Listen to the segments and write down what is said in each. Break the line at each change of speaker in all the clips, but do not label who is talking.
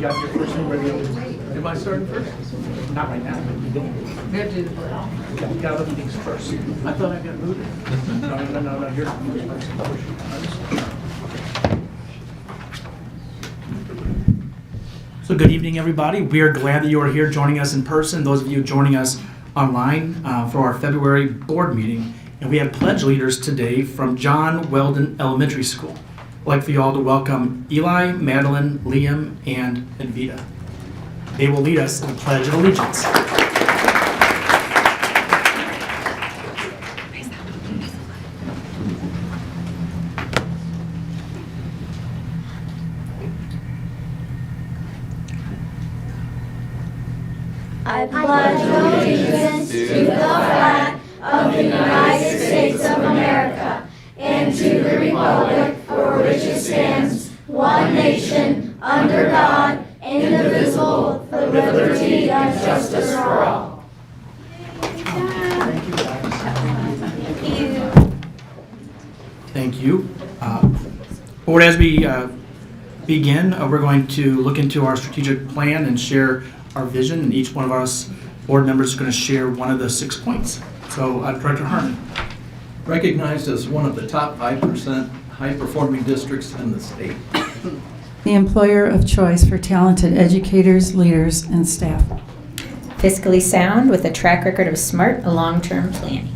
You got your first one ready? Am I starting first? Not right now, but you don't.
We have to do the pledge.
You got other things first. I thought I got moved. No, you're first. So good evening, everybody. We are glad that you are here joining us in person. Those of you joining us online for our February board meeting. And we have pledge leaders today from John Weldon Elementary School. I'd like for you all to welcome Eli, Madeline, Liam, and Edvita. They will lead us in the Pledge of Allegiance.
I pledge allegiance to the flag of the United States of America and to the republic for which it stands, one nation, under God, indivisible, with liberty and justice for all.
Thank you. Board, as we begin, we're going to look into our strategic plan and share our vision, and each one of us board members is going to share one of the 6 points. So, Director Herman.
Recognized as one of the top 5% high-performing districts in the state.
The employer of choice for talented educators, leaders, and staff.
Fiscally sound with a track record of smart long-term planning.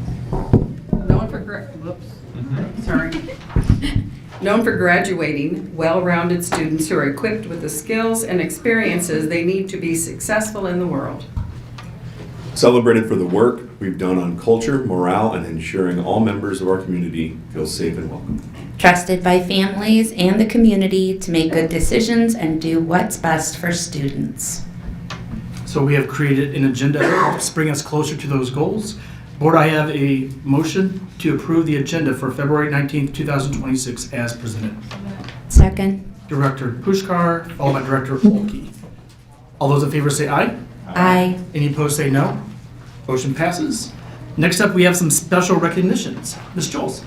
Known for graduating well-rounded students who are equipped with the skills and experiences they need to be successful in the world.
Celebrated for the work we've done on culture, morale, and ensuring all members of our community feel safe and welcome.
Trusted by families and the community to make good decisions and do what's best for students.
So we have created an agenda that helps bring us closer to those goals. Board, I have a motion to approve the agenda for February 19th, 2026 as presented.
Second.
Director Pushkar, followed by Director Olkey. All those in favor say aye.
Aye.
Any opposed say no. Motion passes. Next up, we have some special recognitions. Ms. Joles.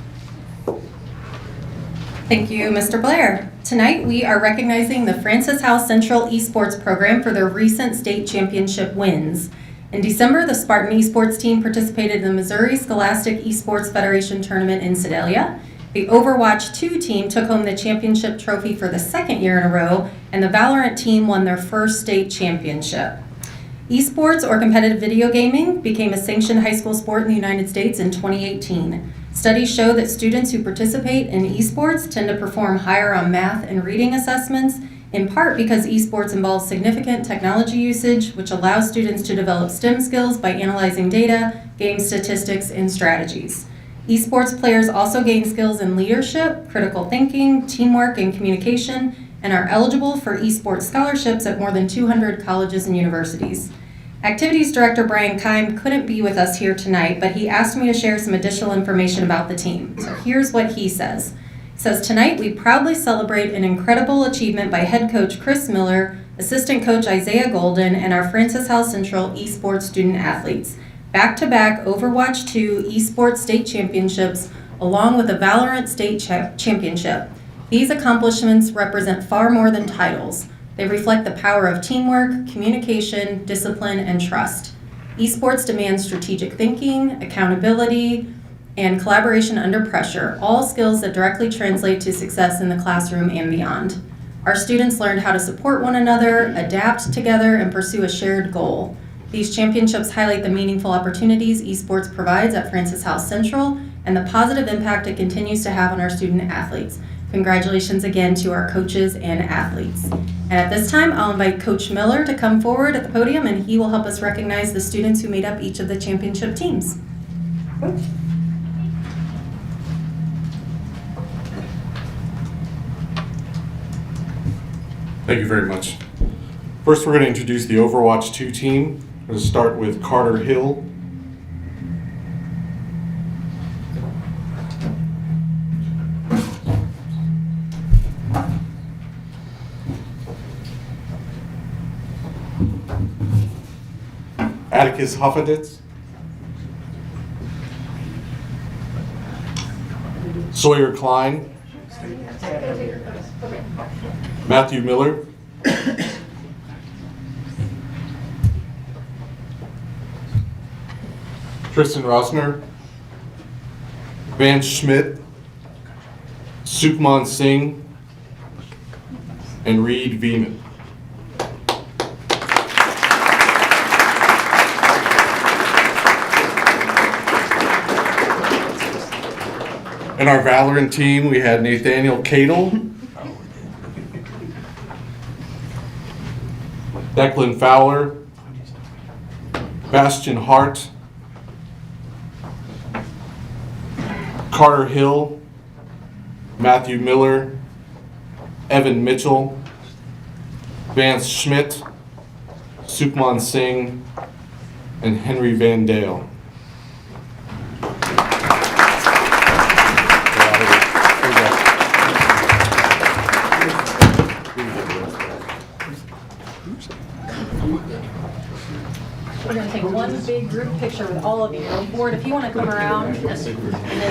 Thank you, Mr. Blair. Tonight, we are recognizing the Francis Howell Central Esports program for their recent state championship wins. In December, the Spartan Esports team participated in the Missouri Scholastic Esports Federation tournament in Sedalia. The Overwatch 2 team took home the championship trophy for the second year in a row, and the Valorant team won their first state championship. Esports, or competitive video gaming, became a sanctioned high school sport in the United States in 2018. Studies show that students who participate in esports tend to perform higher on math and reading assessments, in part because esports involves significant technology usage, which allows students to develop STEM skills by analyzing data, game statistics, and strategies. Esports players also gain skills in leadership, critical thinking, teamwork, and communication, and are eligible for esports scholarships at more than 200 colleges and universities. Activities Director Brian Keim couldn't be with us here tonight, but he asked me to share some additional information about the team. So here's what he says. He says, tonight we proudly celebrate an incredible achievement by head coach Chris Miller, assistant coach Isaiah Golden, and our Francis Howell Central esports student athletes. Back-to-back Overwatch 2 esports state championships, along with a Valorant state championship. These accomplishments represent far more than titles. They reflect the power of teamwork, communication, discipline, and trust. Esports demands strategic thinking, accountability, and collaboration under pressure, all skills that directly translate to success in the classroom and beyond. Our students learned how to support one another, adapt together, and pursue a shared goal. These championships highlight the meaningful opportunities esports provides at Francis Howell Central and the positive impact it continues to have on our student athletes. Congratulations again to our coaches and athletes. And at this time, I'll invite Coach Miller to come forward at the podium, and he will help us recognize the students who made up each of the championship teams.
Thank you very much. First, we're going to introduce the Overwatch 2 team. We're going to start with Carter Hill. Atticus Huffaditz. Sawyer Klein. Matthew Miller. Kristen Rosner, Van Schmidt, Sukhman Singh, and Reed Veman. In our Valorant team, we had Nathaniel Cadle, Declan Fowler, Bastian Hart, Carter Hill, Matthew Miller, Evan Mitchell, Vance Schmidt, Sukhman Singh, and Henry Van Dale.
We're going to take one big group picture with all of you. The board, if you want to come around, and then if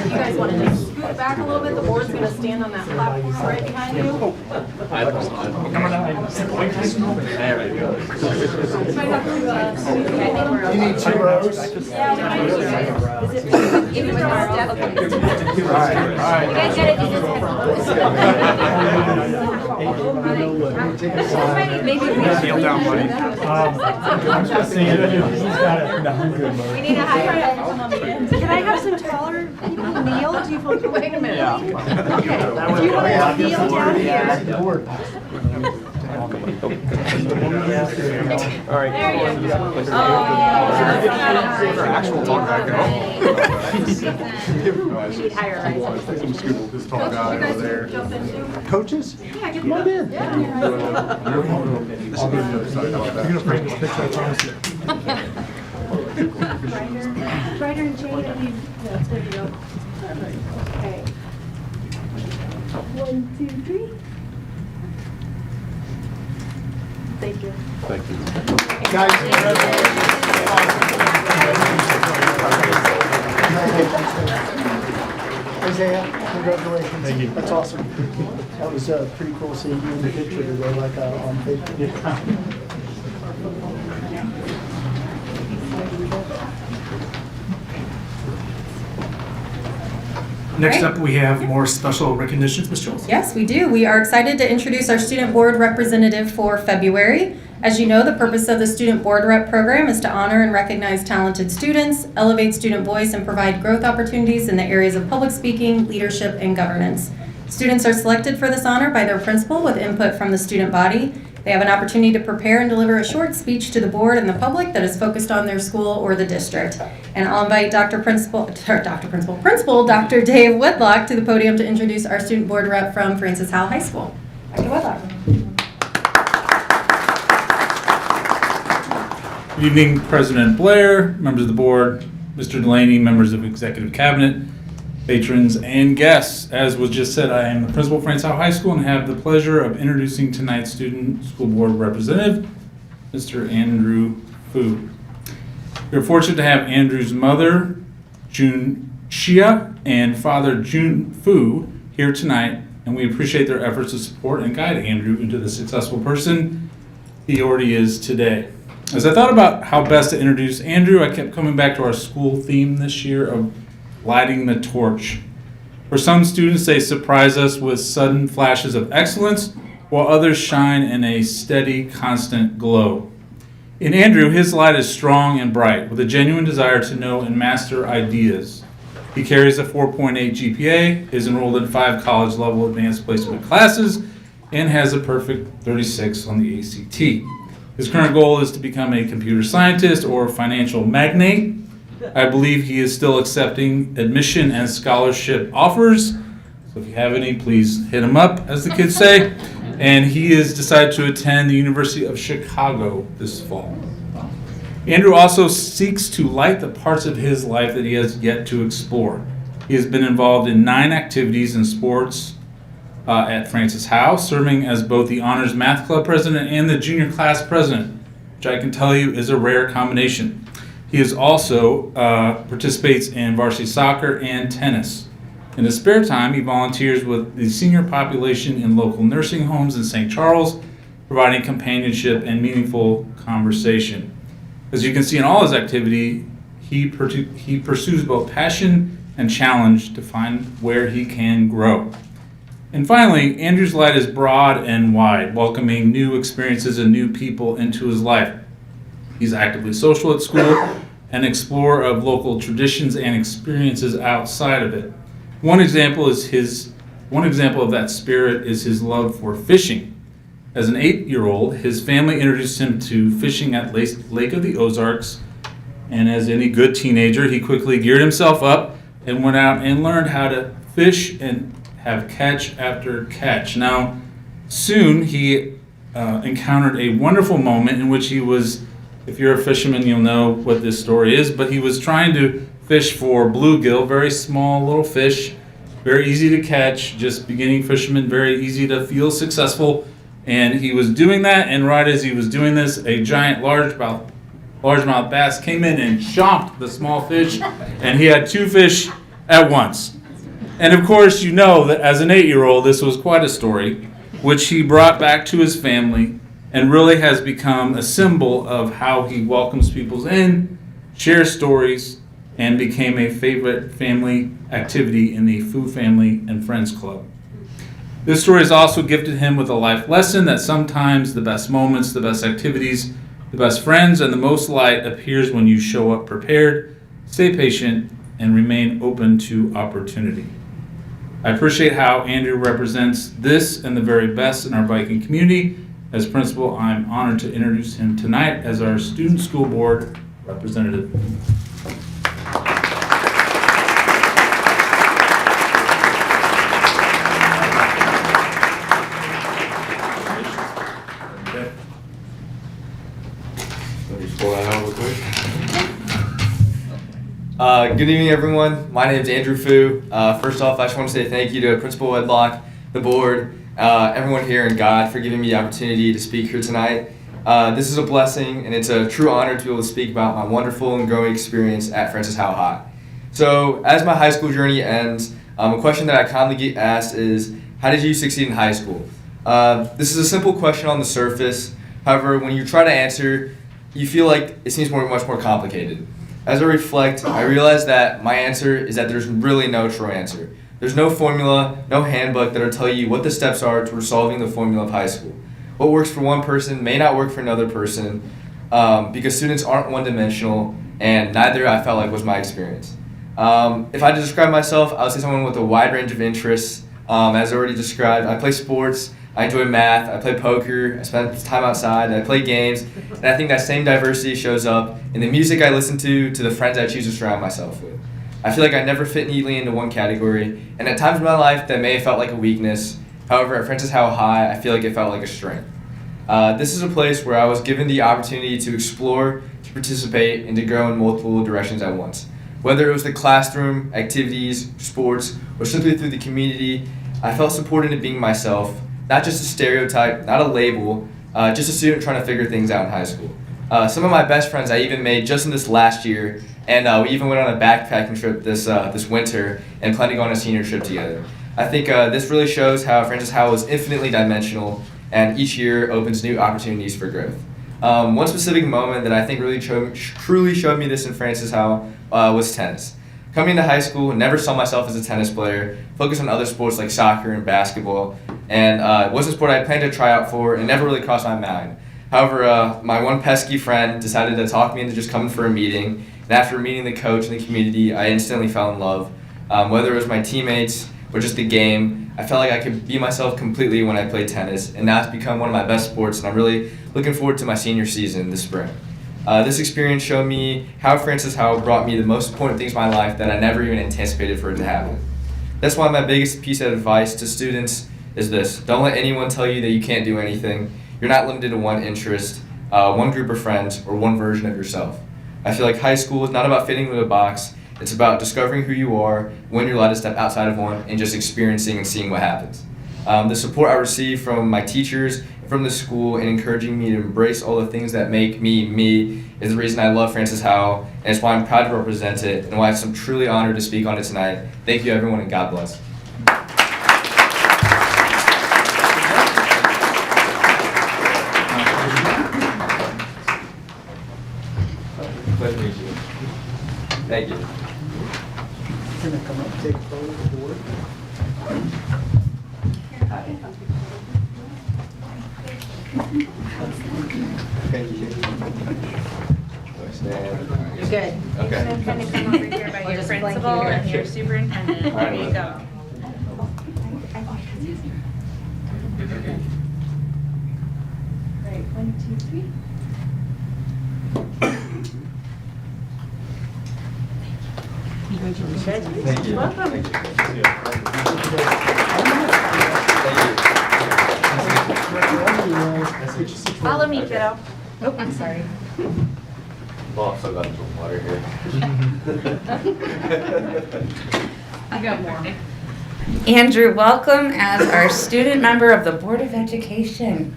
you guys want to just scoot back a little bit, the board's going to stand on that platform right behind you.
You need 2 rows?
Kneel down, buddy.
We need a higher. Can I have some taller people kneel? Do you feel? Wait a minute. Yeah. Okay. Do you want to kneel down here?
All right.
There you go.
Actual talk back
We need higher rises.
This tall guy over there.
Coaches? Yeah, come on in.
I'll go to the other side. How about that?
You're gonna frame this picture, I promise you. Ryder and Jade, that's good to go. Okay. 1, 2, 3. Thank you.
Thank you.
Isaiah, congratulations. Thank you. That's awesome. That was pretty cool seeing you in the picture today, like on Facebook.
Next up, we have more special recognitions. Ms. Jones.
Yes, we do. We are excited to introduce our student board representative for February. As you know, the purpose of the Student Board Rep program is to honor and recognize talented students, elevate student voice, and provide growth opportunities in the areas of public speaking, leadership, and governance. Students are selected for this honor by their principal with input from the student body. They have an opportunity to prepare and deliver a short speech to the board and the public that is focused on their school or the district. And I'll invite Principal Dr. Dave Whitlock to the podium to introduce our student board rep from Francis Howell High School. Dr. Whitlock.
Good evening, President Blair, members of the board, Mr. Delaney, members of Executive Cabinet, patrons, and guests. As was just said, I am the principal of Francis Howell High School and have the pleasure of introducing tonight's student school board representative, Mr. Andrew Fu. We are fortunate to have Andrew's mother, June Chia, and father, June Fu, here tonight, and we appreciate their efforts to support and guide Andrew into the successful person he already is today. As I thought about how best to introduce Andrew, I kept coming back to our school theme this year of lighting the torch. For some students, they surprise us with sudden flashes of excellence, while others shine in a steady, constant glow. In Andrew, his light is strong and bright, with a genuine desire to know and master ideas. He carries a 4.8 GPA, is enrolled in 5 college-level advanced placement classes, and has a perfect 36 on the ACT. His current goal is to become a computer scientist or financial magnate. I believe he is still accepting admission and scholarship offers. So if you have any, please hit him up, as the kids say. And he has decided to attend the University of Chicago this fall. Andrew also seeks to light the parts of his life that he has yet to explore. He has been involved in 9 activities in sports at Francis Howell, serving as both the Honors Math Club president and the junior class president, which I can tell you is a rare combination. He is also participates in varsity soccer and tennis. In his spare time, he volunteers with the senior population in local nursing homes in St. Charles, providing companionship and meaningful conversation. As you can see in all his activity, he pursues both passion and challenge to find where he can grow. And finally, Andrew's light is broad and wide, welcoming new experiences and new people into his life. He's actively social at school, an explorer of local traditions and experiences outside of it. One example of that spirit is his love for fishing. As an 8-year-old, his family introduced him to fishing at Lake of the Ozarks, and as any good teenager, he quickly geared himself up and went out and learned how to fish and have catch after catch. Now, soon he encountered a wonderful moment in which he was, if you're a fisherman, you'll know what this story is, but he was trying to fish for bluegill, very small little fish, very easy to catch, just beginning fisherman, very easy to feel successful. And he was doing that, and right as he was doing this, a giant largemouth bass came in and chomped the small fish, and he had 2 fish at once. And of course, you know that as an 8-year-old, this was quite a story, which he brought back to his family and really has become a symbol of how he welcomes people in, shares stories, and became a favorite family activity in the Foo Family and Friends Club. This story has also gifted him with a life lesson that sometimes the best moments, the best activities, the best friends, and the most light appears when you show up prepared, stay patient, and remain open to opportunity. I appreciate how Andrew represents this and the very best in our biking community. As principal, I'm honored to introduce him tonight as our Student School Board representative.
Good evening, everyone. My name is Andrew Fu. First off, I just want to say thank you to Principal Wedlock, the board, everyone here, and God for giving me the opportunity to speak here tonight. This is a blessing, and it's a true honor to be able to speak about my wonderful and growing experience at Francis Howell High. So, as my high school journey ends, a question that I commonly get asked is, how did you succeed in high school? This is a simple question on the surface. However, when you try to answer, you feel like it seems much more complicated. As I reflect, I realize that my answer is that there's really no true answer. There's no formula, no handbook that'll tell you what the steps are towards solving the formula of high school. What works for one person may not work for another person because students aren't one-dimensional, and neither I felt like was my experience. If I had to describe myself, I would say someone with a wide range of interests. As already described, I play sports, I enjoy math, I play poker, I spend time outside, I play games, and I think that same diversity shows up in the music I listen to the friends I choose to surround myself with. I feel like I never fit neatly into one category, and at times in my life that may have felt like a weakness. However, at Francis Howell High, I feel like it felt like a strength. This is a place where I was given the opportunity to explore, to participate, and to grow in multiple directions at once. Whether it was the classroom, activities, sports, or simply through the community, I felt supported in being myself. Not just a stereotype, not a label, just a student trying to figure things out in high school. Some of my best friends I even made just in this last year, and we even went on a backpacking trip this winter and plan to go on a senior trip together. I think this really shows how Francis Howell is infinitely dimensional, and each year opens new opportunities for growth. One specific moment that I think really truly showed me this in Francis Howell was tennis. Coming into high school, never saw myself as a tennis player, focused on other sports like soccer and basketball, and it wasn't a sport I planned to try out for and never really crossed my mind. However, my one pesky friend decided to talk me into just coming for a meeting, and after meeting the coach and the community, I instantly fell in love. Whether it was my teammates or just the game, I felt like I could be myself completely when I played tennis, and now it's become one of my best sports, and I'm really looking forward to my senior season this spring. This experience showed me how Francis Howell brought me the most important things in my life that I never even anticipated for it to happen. That's why my biggest piece of advice to students is this: don't let anyone tell you that you can't do anything. You're not limited to one interest, one group of friends, or one version of yourself. I feel like high school is not about fitting into a box. It's about discovering who you are, when you're allowed to step outside of one, and just experiencing and seeing what happens. The support I receive from my teachers, from the school, and encouraging me to embrace all the things that make me, me, is the reason I love Francis Howell, and it's why I'm proud to represent it, and why I'm truly honored to speak on it tonight. Thank you, everyone, and God bless. Pleasure to meet you. Thank you.
Gonna come up, take a photo of the board.
Thank you.
You're good.
Okay.
Kind of come over here by your principal and your superintendent. There you go. Great. 1, 2, 3.
Thank you.
Welcome.
Thank you.
Follow me, kiddo. Oh, I'm sorry.
Well, I've still got some water here.
I got more.
Andrew, welcome as our student member of the Board of Education.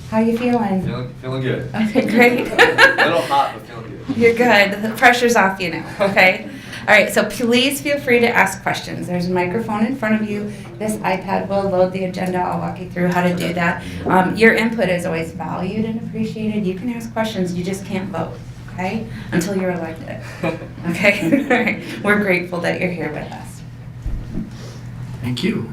How you feeling?
Feeling good.
Okay, great.
A little hot, but feeling good.
You're good. The pressure's off you now, okay? All right, so please feel free to ask questions. There's a microphone in front of you. This iPad will load the agenda. I'll walk you through how to do that. Your input is always valued and appreciated. You can ask questions, you just can't vote, okay? Until you're elected, okay? All right. We're grateful that you're here with us.
Thank you.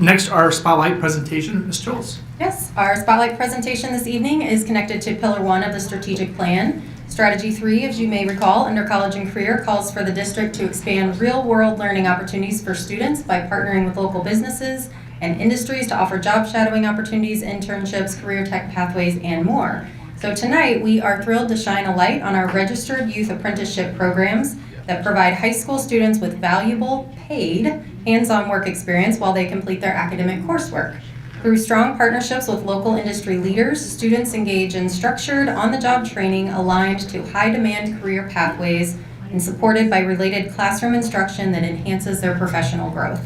Next, our spotlight presentation, Ms. Jules.
Yes, our spotlight presentation this evening is connected to Pillar 1 of the strategic plan. Strategy 3, as you may recall, under College and Career, calls for the district to expand real-world learning opportunities for students by partnering with local businesses and industries to offer job shadowing opportunities, internships, career tech pathways, and more. So tonight, we are thrilled to shine a light on our registered youth apprenticeship programs that provide high school students with valuable, paid, hands-on work experience while they complete their academic coursework. Through strong partnerships with local industry leaders, students engage in structured, on-the-job training aligned to high-demand career pathways and supported by related classroom instruction that enhances their professional growth.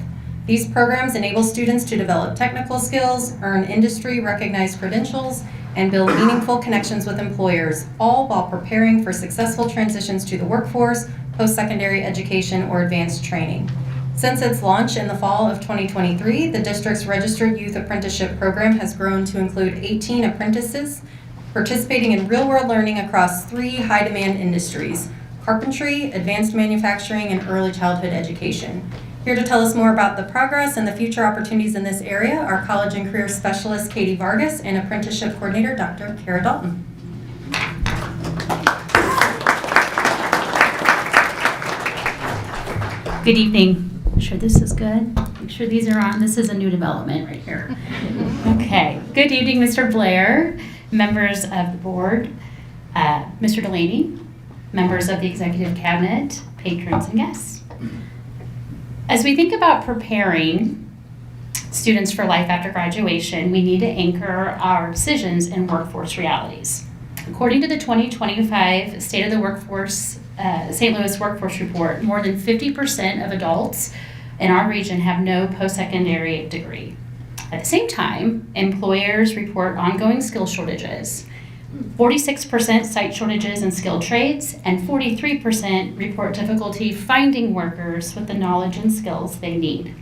These programs enable students to develop technical skills, earn industry-recognized credentials, and build meaningful connections with employers, all while preparing for successful transitions to the workforce, post-secondary education, or advanced training. Since its launch in the fall of 2023, the district's Registered Youth Apprenticeship Program has grown to include 18 apprentices participating in real-world learning across 3 high-demand industries: carpentry, advanced manufacturing, and early childhood education. Here to tell us more about the progress and the future opportunities in this area are College and Career Specialist Katie Vargas and Apprenticeship Coordinator Dr. Kara Dalton.
Good evening. Make sure this is good. Make sure these are on. This is a new development right here. Okay. Good evening, Mr. Blair, members of the board, Mr. Delaney, members of the executive cabinet, patrons, and guests. As we think about preparing students for life after graduation, we need to anchor our decisions in workforce realities. According to the 2025 State of the Workforce St. Louis Workforce Report, more than 50% of adults in our region have no post-secondary degree. At the same time, employers report ongoing skill shortages. 46% cite shortages in skilled trades, and 43% report difficulty finding workers with the knowledge and skills they need.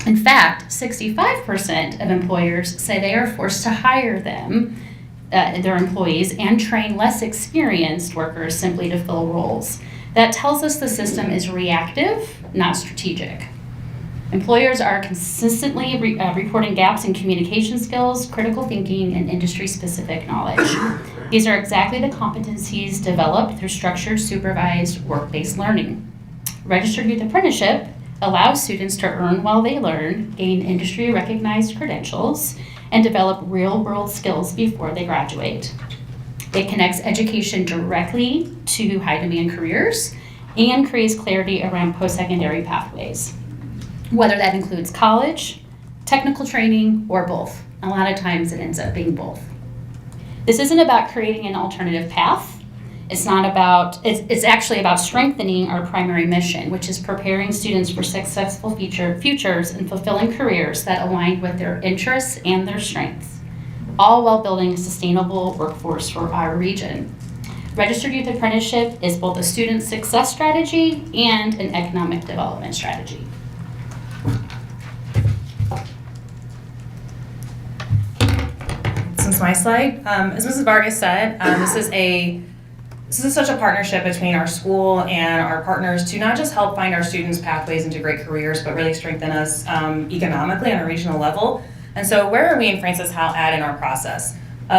In fact, 65% of employers say they are forced to hire their employees and train less experienced workers simply to fill roles. That tells us the system is reactive, not strategic. Employers are consistently reporting gaps in communication skills, critical thinking, and industry-specific knowledge. These are exactly the competencies developed through structured, supervised, work-based learning. Registered Youth Apprenticeship allows students to earn while they learn, gain industry-recognized credentials, and develop real-world skills before they graduate. It connects education directly to high-demand careers and creates clarity around post-secondary pathways, whether that includes college, technical training, or both. A lot of times it ends up being both. This isn't about creating an alternative path. It's actually about strengthening our primary mission, which is preparing students for successful futures and fulfilling careers that align with their interests and their strengths, all while building a sustainable workforce for our region. Registered Youth Apprenticeship is both a student success strategy and an economic development strategy.
This is my slide. As Mrs. Vargas said, this is a
this is such a partnership between our school and our partners to not just help find our students pathways into great careers, but really strengthen us economically on a regional level. And so where are we in Francis Howell at in our process?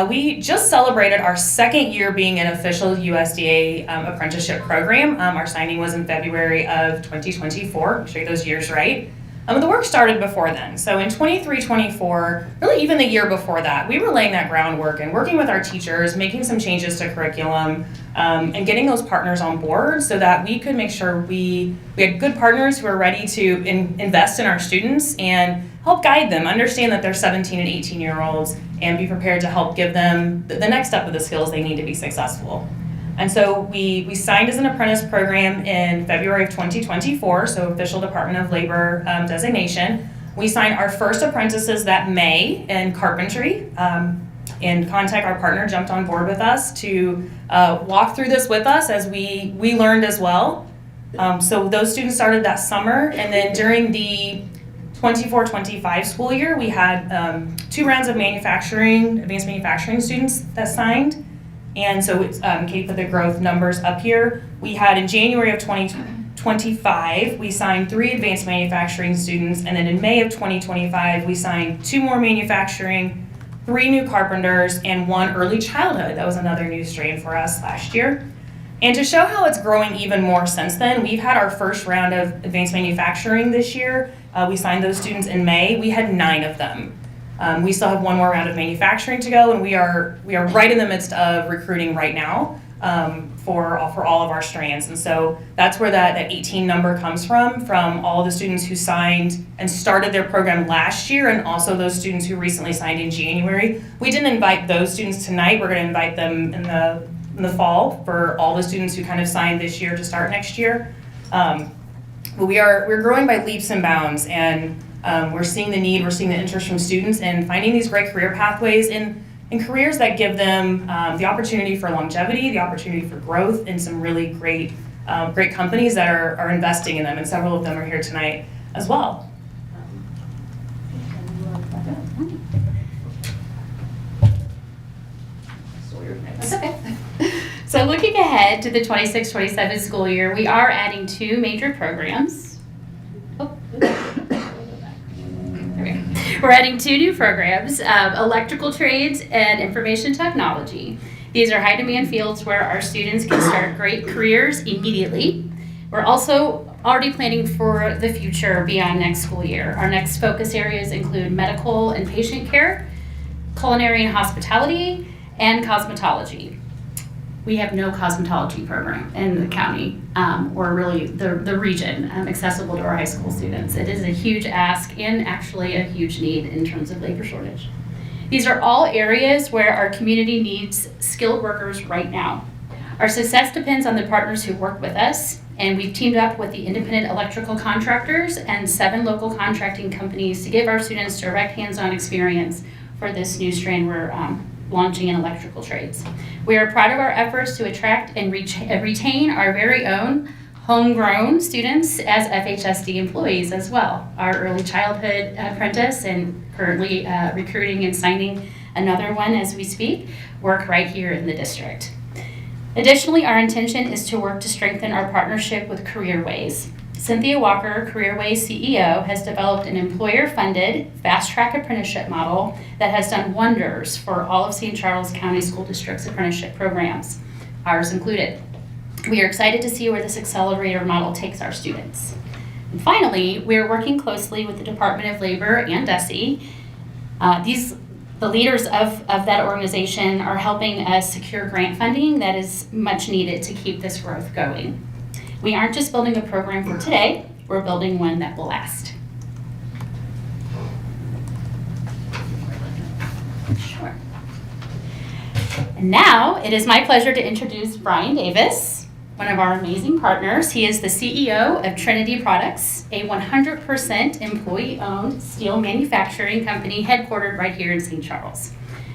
We just celebrated our second year being an official USDA apprenticeship program. Our signing was in February of 2024. Make sure those years right. The work started before then. So in 23-24, really even the year before that, we were laying that groundwork and working with our teachers, making some changes to curriculum, and getting those partners on board so that we could make sure we had good partners who are ready to invest in our students and help guide them, understand that they're 17 and 18-year-olds, and be prepared to help give them the next step of the skills they need to be successful. And so we signed as an apprentice program in February of 2024, so official Department of Labor designation. We signed our first apprentices that May in carpentry, and Contact, our partner, jumped on board with us to walk through this with us as we learned as well. So those students started that summer, and then during the 24-25 school year, we had 2 rounds of advanced manufacturing students that signed. And so Katie put the growth numbers up here. We had in January of 2025, we signed 3 advanced manufacturing students, and then in May of 2025, we signed 2 more manufacturing, 3 new carpenters, and 1 early childhood. That was another new strain for us last year. And to show how it's growing even more since then, we've had our first round of advanced manufacturing this year. We signed those students in May. We had 9 of them. We still have 1 more round of manufacturing to go, and we are right in the midst of recruiting right now for all of our strands. And so that's where that 18 number comes from all the students who signed and started their program last year, and also those students who recently signed in January. We didn't invite those students tonight. We're going to invite them in the fall for all the students who kind of signed this year to start next year. But we're growing by leaps and bounds, and we're seeing the need, we're seeing the interest from students, and finding these great career pathways in careers that give them the opportunity for longevity, the opportunity for growth, and some really great companies that are investing in them, and several of them are here tonight as well.
That's okay. So looking ahead to the 26-27 school year, we are adding 2 major programs. We're adding 2 new programs, electrical trades and information technology. These are high demand fields where our students can start great careers immediately. We're also already planning for the future beyond next school year. Our next focus areas include medical and patient care, culinary and hospitality, and cosmetology. We have no cosmetology program in the county, or really the region, accessible to our high school students. It is a huge ask and actually a huge need in terms of labor shortage. These are all areas where our community needs skilled workers right now. Our success depends on the partners who work with us, and we've teamed up with the independent electrical contractors and 7 local contracting companies to give our students direct hands-on experience for this new strand we're launching in electrical trades. We are proud of our efforts to attract and retain our very own homegrown students as FHSD employees as well. Our early childhood apprentice, and currently recruiting and signing another one as we speak, work right here in the district. Additionally, our intention is to work to strengthen our partnership with CareerWays. Cynthia Walker, CareerWays CEO, has developed an employer-funded, fast-track apprenticeship model that has done wonders for all of St. Charles County School District's apprenticeship programs, ours included. We are excited to see where this accelerator model takes our students. And finally, we are working closely with the Department of Labor and DESE. The leaders of that organization are helping us secure grant funding that is much needed to keep this growth going. We aren't just building a program for today, we're building one that will last. Sure. And now it is my pleasure to introduce Brian Davis, one of our amazing partners. He is the CEO of Trinity Products, a 100% employee-owned steel manufacturing company headquartered right here in St. Charles.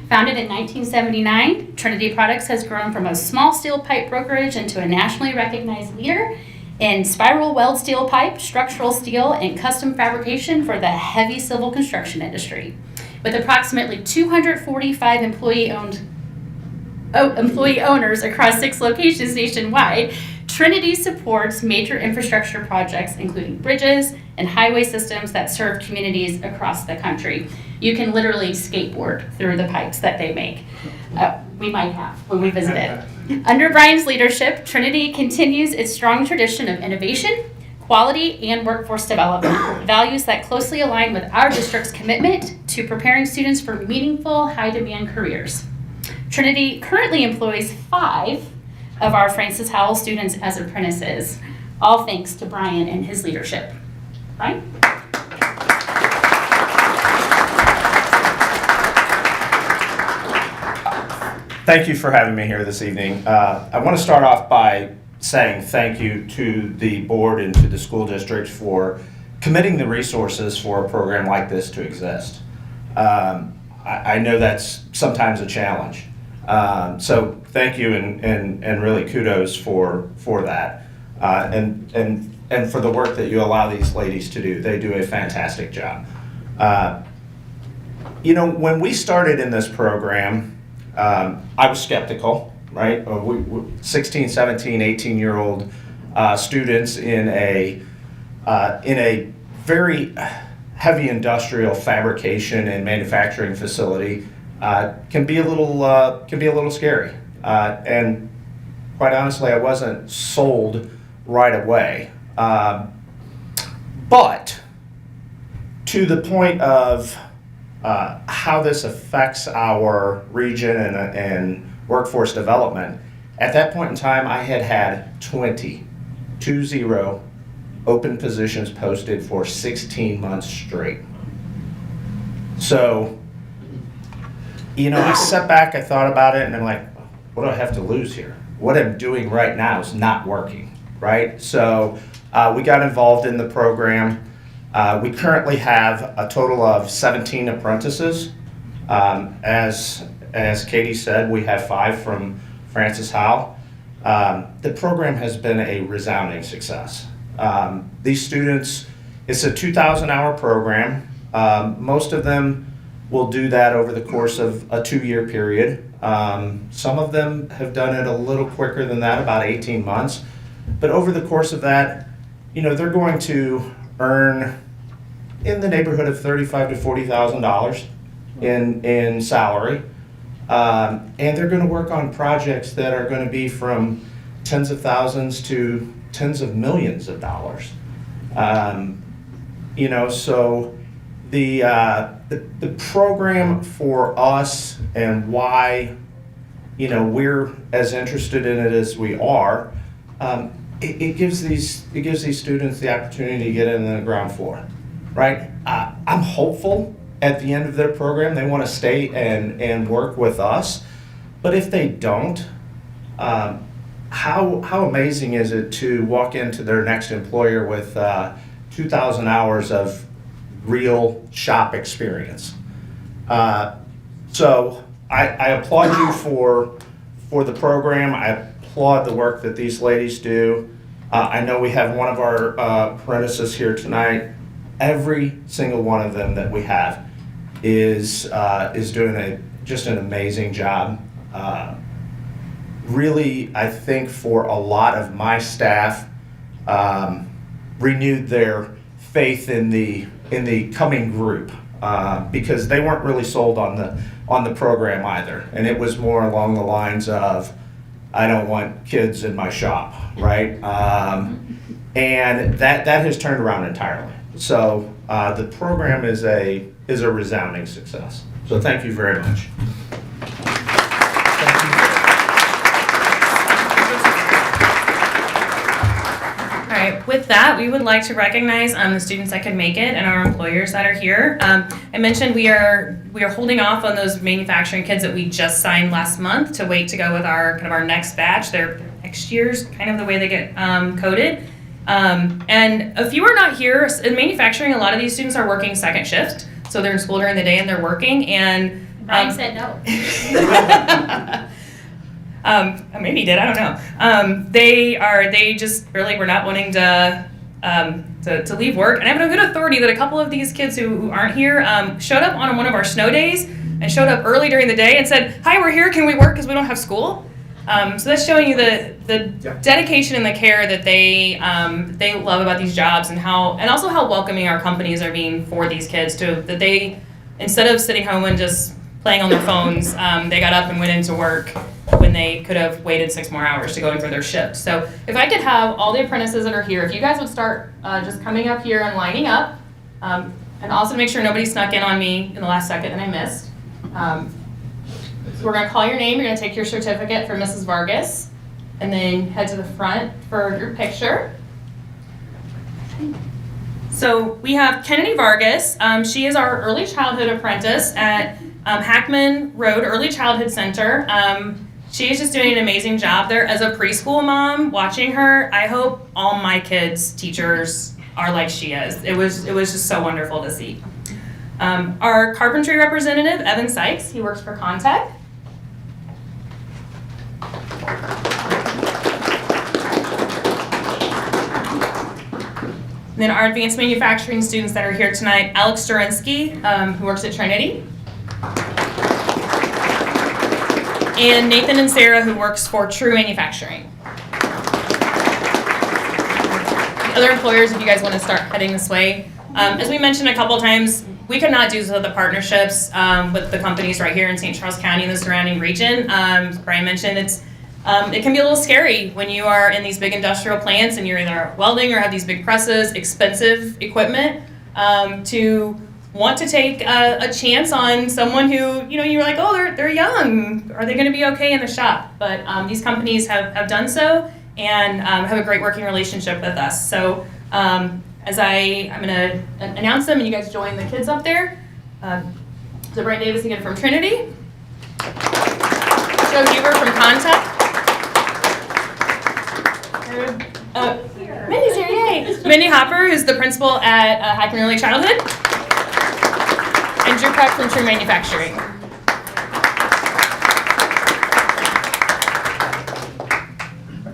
Founded in 1979, Trinity Products has grown from a small steel pipe brokerage into a nationally recognized leader in spiral weld steel pipe, structural steel, and custom fabrication for the heavy civil construction industry. With approximately 245 employee-owned employee owners across 6 locations nationwide, Trinity supports major infrastructure projects, including bridges and highway systems that serve communities across the country. You can literally skateboard through the pipes that they make. We might have when we visited. Under Brian's leadership, Trinity continues its strong tradition of innovation, quality, and workforce development, values that closely align with our district's commitment to preparing students for meaningful, high-demand careers. Trinity currently employs 5 of our Francis Howell students as apprentices, all thanks to Brian and his leadership. Brian?
Thank you for having me here this evening. I want to start off by saying thank you to the board and to the school district for committing the resources for a program like this to exist. I know that's sometimes a challenge. So thank you and really kudos for that. And for the work that you allow these ladies to do. They do a fantastic job. You know, when we started in this program, I was skeptical, right? 16, 17, 18-year-old students in a very heavy industrial fabrication and manufacturing facility can be a little scary. And quite honestly, I wasn't sold right away. But to the point of how this affects our region and workforce development, at that point in time, I had 20 open positions posted for 16 months straight. So, you know, I sat back, I thought about it, and I'm like, what do I have to lose here? What I'm doing right now is not working, right? So we got involved in the program. We currently have a total of 17 apprentices. As Katie said, we have 5 from Francis Howell. The program has been a resounding success. These students, it's a 2,000-hour program. Most of them will do that over the course of a 2-year period. Some of them have done it a little quicker than that, about 18 months. But over the course of that, you know, they're going to earn in the neighborhood of $35,000 to $40,000 in salary. And they're going to work on projects that are going to be from tens of thousands to tens of millions of dollars. You know, so the program for us and why, you know, we're as interested in it as we are, it gives these students the opportunity to get in the ground floor, right? I'm hopeful at the end of their program they want to stay and work with us, but if they don't, how amazing is it to walk into their next employer with 2,000 hours of real shop experience? So I applaud you for the program. I applaud the work that these ladies do. I know we have one of our apprentices here tonight. Every single one of them that we have is doing just an amazing job. Really, I think for a lot of my staff, renewed their faith in the coming group because they weren't really sold on the program either, and it was more along the lines of, I don't want kids in my shop, right? And that has turned around entirely. So the program is a resounding success. So thank you very much.
All right, with that, we would like to recognize the students that could make it and our employers that are here. I mentioned we are holding off on those manufacturing kids that we just signed last month to wait to go with our next batch. They're next year's kind of the way they get coded. And if you are not here in manufacturing, a lot of these students are working second shift, so they're in school during the day and they're working. And
Brian said no.
Maybe he did, I don't know. They just really were not wanting to leave work. And I have a good authority that a couple of these kids who aren't here showed up on one of our snow days and showed up early during the day and said, "Hi, we're here. Can we work because we don't have school?" So that's showing you the dedication and the care that they love about these jobs, and also how welcoming our companies are being for these kids too. That they, instead of sitting home and just playing on their phones, they got up and went into work when they could have waited 6 more hours to go in for their shift. So if I could have all the apprentices that are here, if you guys would start just coming up here and lining up, and also make sure nobody snuck in on me in the last second and I missed. So we're going to call your name. You're going to take your certificate for Mrs. Vargas, and then head to the front for your picture. So we have Kennedy Vargas. She is our early childhood apprentice at Hackman Road Early Childhood Center. She is just doing an amazing job there. As a preschool mom, watching her, I hope all my kids' teachers are like she is. It was just so wonderful to see. Our carpentry representative, Evan Sykes, he works for Contec. And then our advanced manufacturing students that are here tonight, Alex Storinsky, who works at Trinity. And Nathan and Sarah, who works for True Manufacturing. The other employers, if you guys want to start heading this way. As we mentioned a couple times, we could not do this without the partnerships with the companies right here in St. Charles County and the surrounding region. As Brian mentioned, it can be a little scary when you are in these big industrial plants and you're either welding or have these big presses, expensive equipment, to want to take a chance on someone who, you're like, oh, they're young. Are they going to be okay in the shop? But these companies have done so and have a great working relationship with us. So I'm going to announce them and you guys join the kids up there. So Brian Davis again from Trinity. Joe Huber from Contec. Mindy's here, yay! Mindy Hopper, who's the principal at Hackman Early Childhood. And Drew Peck from True Manufacturing.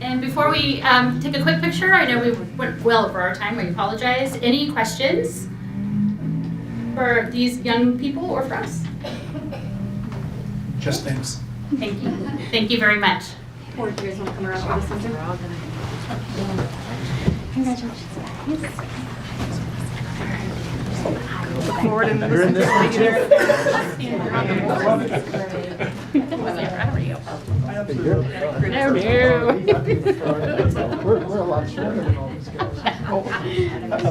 And before we take a quick picture, I know we went well over our time, we apologize. Any questions for these young people or for us?
Just thanks.
Thank you. Thank you very much.
Or do you guys want to come around for the center? Congratulations, guys. Look forward and listen to
We're a lot shorter than all these guys. I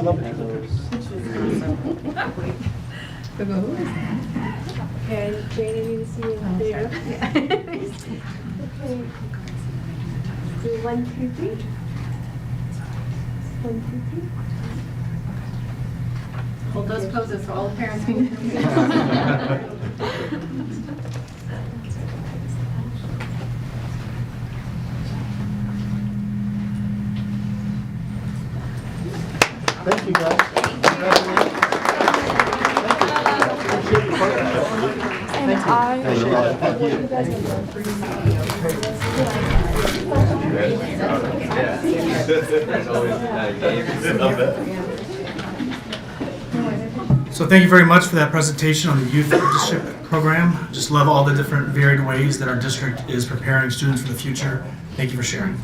love it.
Okay, Jane, I need to see you there. Okay. So 1, 2, 3. 1, 2, 3.
Hold those poses so all the parents can.
Thank you, guys. Congratulations.
And
So thank you very much for that presentation on the Youth Apprenticeship Program. Just love all the different varied ways that our district is preparing students for the future. Thank you for sharing.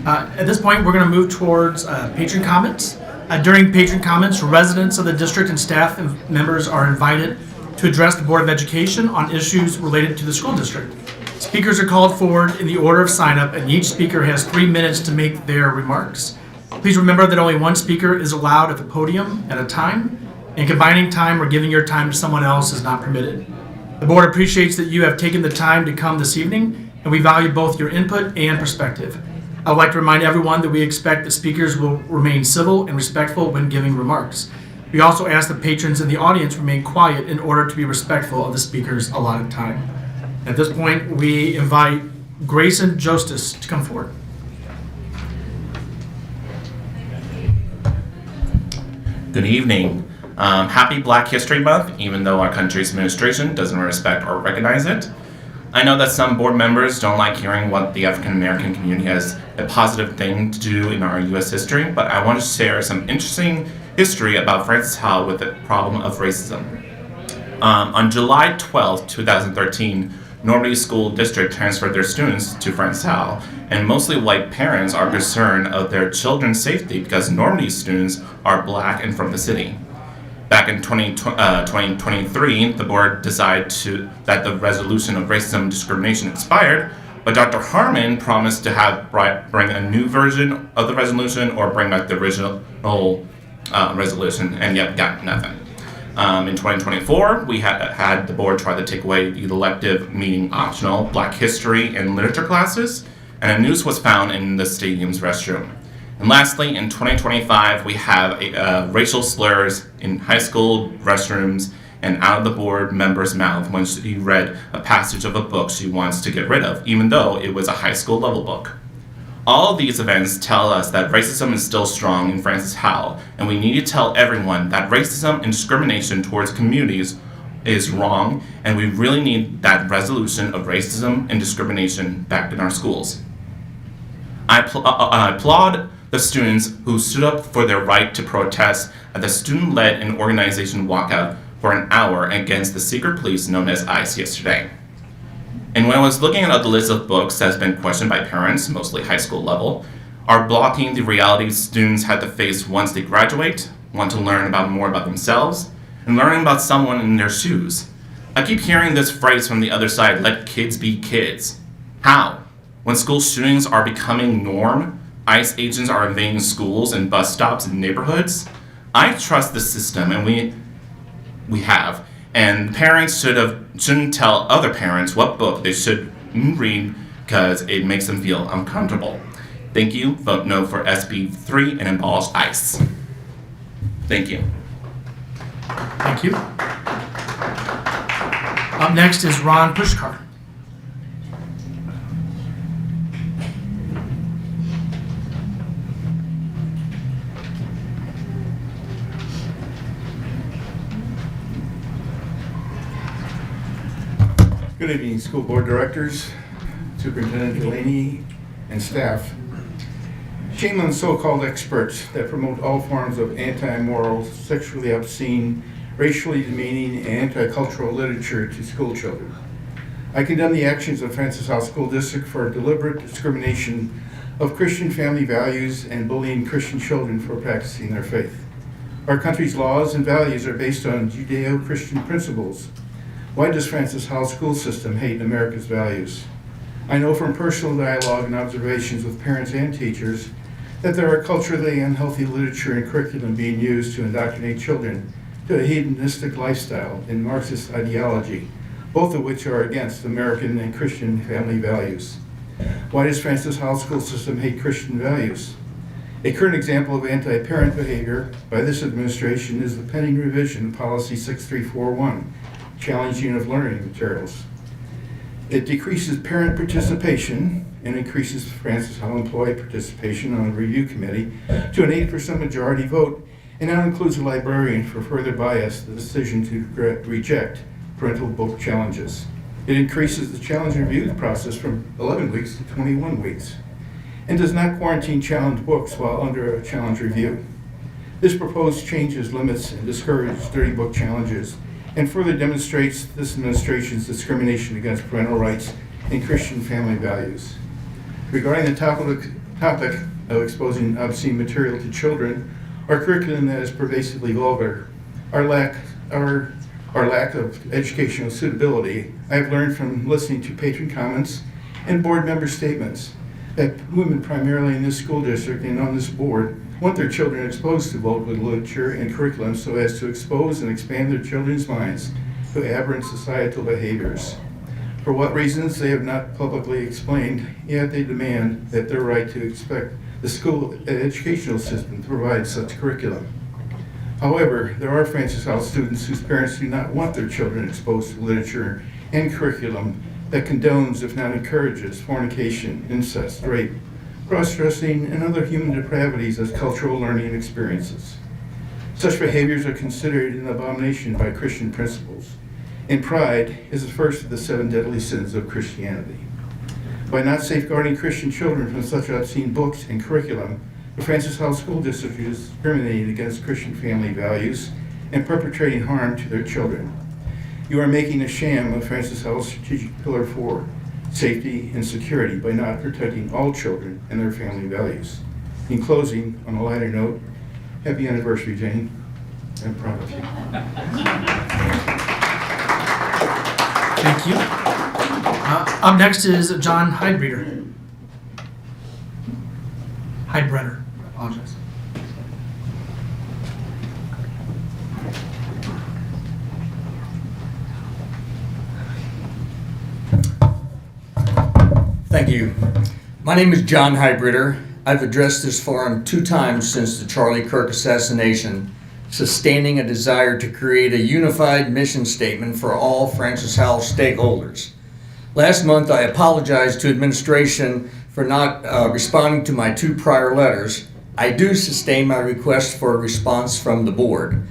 At this point, we're going to move towards patron comments. During patron comments, residents of the district and staff and members are invited to address the Board of Education on issues related to the school district. Speakers are called forward in the order of sign-up, and each speaker has 3 minutes to make their remarks. Please remember that only one speaker is allowed at the podium at a time, and combining time or giving your time to someone else is not permitted. The board appreciates that you have taken the time to come this evening, and we value both your input and perspective. I would like to remind everyone that we expect that speakers will remain civil and respectful when giving remarks. We also ask that patrons in the audience remain quiet in order to be respectful of the speaker's allotted time. At this point, we invite Grayson Justice to come forward.
Good evening. Happy Black History Month, even though our country's administration doesn't respect or recognize it. I know that some board members don't like hearing what the African American community has a positive thing to do in our U.S. history, but I want to share some interesting history about Francis Howell with the problem of racism. On July 12, 2013, Normandy School District transferred their students to Francis Howell, and mostly white parents are concerned of their children's safety because Normandy students are black and from the city. Back in 2023, the board decided that the resolution of racism and discrimination expired, but Dr. Harmon promised to bring a new version of the resolution or bring back the original resolution, and yet got nothing. In 2024, we had the board try to take away the elective, meaning optional, Black history and literature classes, and a noose was found in the stadium's restroom. And lastly, in 2025, we have racial slurs in high school restrooms and out of the board member's mouth when she read a passage of a book she wants to get rid of, even though it was a high school level book. All of these events tell us that racism is still strong in Francis Howell, and we need to tell everyone that racism and discrimination towards communities is wrong, and we really need that resolution of racism and discrimination back in our schools. I applaud the students who stood up for their right to protest at the student-led and organization walkout for an hour against the secret police known as ICE yesterday. And when I was looking at the list of books that has been questioned by parents, mostly high school level, are blocking the realities students had to face once they graduate, want to learn more about themselves, and learning about someone in their shoes. I keep hearing this phrase from the other side, let kids be kids. How? When school shootings are becoming norm, ICE agents are invading schools and bus stops and neighborhoods. I trust the system, and we have. And parents shouldn't tell other parents what book they should read because it makes them feel uncomfortable. Thank you. Vote no for SB 3 and abolish ICE. Thank you.
Thank you. Up next is Ron Pushkar.
Good evening, school board directors, Superintendent Delaney, and staff. Shame on so-called experts that promote all forms of anti-moral, sexually obscene, racially demeaning, and anti-cultural literature to school children. I condemn the actions of Francis Howell School District for deliberate discrimination of Christian family values and bullying Christian children for practicing their faith. Our country's laws and values are based on Judeo-Christian principles. Why does Francis Howell School System hate America's values? I know from personal dialogue and observations with parents and teachers that there are culturally unhealthy literature and curriculum being used to indoctrinate children to a hedonistic lifestyle and Marxist ideology, both of which are against American and Christian family values. Why does Francis Howell School System hate Christian values? A current example of anti-parent behavior by this administration is the pending revision of Policy 6341, challenging of learning materials. It decreases parent participation and increases Francis Howell employee participation on a review committee to an 8% majority vote, and now includes a librarian for further bias the decision to reject parental book challenges. It increases the challenge review process from 11 weeks to 21 weeks, and does not quarantine challenge books while under a challenge review. This proposed changes limits and discourages dirty book challenges, and further demonstrates this administration's discrimination against parental rights and Christian family values. Regarding the topic of exposing obscene material to children, our curriculum that is pervasively vulgar, our lack of educational suitability, I have learned from listening to patron comments and board member statements that women primarily in this school district and on this board want their children exposed to vulgar literature and curriculum so as to expose and expand their children's minds to aberrant societal behaviors. For what reasons they have not publicly explained, yet they demand that their right to expect the school educational system to provide such curriculum. However, there are Francis Howell students whose parents do not want their children exposed to literature and curriculum that condones, if not encourages, fornication, incest, rape, cross-dressing, and other human depravities as cultural learning experiences. Such behaviors are considered an abomination by Christian principles, and pride is the first of the 7 deadly sins of Christianity. By not safeguarding Christian children from such obscene books and curriculum, the Francis Howell School District is discriminating against Christian family values and perpetrating harm to their children. You are making a sham of Francis Howell's strategic pillar 4, safety and security, by not protecting all children and their family values. In closing, on a lighter note, happy anniversary, Jane. I'm proud of you.
Thank you. Up next is John Heidbreder. Heidbreder, apologize.
Thank you. My name is John Heidbreder. I've addressed this forum 2 times since the Charlie Kirk assassination, sustaining a desire to create a unified mission statement for all Francis Howell stakeholders. Last month, I apologized to administration for not responding to my 2 prior letters. I do sustain my request for a response from the board.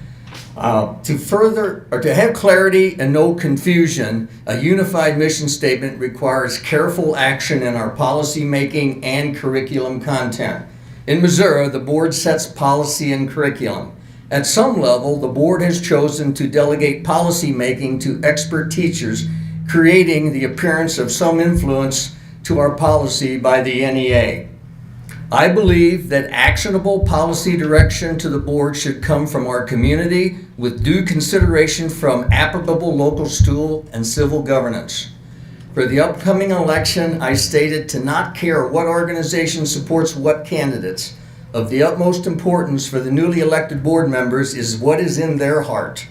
To have clarity and no confusion, a unified mission statement requires careful action in our policy making and curriculum content. In Missouri, the board sets policy and curriculum. At some level, the board has chosen to delegate policy making to expert teachers, creating the appearance of some influence to our policy by the NEA. I believe that actionable policy direction to the board should come from our community with due consideration from applicable local, school, and civil governance. For the upcoming election, I stated to not care what organization supports what candidates. Of the utmost importance for the newly elected board members is what is in their heart.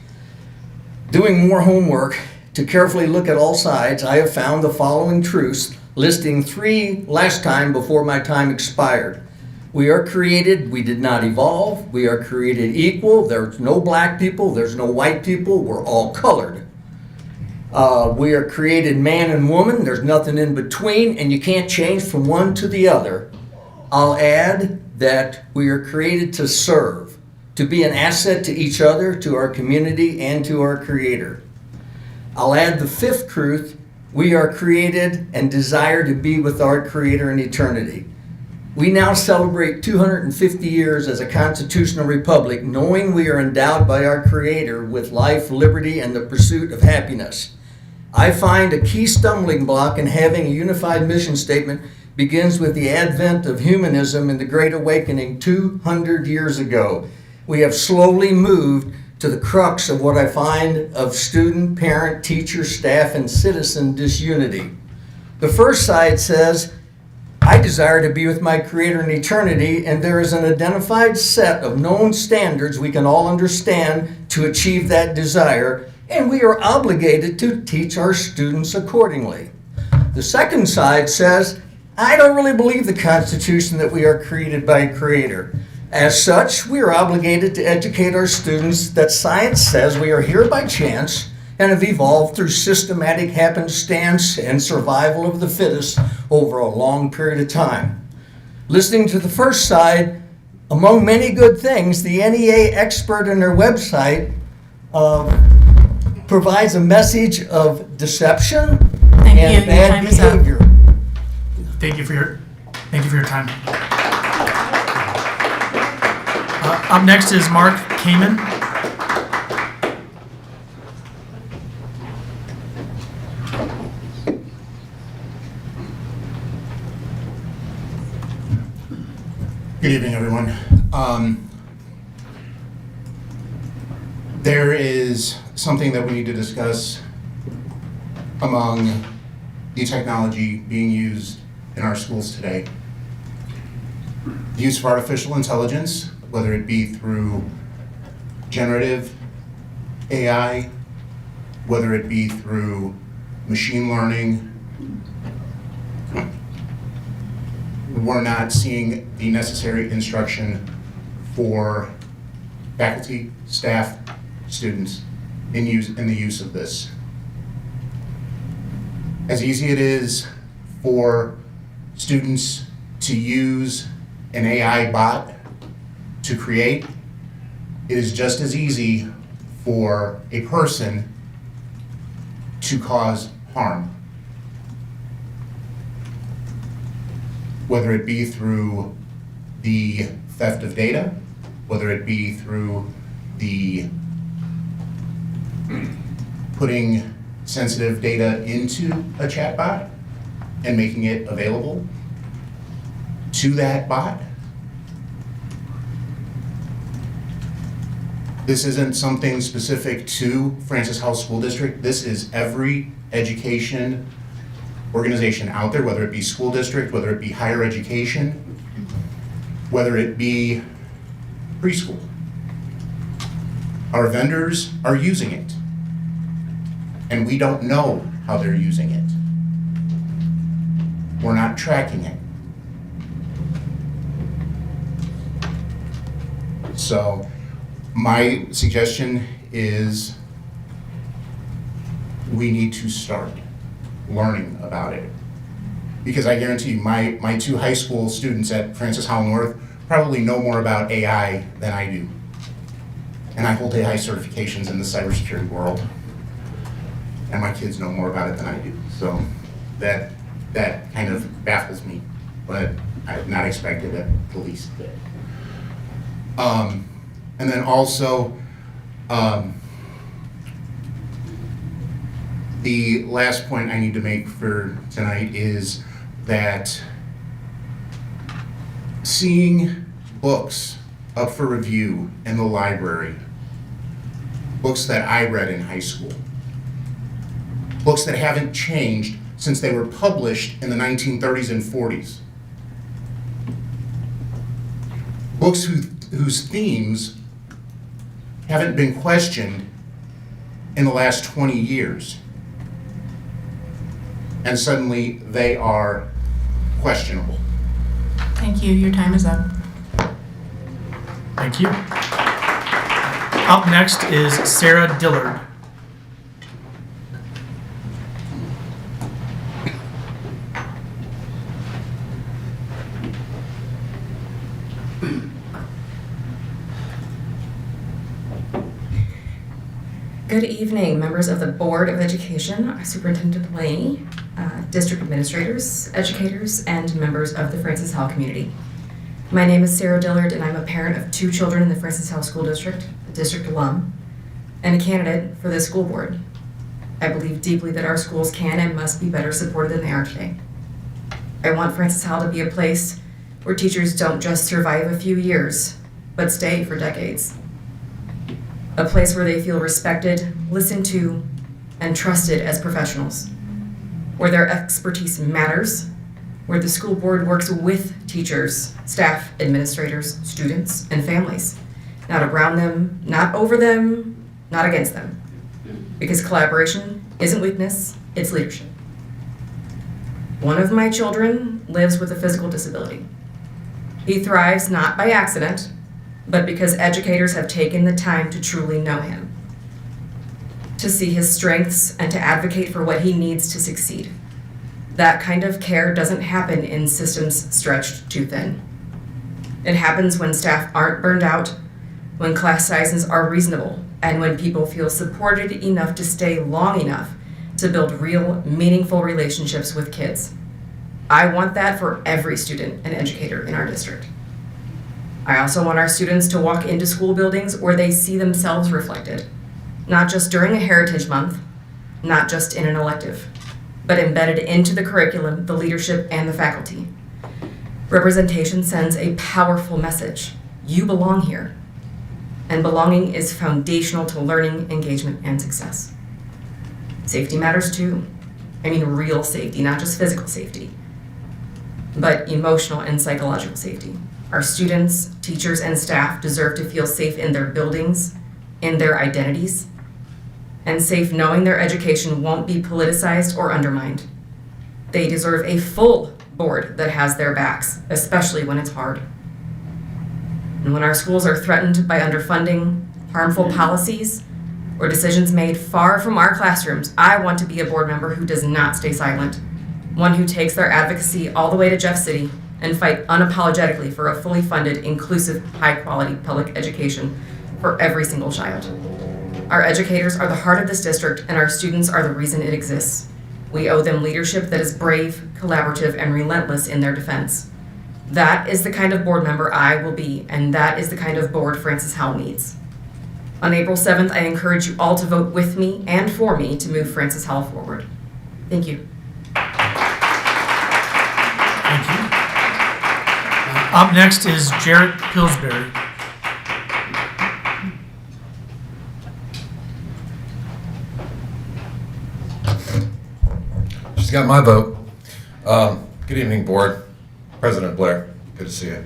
Doing more homework to carefully look at all sides, I have found the following truths, listing 3 last time before my time expired. We are created, we did not evolve. We are created equal. There's no black people, there's no white people, we're all colored. We are created man and woman, there's nothing in between, and you can't change from one to the other. I'll add that we are created to serve, to be an asset to each other, to our community, and to our Creator. I'll add the 5th truth, we are created and desire to be with our Creator in eternity. We now celebrate 250 years as a constitutional republic, knowing we are endowed by our Creator with life, liberty, and the pursuit of happiness. I find a key stumbling block in having a unified mission statement begins with the advent of humanism and the Great Awakening 200 years ago. We have slowly moved to the crux of what I find of student, parent, teacher, staff, and citizen disunity. The first side says, I desire to be with my Creator in eternity, and there is an identified set of known standards we can all understand to achieve that desire, and we are obligated to teach our students accordingly. The second side says, I don't really believe the Constitution that we are created by a Creator. As such, we are obligated to educate our students that science says we are here by chance and have evolved through systematic happenstance and survival of the fittest over a long period of time. Listening to the first side, among many good things, the NEA expert on their website provides a message of deception and bad behavior.
Thank you for your time. Up next is Mark Kamen.
Good evening, everyone. There is something that we need to discuss among the technology being used in our schools today. The use of artificial intelligence, whether it be through generative AI, whether it be through machine learning, we're not seeing the necessary instruction for faculty, staff, students in the use of this. As easy it is for students to use an AI bot to create, it is just as easy for a person to cause harm. Whether it be through the theft of data, whether it be through the putting sensitive data into a chatbot and making it available to that bot. This isn't something specific to Francis Howell School District. This is every education organization out there, whether it be school district, whether it be higher education, whether it be preschool. Our vendors are using it, and we don't know how they're using it. We're not tracking it. So my suggestion is we need to start learning about it. Because I guarantee you, my 2 high school students at Francis Howell North probably know more about AI than I do. And I hold AI certifications in the cybersecurity world. And my kids know more about it than I do. So that kind of baffles me, but I've not expected it the least bit. And then also, the last point I need to make for tonight is that seeing books up for review in the library, books that I read in high school, books that haven't changed since they were published in the 1930s and 40s, books whose themes haven't been questioned in the last 20 years. And suddenly they are questionable.
Thank you. Your time is up.
Thank you. Up next is Sarah Dillard.
Good evening, members of the Board of Education, Superintendent Delaney, district administrators, educators, and members of the Francis Howell community. My name is Sarah Dillard, and I'm a parent of 2 children in the Francis Howell School District, a district alum, and a candidate for this school board. I believe deeply that our schools can and must be better supported than they are today. I want Francis Howell to be a place where teachers don't just survive a few years, but stay for decades. A place where they feel respected, listened to, and trusted as professionals, where their expertise matters, where the school board works with teachers, staff, administrators, students, and families, not around them, not over them, not against them, because collaboration isn't weakness, it's leadership. One of my children lives with a physical disability. He thrives not by accident, but because educators have taken the time to truly know him, to see his strengths and to advocate for what he needs to succeed. That kind of care doesn't happen in systems stretched too thin. It happens when staff aren't burned out, when class sizes are reasonable, and when people feel supported enough to stay long enough to build real, meaningful relationships with kids. I want that for every student and educator in our district. I also want our students to walk into school buildings where they see themselves reflected, not just during a Heritage Month, not just in an elective, but embedded into the curriculum, the leadership, and the faculty. Representation sends a powerful message. You belong here. And belonging is foundational to learning, engagement, and success. Safety matters too. I mean real safety, not just physical safety, but emotional and psychological safety. Our students, teachers, and staff deserve to feel safe in their buildings, in their identities, and safe knowing their education won't be politicized or undermined. They deserve a full board that has their backs, especially when it's hard. And when our schools are threatened by underfunding, harmful policies, or decisions made far from our classrooms, I want to be a board member who does not stay silent, one who takes their advocacy all the way to Jeff City and fight unapologetically for a fully funded, inclusive, high-quality public education for every single child. Our educators are the heart of this district, and our students are the reason it exists. We owe them leadership that is brave, collaborative, and relentless in their defense. That is the kind of board member I will be, and that is the kind of board Francis Howell needs. On April 7th, I encourage you all to vote with me and for me to move Francis Howell forward. Thank you.
Thank you. Up next is Jarrett Pillsbury.
She's got my vote. Good evening, board. President Blair, good to see you.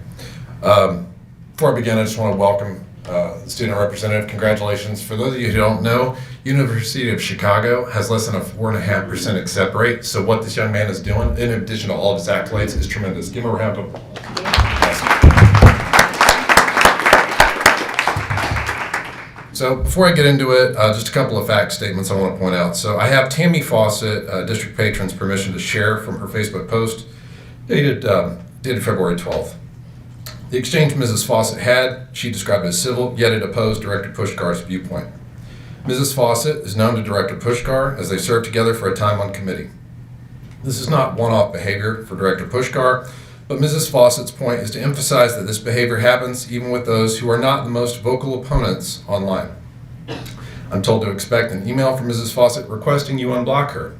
Before I begin, I just want to welcome the student representative. Congratulations. For those of you who don't know, University of Chicago has less than a 4.5% accept rate. So what this young man is doing, in addition to all of his accolades, is tremendous. Give him a round of applause. So before I get into it, just a couple of fact statements I want to point out. So I have Tammy Fawcett, district patron's permission to share from her Facebook post dated February 12th. The exchange Mrs. Fawcett had, she described as civil, yet it opposed Director Pushkar's viewpoint. Mrs. Fawcett is known to Director Pushkar as they served together for a time on committee. This is not one-off behavior for Director Pushkar, but Mrs. Fawcett's point is to emphasize that this behavior happens even with those who are not the most vocal opponents online. I'm told to expect an email from Mrs. Fawcett requesting you unblock her.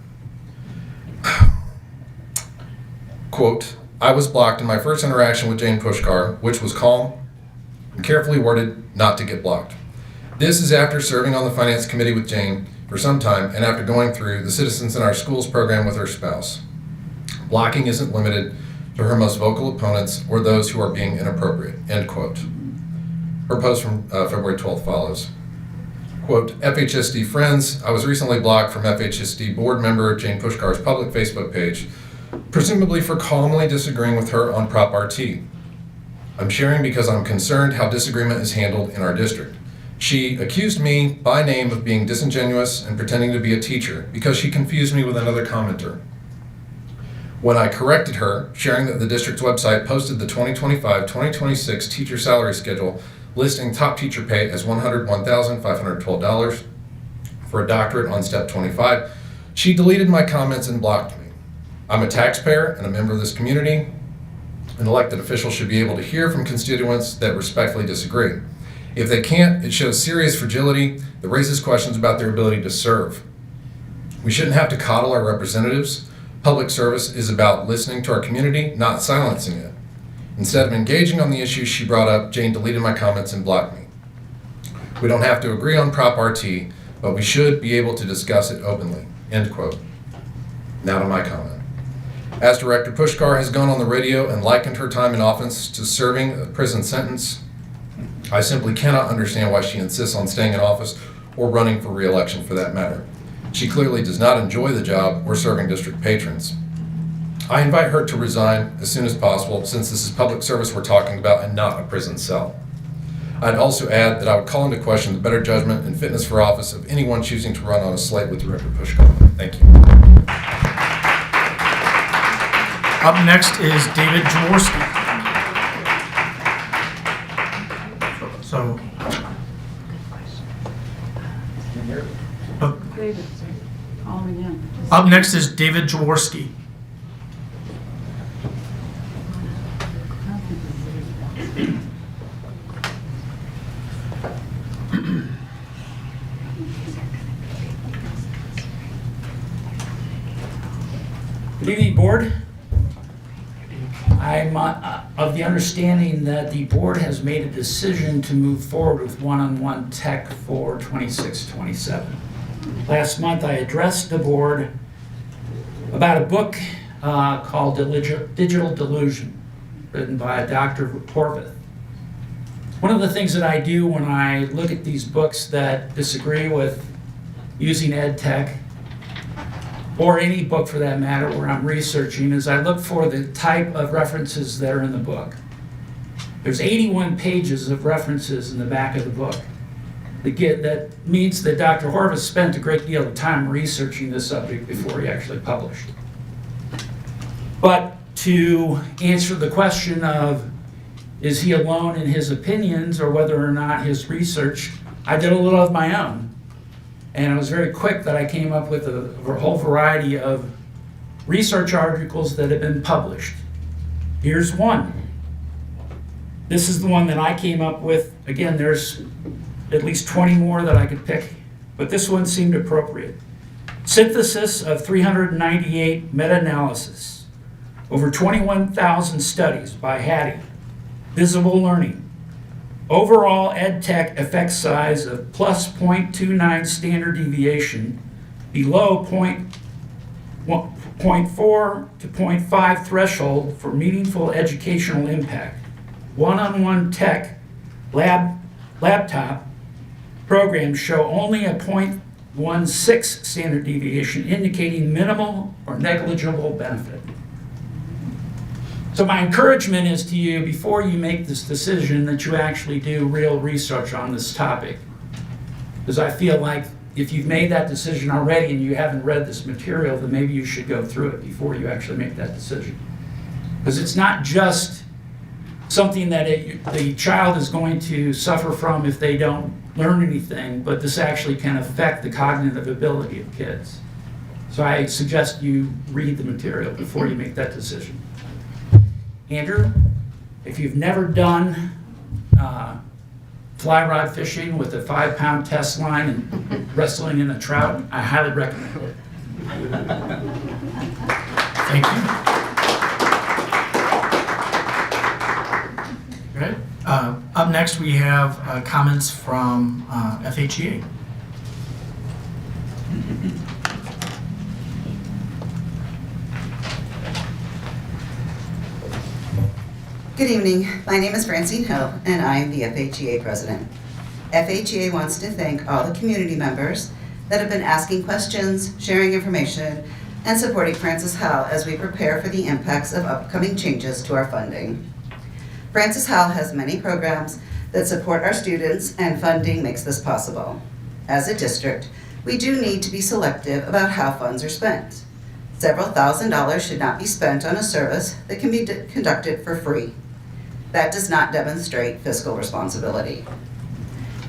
Quote, I was blocked in my first interaction with Jane Pushkar, which was calm and carefully worded not to get blocked. This is after serving on the Finance Committee with Jane for some time and after going through the Citizens in Our Schools program with her spouse. Blocking isn't limited to her most vocal opponents or those who are being inappropriate, end quote. Her post from February 12th follows. Quote, FHSD friends, I was recently blocked from FHSD board member Jane Pushkar's public Facebook page, presumably for calmly disagreeing with her on Prop RT. I'm sharing because I'm concerned how disagreement is handled in our district. She accused me by name of being disingenuous and pretending to be a teacher because she confused me with another commenter. When I corrected her, sharing that the district's website posted the 2025-2026 teacher salary schedule listing top teacher pay as $101,512 for a doctorate on step 25, she deleted my comments and blocked me. I'm a taxpayer and a member of this community. An elected official should be able to hear from constituents that respectfully disagree. If they can't, it shows serious fragility that raises questions about their ability to serve. We shouldn't have to coddle our representatives. Public service is about listening to our community, not silencing it. Instead of engaging on the issues she brought up, Jane deleted my comments and blocked me. We don't have to agree on Prop RT, but we should be able to discuss it openly, end quote. Now to my comment. As Director Pushkar has gone on the radio and likened her time in office to serving a prison sentence, I simply cannot understand why she insists on staying in office or running for re-election for that matter. She clearly does not enjoy the job or serving district patrons. I invite her to resign as soon as possible since this is public service we're talking about and not a prison cell. I'd also add that I would call into question the better judgment and fitness for office of anyone choosing to run on a slate with Director Pushkar. Thank you.
Up next is David Jaworski. So, up next is David Jaworski.
Good evening, board. I'm of the understanding that the board has made a decision to move forward with one-on-one tech for 26-27. Last month, I addressed the board about a book called Digital Delusion, written by Dr. Horvath. One of the things that I do when I look at these books that disagree with using ed tech, or any book for that matter where I'm researching, is I look for the type of references that are in the book. There's 81 pages of references in the back of the book. That means that Dr. Horvath spent a great deal of time researching this subject before he actually published. But to answer the question of, is he alone in his opinions or whether or not his research, I did a little of my own. And I was very quick that I came up with a whole variety of research articles that have been published. Here's one. This is the one that I came up with. Again, there's at least 20 more that I could pick, but this one seemed appropriate. Synthesis of 398 meta-analysis, over 21,000 studies by Hattie, visible learning, overall ed tech effect size of plus 0.29 standard deviation, below 0.4 to 0.5 threshold for meaningful educational impact, one-on-one tech laptop programs show only a 0.16 standard deviation, indicating minimal or negligible benefit. So my encouragement is to you, before you make this decision, that you actually do real research on this topic. Because I feel like if you've made that decision already and you haven't read this material, then maybe you should go through it before you actually make that decision. Because it's not just something that the child is going to suffer from if they don't learn anything, but this actually can affect the cognitive ability of kids. So I suggest you read the material before you make that decision. Andrew, if you've never done fly rod fishing with a 5-pound test line and wrestling in a trout, I highly recommend it.
Thank you. All right. Up next, we have comments from FHEA.
Good evening. My name is Francine Hill, and I am the FHEA president. FHEA wants to thank all the community members that have been asking questions, sharing information, and supporting Francis Howell as we prepare for the impacts of upcoming changes to our funding. Francis Howell has many programs that support our students, and funding makes this possible. As a district, we do need to be selective about how funds are spent. Several $1,000s should not be spent on a service that can be conducted for free. That does not demonstrate fiscal responsibility.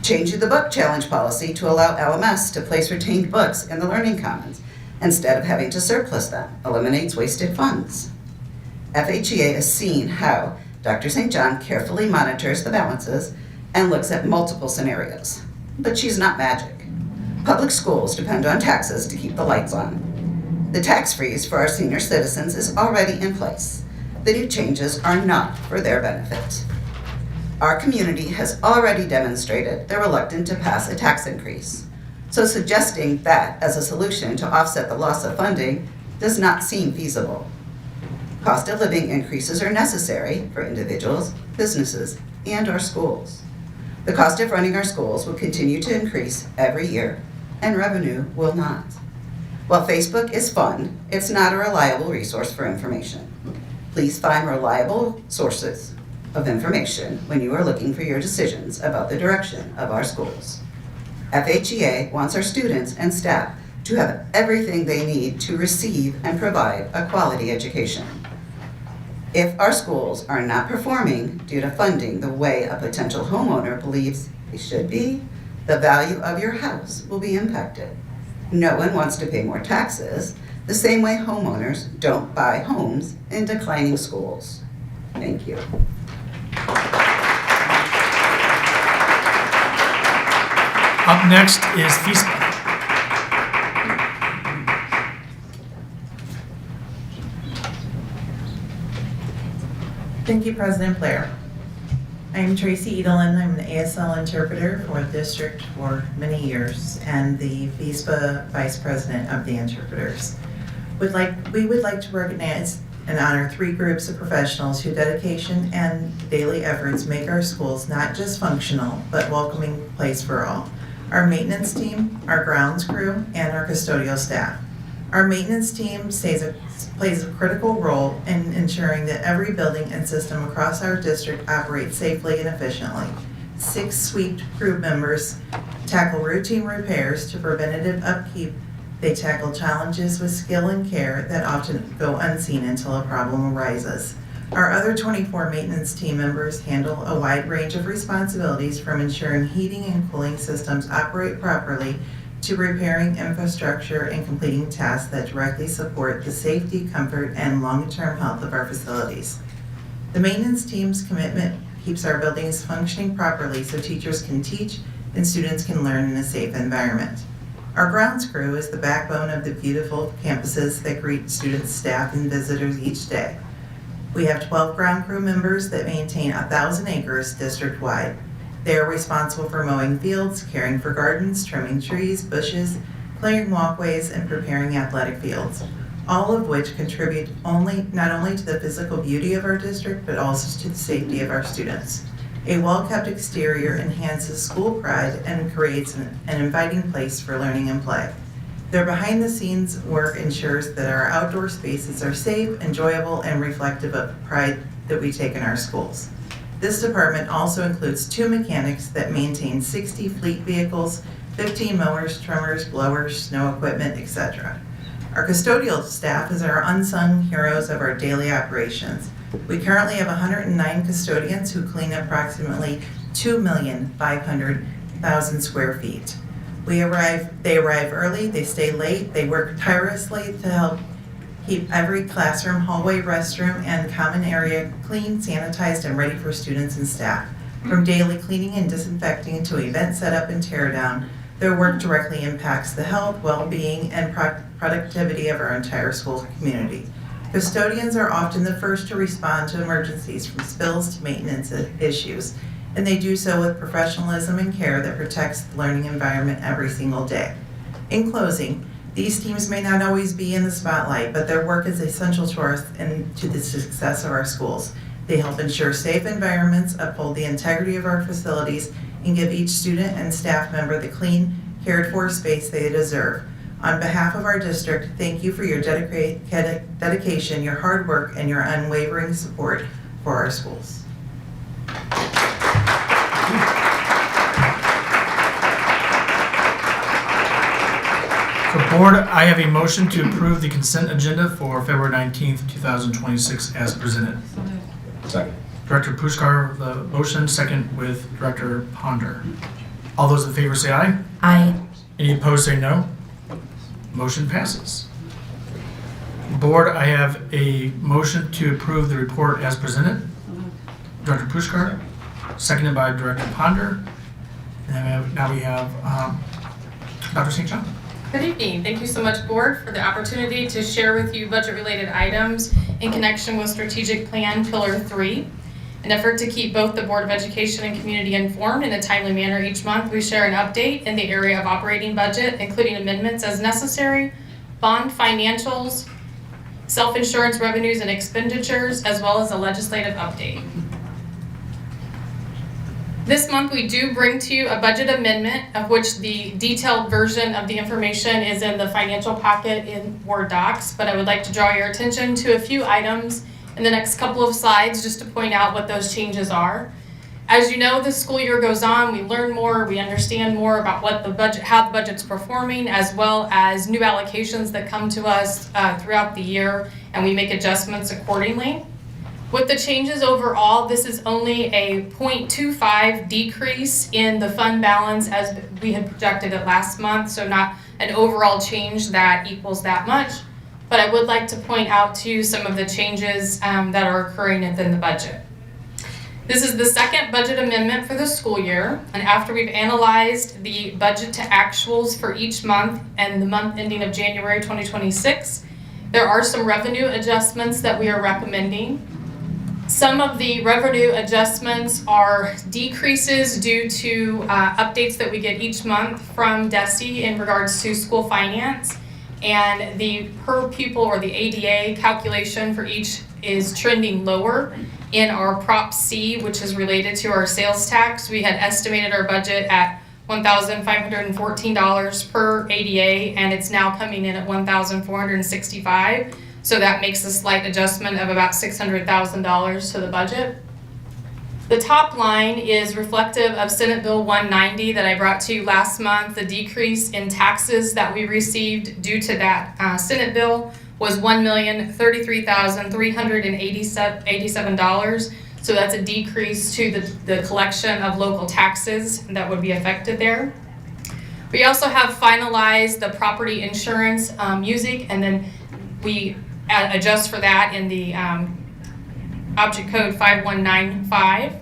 Changing the book challenge policy to allow LMS to place retained books in the Learning Commons instead of having to surplus them eliminates wasted funds. FHEA has seen how Dr. St. John carefully monitors the balances and looks at multiple scenarios. But she's not magic. Public schools depend on taxes to keep the lights on. The tax freeze for our senior citizens is already in place. The new changes are not for their benefit. Our community has already demonstrated they're reluctant to pass a tax increase, so suggesting that as a solution to offset the loss of funding does not seem feasible. Cost of living increases are necessary for individuals, businesses, and our schools. The cost of running our schools will continue to increase every year, and revenue will not. While Facebook is fun, it's not a reliable resource for information. Please find reliable sources of information when you are looking for your decisions about the direction of our schools. FHEA wants our students and staff to have everything they need to receive and provide a quality education. If our schools are not performing due to funding the way a potential homeowner believes they should be, the value of your house will be impacted. No one wants to pay more taxes, the same way homeowners don't buy homes in declining schools. Thank you.
Up next is FHSD.
Thank you, President Blair. I am Tracy Edelin. I'm an ASL interpreter for the district for many years and the FHSD Vice President of the Interpreters. We would like to recognize and honor 3 groups of professionals whose dedication and daily efforts make our schools not just functional, but welcoming place for all. Our maintenance team, our grounds crew, and our custodial staff. Our maintenance team plays a critical role in ensuring that every building and system across our district operates safely and efficiently. 6 sweep crew members tackle routine repairs to preventative upkeep. They tackle challenges with skill and care that often go unseen until a problem arises. Our other 24 maintenance team members handle a wide range of responsibilities, from ensuring heating and cooling systems operate properly to repairing infrastructure and completing tasks that directly support the safety, comfort, and long-term health of our facilities. The maintenance team's commitment keeps our buildings functioning properly so teachers can teach and students can learn in a safe environment. Our grounds crew is the backbone of the beautiful campuses that greet students, staff, and visitors each day. We have 12 ground crew members that maintain 1,000 acres district-wide. They are responsible for mowing fields, caring for gardens, trimming trees, bushes, clearing walkways, and preparing athletic fields, all of which contribute not only to the physical beauty of our district, but also to the safety of our students. A well-kept exterior enhances school pride and creates an inviting place for learning and play. Their behind-the-scenes work ensures that our outdoor spaces are safe, enjoyable, and reflective of the pride that we take in our schools. This department also includes 2 mechanics that maintain 60 fleet vehicles, 15 mowers, trimmers, blowers, snow equipment, etc. Our custodial staff is our unsung heroes of our daily operations. We currently have 109 custodians who clean approximately 2,500,000 square feet. They arrive early, they stay late, they work tirelessly to help keep every classroom, hallway, restroom, and common area clean, sanitized, and ready for students and staff. From daily cleaning and disinfecting to event setup and tear down, their work directly impacts the health, well-being, and productivity of our entire school community. Custodians are often the first to respond to emergencies, from spills to maintenance issues, and they do so with professionalism and care that protects the learning environment every single day. In closing, these teams may not always be in the spotlight, but their work is essential to us and to the success of our schools. They help ensure safe environments, uphold the integrity of our facilities, and give each student and staff member the clean, cared-for space they deserve. On behalf of our district, thank you for your dedication, your hard work, and your unwavering support for our schools.
So board, I have a motion to approve the consent agenda for February 19th, 2026 as presented.
Second.
Director Pushkar, the motion, second with Director Ponder. All those in favor say aye.
Aye.
Any opposed say no. Motion passes. Board, I have a motion to approve the report as presented. Director Pushkar, seconded by Director Ponder. And now we have Dr. St. John.
Good evening. Thank you so much, Board, for the opportunity to share with you budget-related items in connection with Strategic Plan Pillar 3. In an effort to keep both the Board of Education and community informed in a timely manner each month, we share an update in the area of operating budget, including amendments as necessary, bond financials, self-insurance revenues and expenditures, as well as a legislative update. This month, we do bring to you a budget amendment, of which the detailed version of the information is in the financial packet in Word docs, but I would like to draw your attention to a few items in the next couple of slides just to point out what those changes are. As you know, the school year goes on, we learn more, we understand more about what the budget, how the budget's performing, as well as new allocations that come to us throughout the year, and we make adjustments accordingly. With the changes overall, this is only a 0.25 decrease in the fund balance as we had projected it last month, so not an overall change that equals that much. But I would like to point out to you some of the changes that are occurring within the budget. This is the second budget amendment for the school year, and after we've analyzed the budget to actuals for each month and the month ending of January 2026, there are some revenue adjustments that we are recommending. Some of the revenue adjustments are decreases due to updates that we get each month from DESE in regards to school finance, and the per pupil or the ADA calculation for each is trending lower. In our Prop C, which is related to our sales tax, we had estimated our budget at $1,514 per ADA, and it's now coming in at $1,465. So that makes a slight adjustment of about $600,000 to the budget. The top line is reflective of Senate Bill 190 that I brought to you last month. The decrease in taxes that we received due to that Senate bill was $1,033,387. So that's a decrease to the collection of local taxes that would be affected there. We also have finalized the property insurance music, and then we adjust for that in the object code 5195.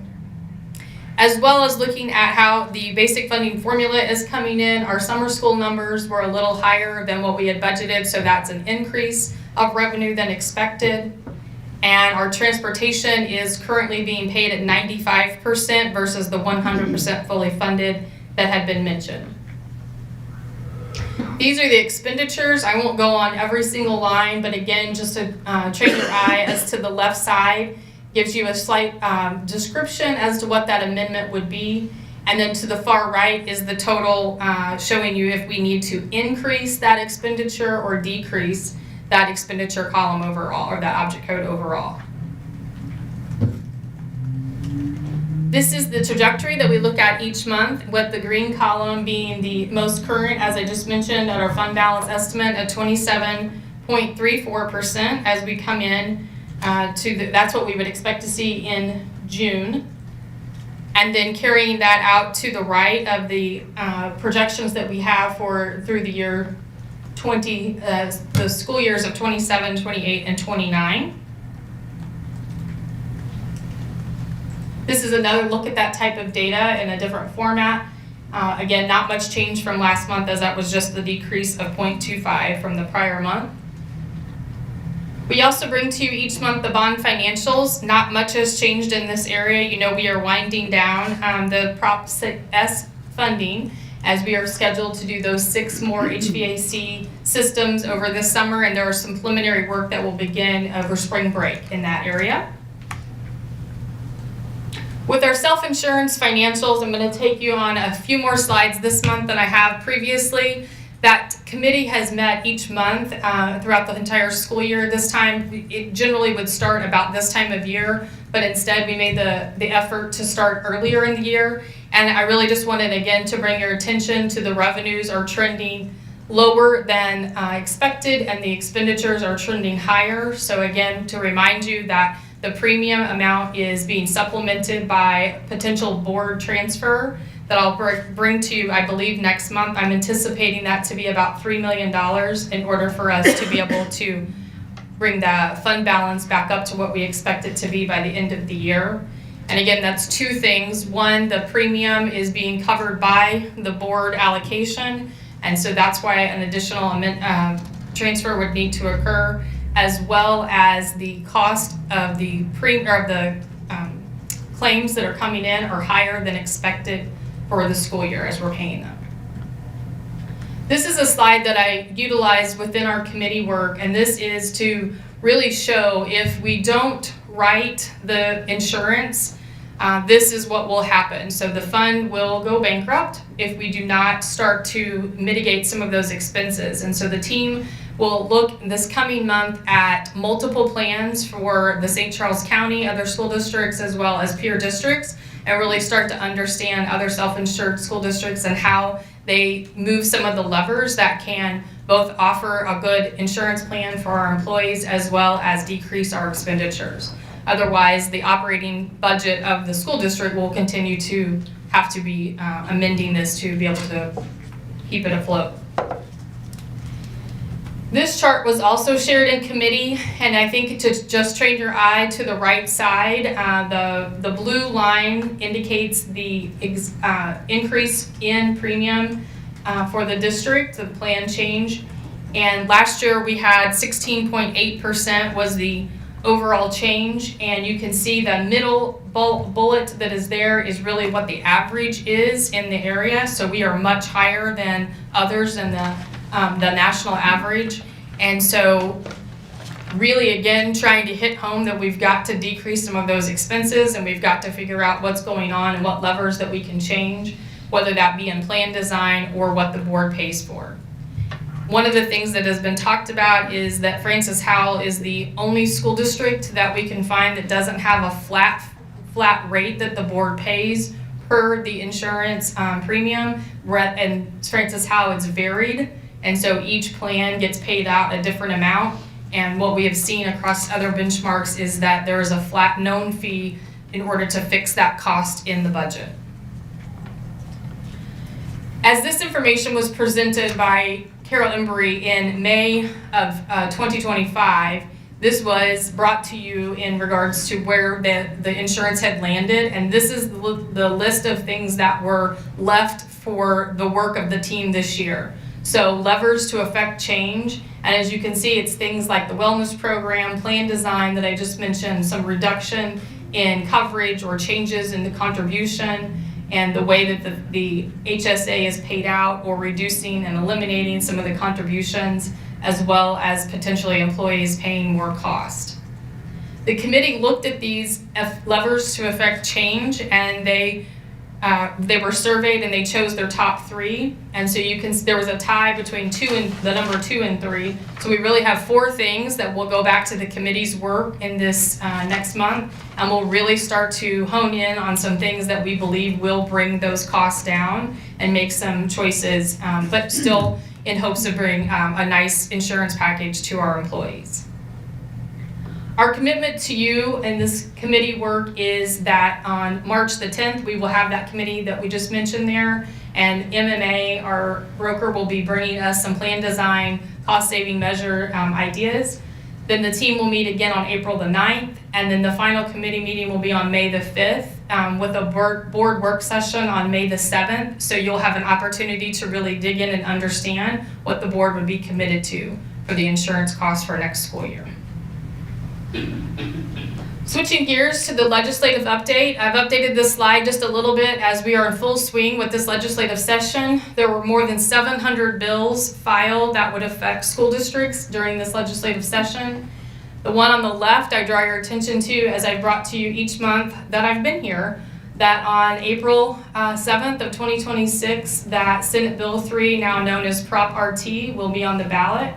as well as looking at how the basic funding formula is coming in. Our summer school numbers were a little higher than what we had budgeted, so that's an increase of revenue than expected. And our transportation is currently being paid at 95% versus the 100% fully funded that had been mentioned. These are the expenditures. I won't go on every single line, but again, just to train your eye, as to the left side gives you a slight description as to what that amendment would be. And then to the far right is the total, showing you if we need to increase that expenditure or decrease that expenditure column overall, or that object code overall. This is the trajectory that we look at each month, with the green column being the most current, as I just mentioned, at our fund balance estimate at 27.34% as we come in that's what we would expect to see in June. And then carrying that out to the right of the projections that we have for through the year the school years of 27, 28, and 29. This is another look at that type of data in a different format. Again, not much change from last month, as that was just the decrease of 0.25 from the prior month. We also bring to you each month the bond financials. Not much has changed in this area. You know, we are winding down the Prop S funding, as we are scheduled to do those 6 more HVAC systems over this summer, and there are some preliminary work that will begin over spring break in that area. With our self-insurance financials, I'm going to take you on a few more slides this month than I have previously. That committee has met each month throughout the entire school year. This time, it generally would start about this time of year, but instead we made the effort to start earlier in the year. And I really just wanted, again, to bring your attention to the revenues are trending lower than expected, and the expenditures are trending higher. So again, to remind you that the premium amount is being supplemented by potential board transfer that I'll bring to you, I believe, next month. I'm anticipating that to be about $3 million in order for us to be able to bring the fund balance back up to what we expect it to be by the end of the year. And again, that's 2 things. One, the premium is being covered by the board allocation, and so that's why an additional transfer would need to occur, as well as the cost of the claims that are coming in are higher than expected for the school year as we're paying them. This is a slide that I utilized within our committee work, and this is to really show if we don't write the insurance, this is what will happen. So the fund will go bankrupt if we do not start to mitigate some of those expenses. And so the team will look this coming month at multiple plans for the St. Charles County, other school districts, as well as peer districts, and really start to understand other self-insured school districts and how they move some of the levers that can both offer a good insurance plan for our employees as well as decrease our expenditures. Otherwise, the operating budget of the school district will continue to have to be amending this to be able to keep it afloat. This chart was also shared in committee, and I think to just train your eye to the right side, the blue line indicates the increase in premium for the district, the plan change. And last year we had 16.8% was the overall change, and you can see the middle bullet that is there is really what the average is in the area. So we are much higher than others in the national average. And so really, again, trying to hit home that we've got to decrease some of those expenses, and we've got to figure out what's going on and what levers that we can change, whether that be in plan design or what the board pays for. One of the things that has been talked about is that Francis Howell is the only school district that we can find that doesn't have a flat rate that the board pays per the insurance premium. And Francis Howell is varied, and so each plan gets paid out a different amount. And what we have seen across other benchmarks is that there is a flat known fee in order to fix that cost in the budget. As this information was presented by Carol Embry in May of 2025, This was brought to you in regards to where the insurance had landed, and this is the list of things that were left for the work of the team this year. So levers to affect change, and as you can see, it's things like the wellness program, plan design that I just mentioned, some reduction in coverage or changes in the contribution, and the way that the HSA is paid out, or reducing and eliminating some of the contributions, as well as potentially employees paying more cost. The committee looked at these levers to affect change, and they were surveyed and they chose their top 3. And so there was a tie between the number 2 and 3. So we really have 4 things that will go back to the committee's work in this next month, and we'll really start to hone in on some things that we believe will bring those costs down and make some choices, but still in hopes of bringing a nice insurance package to our employees. Our commitment to you and this committee work is that on March the 10th, we will have that committee that we just mentioned there, and MMA, our broker, will be bringing us some plan design, cost-saving measure ideas. Then the team will meet again on April the 9th, and then the final committee meeting will be on May the 5th with a board work session on May the 7th. So you'll have an opportunity to really dig in and understand what the board would be committed to for the insurance costs for next school year. Switching gears to the legislative update, I've updated this slide just a little bit as we are in full swing with this legislative session. There were more than 700 bills filed that would affect school districts during this legislative session. The one on the left I draw your attention to, as I brought to you each month that I've been here, that on April 7th of 2026, that Senate Bill 3, now known as Prop RT, will be on the ballot.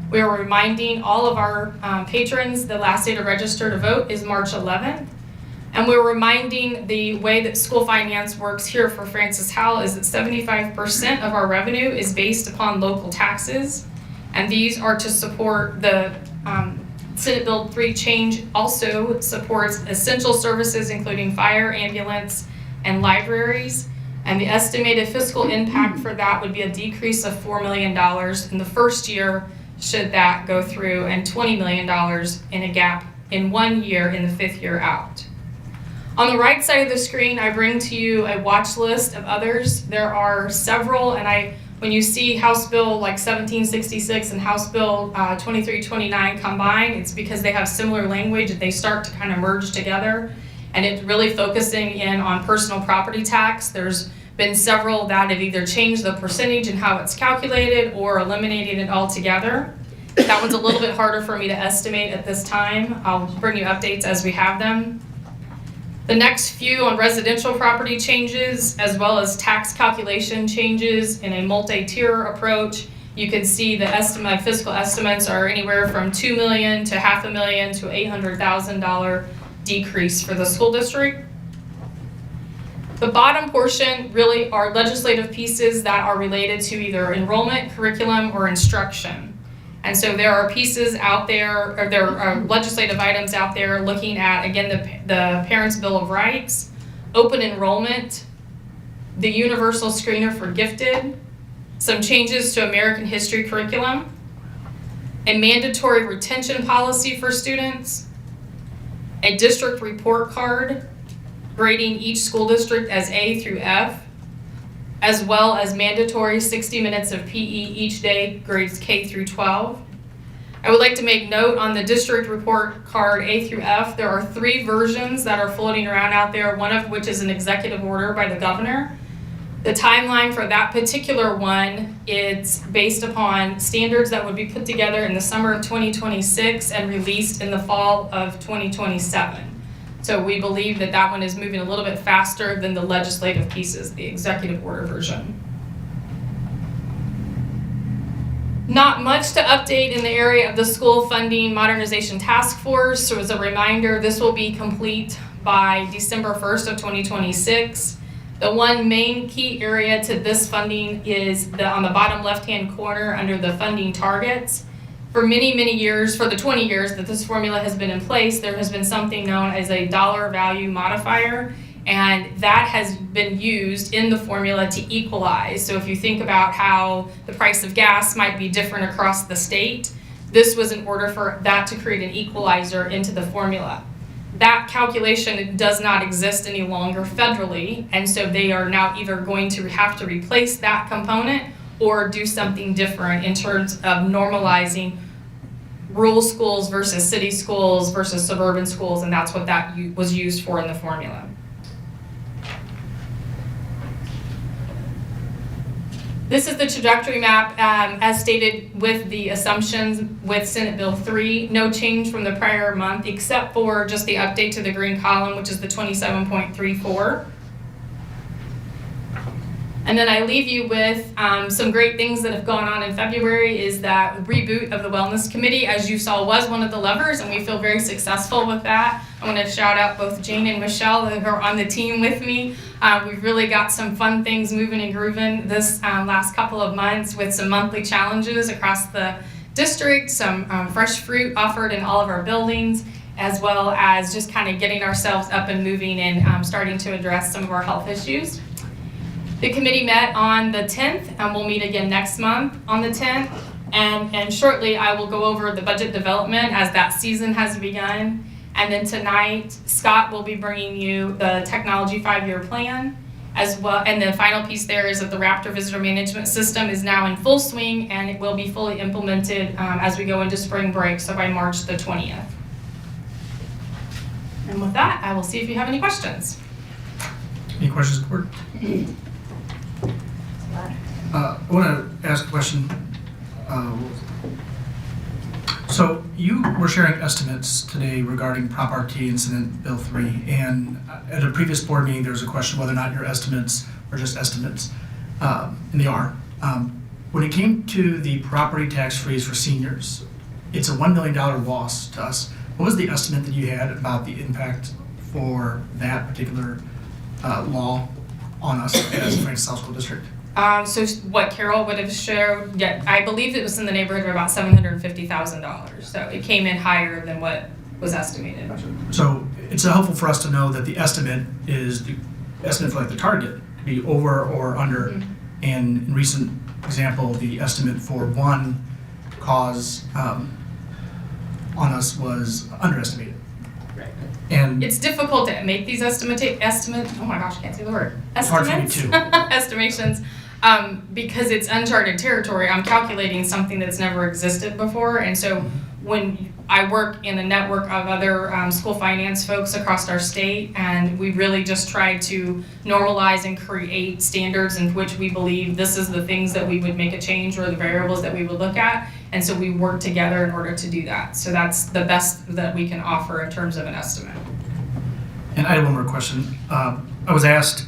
We are reminding all of our patrons the last day to register to vote is March 11th. And we're reminding the way that school finance works here for Francis Howell is that 75% of our revenue is based upon local taxes. And these are to support the Senate Bill 3 change also supports essential services, including fire, ambulance, and libraries. And the estimated fiscal impact for that would be a decrease of $4 million in the first year, should that go through, and $20 million in a gap in 1 year in the 5th year out. On the right side of the screen, I bring to you a watch list of others. There are several, and when you see House Bill like 1766 and House Bill 2329 combined, it's because they have similar language and they start to kind of merge together. And it's really focusing in on personal property tax. There's been several that have either changed the percentage and how it's calculated or eliminated it altogether. That one's a little bit harder for me to estimate at this time. I'll bring you updates as we have them. The next few on residential property changes, as well as tax calculation changes in a multi-tier approach. You can see the fiscal estimates are anywhere from $2 million to $500,000 to $800,000 decrease for the school district. The bottom portion really are legislative pieces that are related to either enrollment, curriculum, or instruction. And so there are pieces out there, or there are legislative items out there looking at, again, the Parents' Bill of Rights, open enrollment, the universal screener for gifted, some changes to American history curriculum, a mandatory retention policy for students, a district report card, grading each school district as A through F, as well as mandatory 60 minutes of PE each day, grades K through 12. I would like to make note on the district report card A through F, there are 3 versions that are floating around out there, one of which is an executive order by the governor. The timeline for that particular one, it's based upon standards that would be put together in the summer of 2026 and released in the fall of 2027. So we believe that that one is moving a little bit faster than the legislative pieces, the executive order version. Not much to update in the area of the school funding modernization task force. So as a reminder, this will be complete by December 1st of 2026. The one main key area to this funding is on the bottom left-hand corner under the funding targets. For many, many years, for the 20 years that this formula has been in place, there has been something known as a dollar value modifier, and that has been used in the formula to equalize. So if you think about how the price of gas might be different across the state, This was in order for that to create an equalizer into the formula. That calculation does not exist any longer federally, and so they are now either going to have to replace that component or do something different in terms of normalizing rural schools versus city schools versus suburban schools, and that's what that was used for in the formula. This is the trajectory map as stated with the assumptions with Senate Bill 3. No change from the prior month except for just the update to the green column, which is the 27.34. And then I leave you with some great things that have gone on in February is that reboot of the Wellness Committee, as you saw, was one of the levers, and we feel very successful with that. I want to shout out both Jane and Michelle who are on the team with me. We've really got some fun things moving and grooving this last couple of months with some monthly challenges across the district, some fresh fruit offered in all of our buildings, as well as just kind of getting ourselves up and moving and starting to address some of our health issues. The committee met on the 10th, and we'll meet again next month on the 10th. And shortly, I will go over the budget development as that season has begun. And then tonight, Scott will be bringing you the technology 5-year plan as well. And the final piece there is that the Raptor Visitor Management System is now in full swing, and it will be fully implemented as we go into spring break, so by March the 20th. And with that, I will see if you have any questions.
Any questions, board? I want to ask a question. So you were sharing estimates today regarding Prop RT and Senate Bill 3, and at a previous board meeting, there was a question whether or not your estimates are just estimates, and they are. When it came to the property tax freeze for seniors, it's a $1 million loss to us. What was the estimate that you had about the impact for that particular law on us as a Francis Howell School District?
So what Carol would have showed, yeah, I believe it was in the neighborhood of about $750,000. So it came in higher than what was estimated.
So it's helpful for us to know that the estimate is the estimate for like the target to be over or under. Mm-hmm. And in recent example, the estimate for one cause on us was underestimated. And
it's difficult to make these estimates. Oh my gosh, I can't say the word.
It's hard for me too.
Estimations, because it's uncharted territory. I'm calculating something that's never existed before, and so when I work in a network of other school finance folks across our state, and we really just try to normalize and create standards in which we believe this is the things that we would make a change or the variables that we would look at. And so we work together in order to do that. So that's the best that we can offer in terms of an estimate.
And I have one more question. I was asked,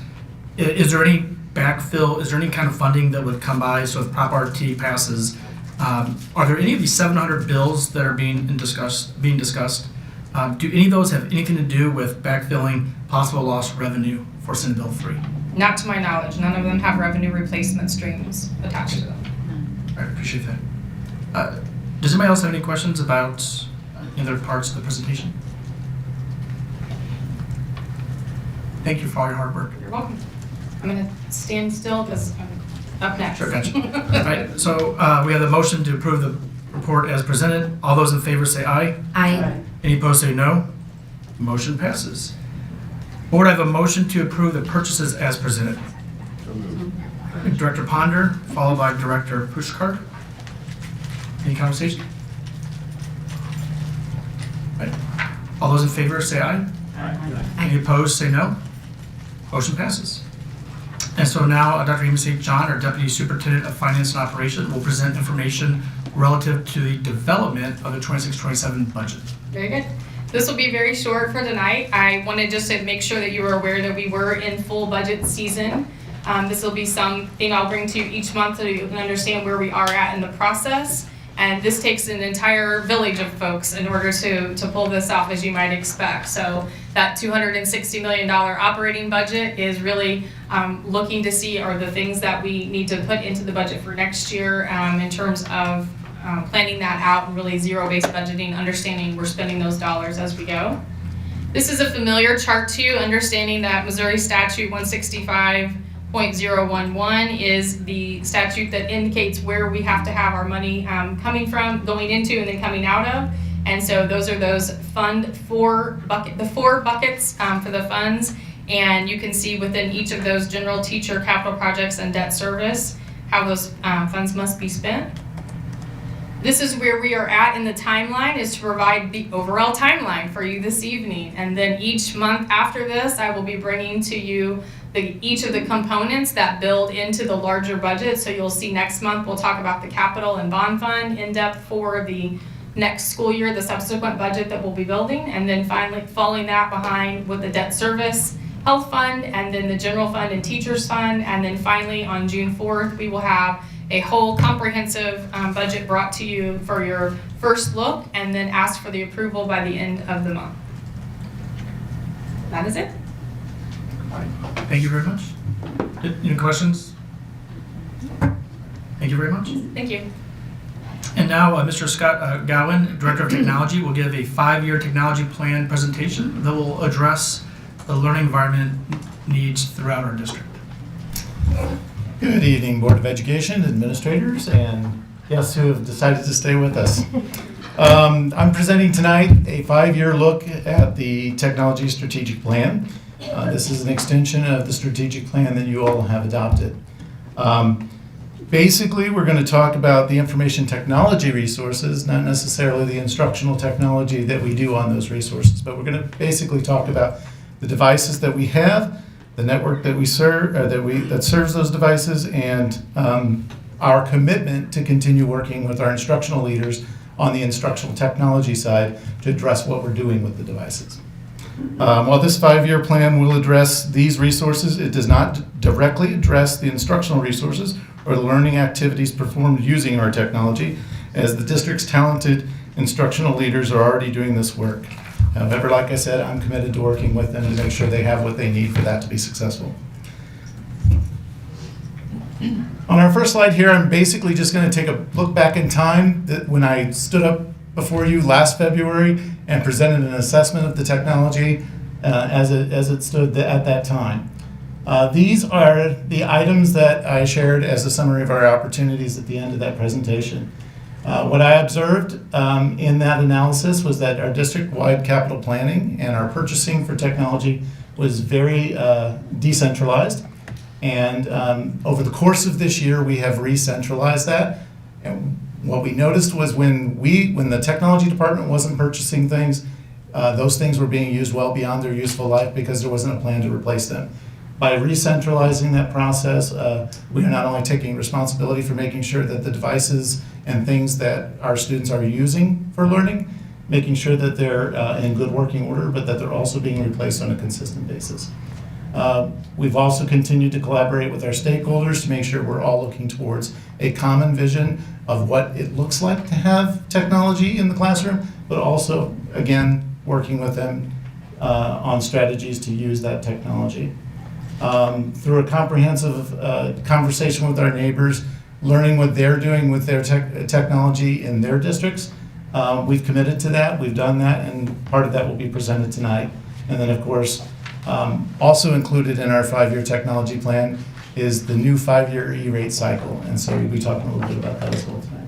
is there any backfill, is there any kind of funding that would come by? So if Prop RT passes, are there any of these 700 bills that are being discussed? Do any of those have anything to do with backfilling possible lost revenue for Senate Bill 3?
Not to my knowledge. None of them have revenue replacement streams attached to them.
I appreciate that. Does anybody else have any questions about any other parts of the presentation? Thank you for all your hard work.
You're welcome. I'm going to stand still because I'm up next.
Sure, gotcha. All right, so we have the motion to approve the report as presented. All those in favor say aye.
Aye.
Any opposed say no. Motion passes. Board, I have a motion to approve the purchases as presented. Director Ponder, followed by Director Pushkar. Any conversation? Right. All those in favor say aye. Aye. Any opposed say no. Motion passes. And so now Dr. Amy St. John, our Deputy Superintendent of Finance and Operations, will present information relative to the development of the 26-27 budget.
Very good. This will be very short for tonight. I wanted just to make sure that you were aware that we were in full budget season. This will be something I'll bring to you each month so you can understand where we are at in the process. And this takes an entire village of folks in order to pull this off, as you might expect. So that $260 million operating budget is really looking to see are the things that we need to put into the budget for next year in terms of planning that out and really zero-based budgeting, understanding we're spending those dollars as we go. This is a familiar chart to you, understanding that Missouri Statute 165 .011 is the statute that indicates where we have to have our money coming from, going into, and then coming out of. And so those are those the four buckets for the funds. And you can see within each of those general, teacher, capital projects, and debt service how those funds must be spent. This is where we are at in the timeline, is to provide the overall timeline for you this evening. And then each month after this, I will be bringing to you each of the components that build into the larger budget. So you'll see next month we'll talk about the capital and bond fund in depth for the next school year, the subsequent budget that we'll be building. And then finally following that behind with the debt service, health fund, and then the general fund and teachers fund. And then finally on June 4th, we will have a whole comprehensive budget brought to you for your first look, and then ask for the approval by the end of the month. That is it.
Thank you very much. Any questions? Thank you very much.
Thank you.
And now Mr. Scott Gowan, Director of Technology, will give a 5-year technology plan presentation that will address the learning environment needs throughout our district.
Good evening, Board of Education, administrators, and guests who have decided to stay with us. I'm presenting tonight a 5-year look at the Technology Strategic Plan. This is an extension of the strategic plan that you all have adopted. Basically, we're going to talk about the information technology resources, not necessarily the instructional technology that we do on those resources, but we're going to basically talk about the devices that we have, the network that we serve, that serves those devices, and our commitment to continue working with our instructional leaders on the instructional technology side to address what we're doing with the devices. While this 5-year plan will address these resources, it does not directly address the instructional resources or the learning activities performed using our technology, as the district's talented instructional leaders are already doing this work. However, like I said, I'm committed to working with them to make sure they have what they need for that to be successful. On our first slide here, I'm basically just going to take a look back in time that when I stood up before you last February and presented an assessment of the technology as it stood at that time. These are the items that I shared as a summary of our opportunities at the end of that presentation. What I observed in that analysis was that our district-wide capital planning and our purchasing for technology was very decentralized. And over the course of this year, we have re-centralized that. And what we noticed was when the technology department wasn't purchasing things, those things were being used well beyond their useful life because there wasn't a plan to replace them. By re-centralizing that process, we are not only taking responsibility for making sure that the devices and things that our students are using for learning, making sure that they're in good working order, but that they're also being replaced on a consistent basis. We've also continued to collaborate with our stakeholders to make sure we're all looking towards a common vision of what it looks like to have technology in the classroom, but also, again, working with them on strategies to use that technology. Through a comprehensive conversation with our neighbors, learning what they're doing with their technology in their districts, we've committed to that, we've done that, and part of that will be presented tonight. And then, of course, also included in our 5-year technology plan is the new 5-year E-rate cycle, and so we'll be talking a little bit about that as well tonight.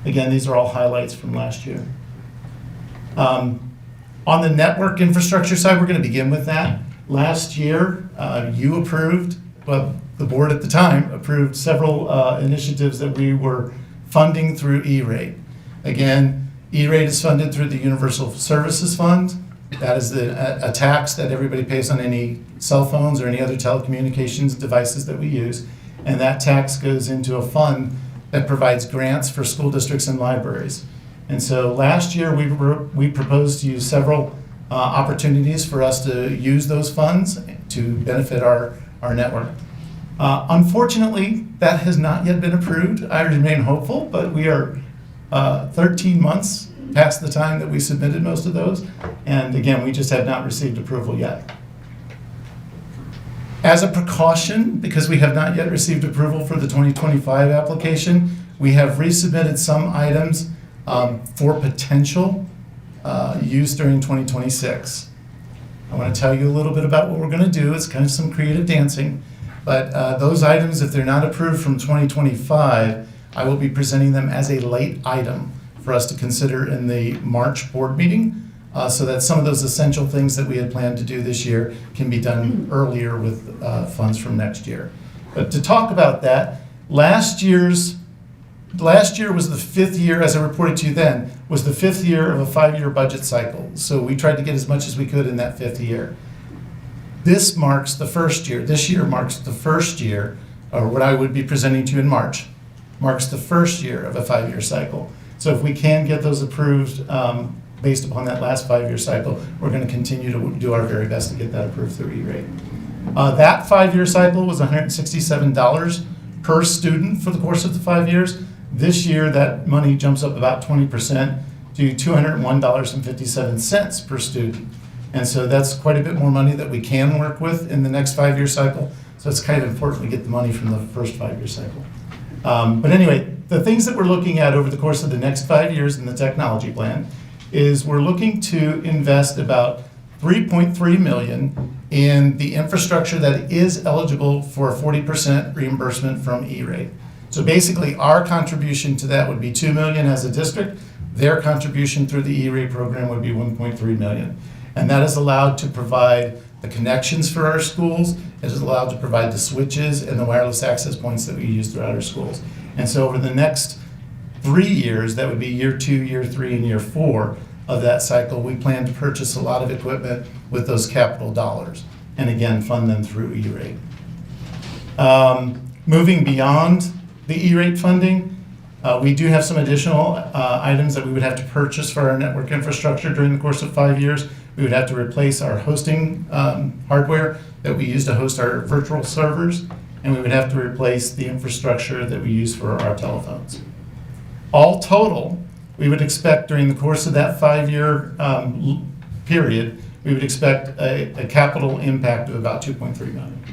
Again, these are all highlights from last year. On the network infrastructure side, we're going to begin with that. Last year, you approved, well, the board at the time approved several initiatives that we were funding through E-rate. Again, E-rate is funded through the Universal Services Fund. That is a tax that everybody pays on any cell phones or any other telecommunications devices that we use. And that tax goes into a fund that provides grants for school districts and libraries. And so last year, we proposed to use several opportunities for us to use those funds to benefit our network. Unfortunately, that has not yet been approved. I remain hopeful, but we are 13 months past the time that we submitted most of those. And again, we just have not received approval yet. As a precaution, because we have not yet received approval for the 2025 application, we have resubmitted some items for potential use during 2026. I want to tell you a little bit about what we're going to do. It's kind of some creative dancing. But those items, if they're not approved from 2025, I will be presenting them as a late item for us to consider in the March board meeting, so that some of those essential things that we had planned to do this year can be done earlier with funds from next year. But to talk about that, last year was the 5th year, as I reported to you then, was the 5th year of a 5-year budget cycle. So we tried to get as much as we could in that 5th year. This marks the first year. This year marks the first year, or what I would be presenting to you in March, marks the first year of a 5-year cycle. So if we can get those approved based upon that last 5-year cycle, we're going to continue to do our very best to get that approved through E-rate. That 5-year cycle was $167 per student for the course of the 5 years. This year, that money jumps up about 20% to $201.57 per student. And so that's quite a bit more money that we can work with in the next 5-year cycle. So it's kind of important to get the money from the first 5-year cycle. But anyway, the things that we're looking at over the course of the next 5 years in the technology plan is we're looking to invest about $3.3 million in the infrastructure that is eligible for a 40% reimbursement from E-rate. So basically, our contribution to that would be $2 million as a district. Their contribution through the E-rate program would be $1.3 million. And that is allowed to provide the connections for our schools. It is allowed to provide the switches and the wireless access points that we use throughout our schools. And so over the next 3 years, that would be year 2, year 3, and year 4 of that cycle, we plan to purchase a lot of equipment with those capital dollars, and again, fund them through E-rate. Moving beyond the E-rate funding, we do have some additional items that we would have to purchase for our network infrastructure during the course of 5 years. We would have to replace our hosting hardware that we use to host our virtual servers, and we would have to replace the infrastructure that we use for our telephones. All total, we would expect during the course of that 5-year period, we would expect a capital impact of about $2.3 million.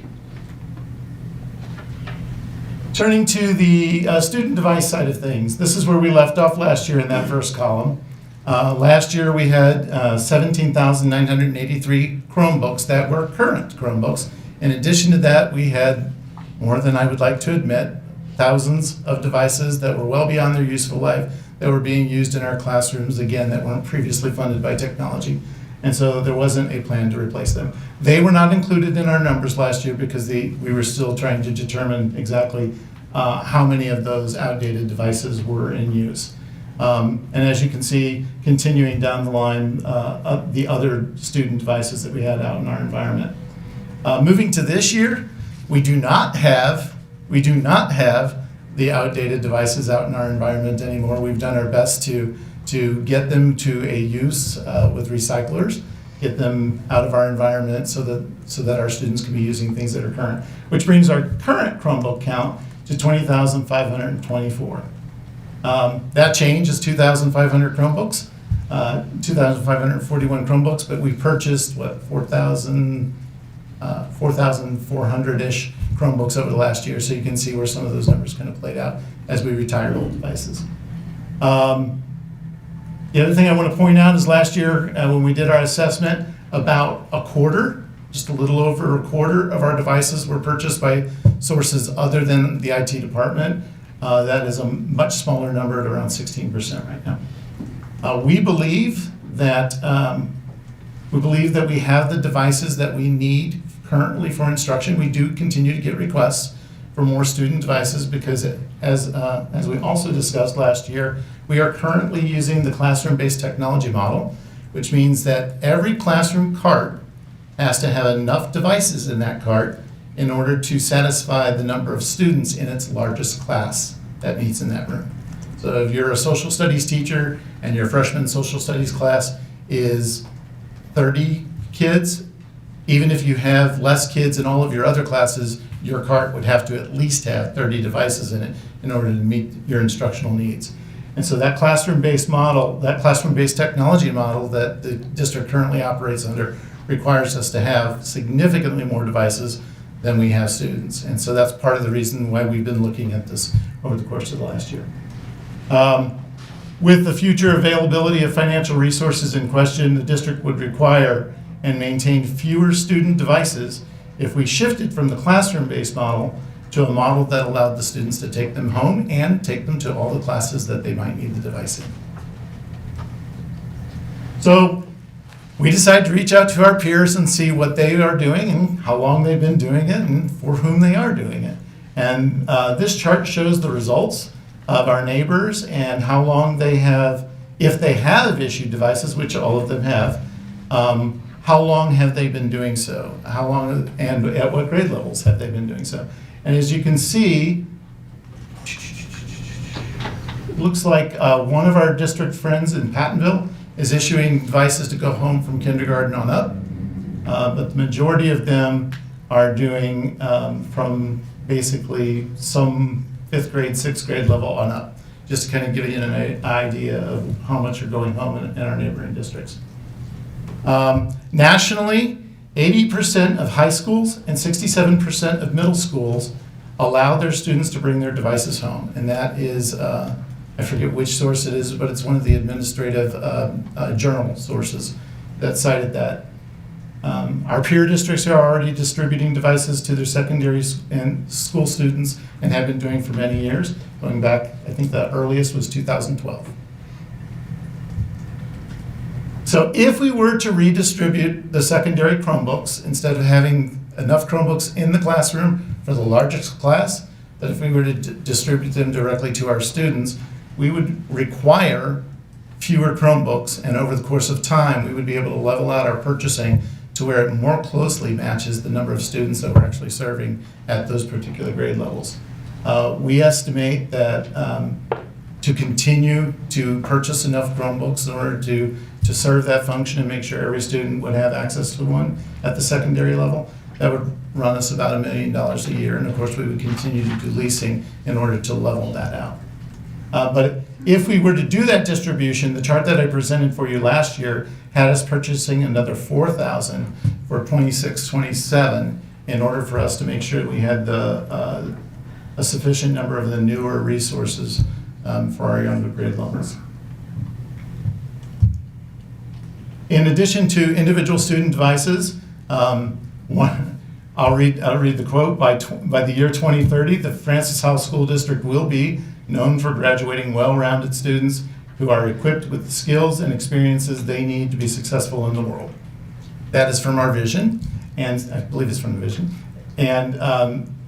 Turning to the student device side of things, this is where we left off last year in that first column. Last year we had 17,983 Chromebooks that were current Chromebooks. In addition to that, we had, more than I would like to admit, thousands of devices that were well beyond their useful life that were being used in our classrooms, again, that weren't previously funded by technology. And so there wasn't a plan to replace them. They were not included in our numbers last year because we were still trying to determine exactly how many of those outdated devices were in use. And as you can see, continuing down the line, the other student devices that we had out in our environment. Moving to this year, we do not have the outdated devices out in our environment anymore. We've done our best to get them to a use with recyclers, get them out of our environment so that our students can be using things that are current, which brings our current Chromebook count to 20,524. That change is 2,500 Chromebooks, 2,541 Chromebooks, but we purchased, 4,400-ish Chromebooks over the last year, so you can see where some of those numbers kind of played out as we retired old devices. The other thing I want to point out is last year when we did our assessment, about a quarter, just a little over a quarter of our devices were purchased by sources other than the IT department. That is a much smaller number at around 16% right now. We believe that we have the devices that we need currently for instruction. We do continue to get requests for more student devices because as we also discussed last year, we are currently using the classroom-based technology model, which means that every classroom cart has to have enough devices in that cart in order to satisfy the number of students in its largest class that meets in that room. So if you're a social studies teacher and your freshman social studies class is 30 kids, even if you have less kids in all of your other classes, your cart would have to at least have 30 devices in it in order to meet your instructional needs. And so that classroom-based model, that classroom-based technology model that the district currently operates under requires us to have significantly more devices than we have students. And so that's part of the reason why we've been looking at this over the course of the last year. With the future availability of financial resources in question, the district would require and maintain fewer student devices if we shifted from the classroom-based model to a model that allowed the students to take them home and take them to all the classes that they might need the device in. So we decided to reach out to our peers and see what they are doing and how long they've been doing it and for whom they are doing it. And this chart shows the results of our neighbors and how long they have, if they have issued devices, which all of them have, how long have they been doing so? How long and at what grade levels have they been doing so? And as you can see, it looks like one of our district friends in Pattonville is issuing devices to go home from kindergarten on up. But the majority of them are doing from basically some 5th grade, 6th grade level on up, just to kind of give you an idea of how much are going home in our neighboring districts. Nationally, 80% of high schools and 67% of middle schools allow their students to bring their devices home. And that is, I forget which source it is, but it's one of the administrative journal sources that cited that. Our peer districts are already distributing devices to their secondary and school students and have been doing for many years, going back, I think the earliest was 2012. So if we were to redistribute the secondary Chromebooks, instead of having enough Chromebooks in the classroom for the largest class, that if we were to distribute them directly to our students, we would require fewer Chromebooks, and over the course of time, we would be able to level out our purchasing to where it more closely matches the number of students that we're actually serving at those particular grade levels. We estimate that to continue to purchase enough Chromebooks in order to serve that function and make sure every student would have access to one at the secondary level, that would run us about $1 million a year. And of course, we would continue to do leasing in order to level that out. But if we were to do that distribution, the chart that I presented for you last year had us purchasing another 4,000 for 26-27 in order for us to make sure we had a sufficient number of the newer resources for our younger grade levels. In addition to individual student devices, I'll read the quote. By the year 2030, the Francis Howell School District will be known for graduating well-rounded students who are equipped with the skills and experiences they need to be successful in the world. That is from our vision, and I believe it's from the vision. And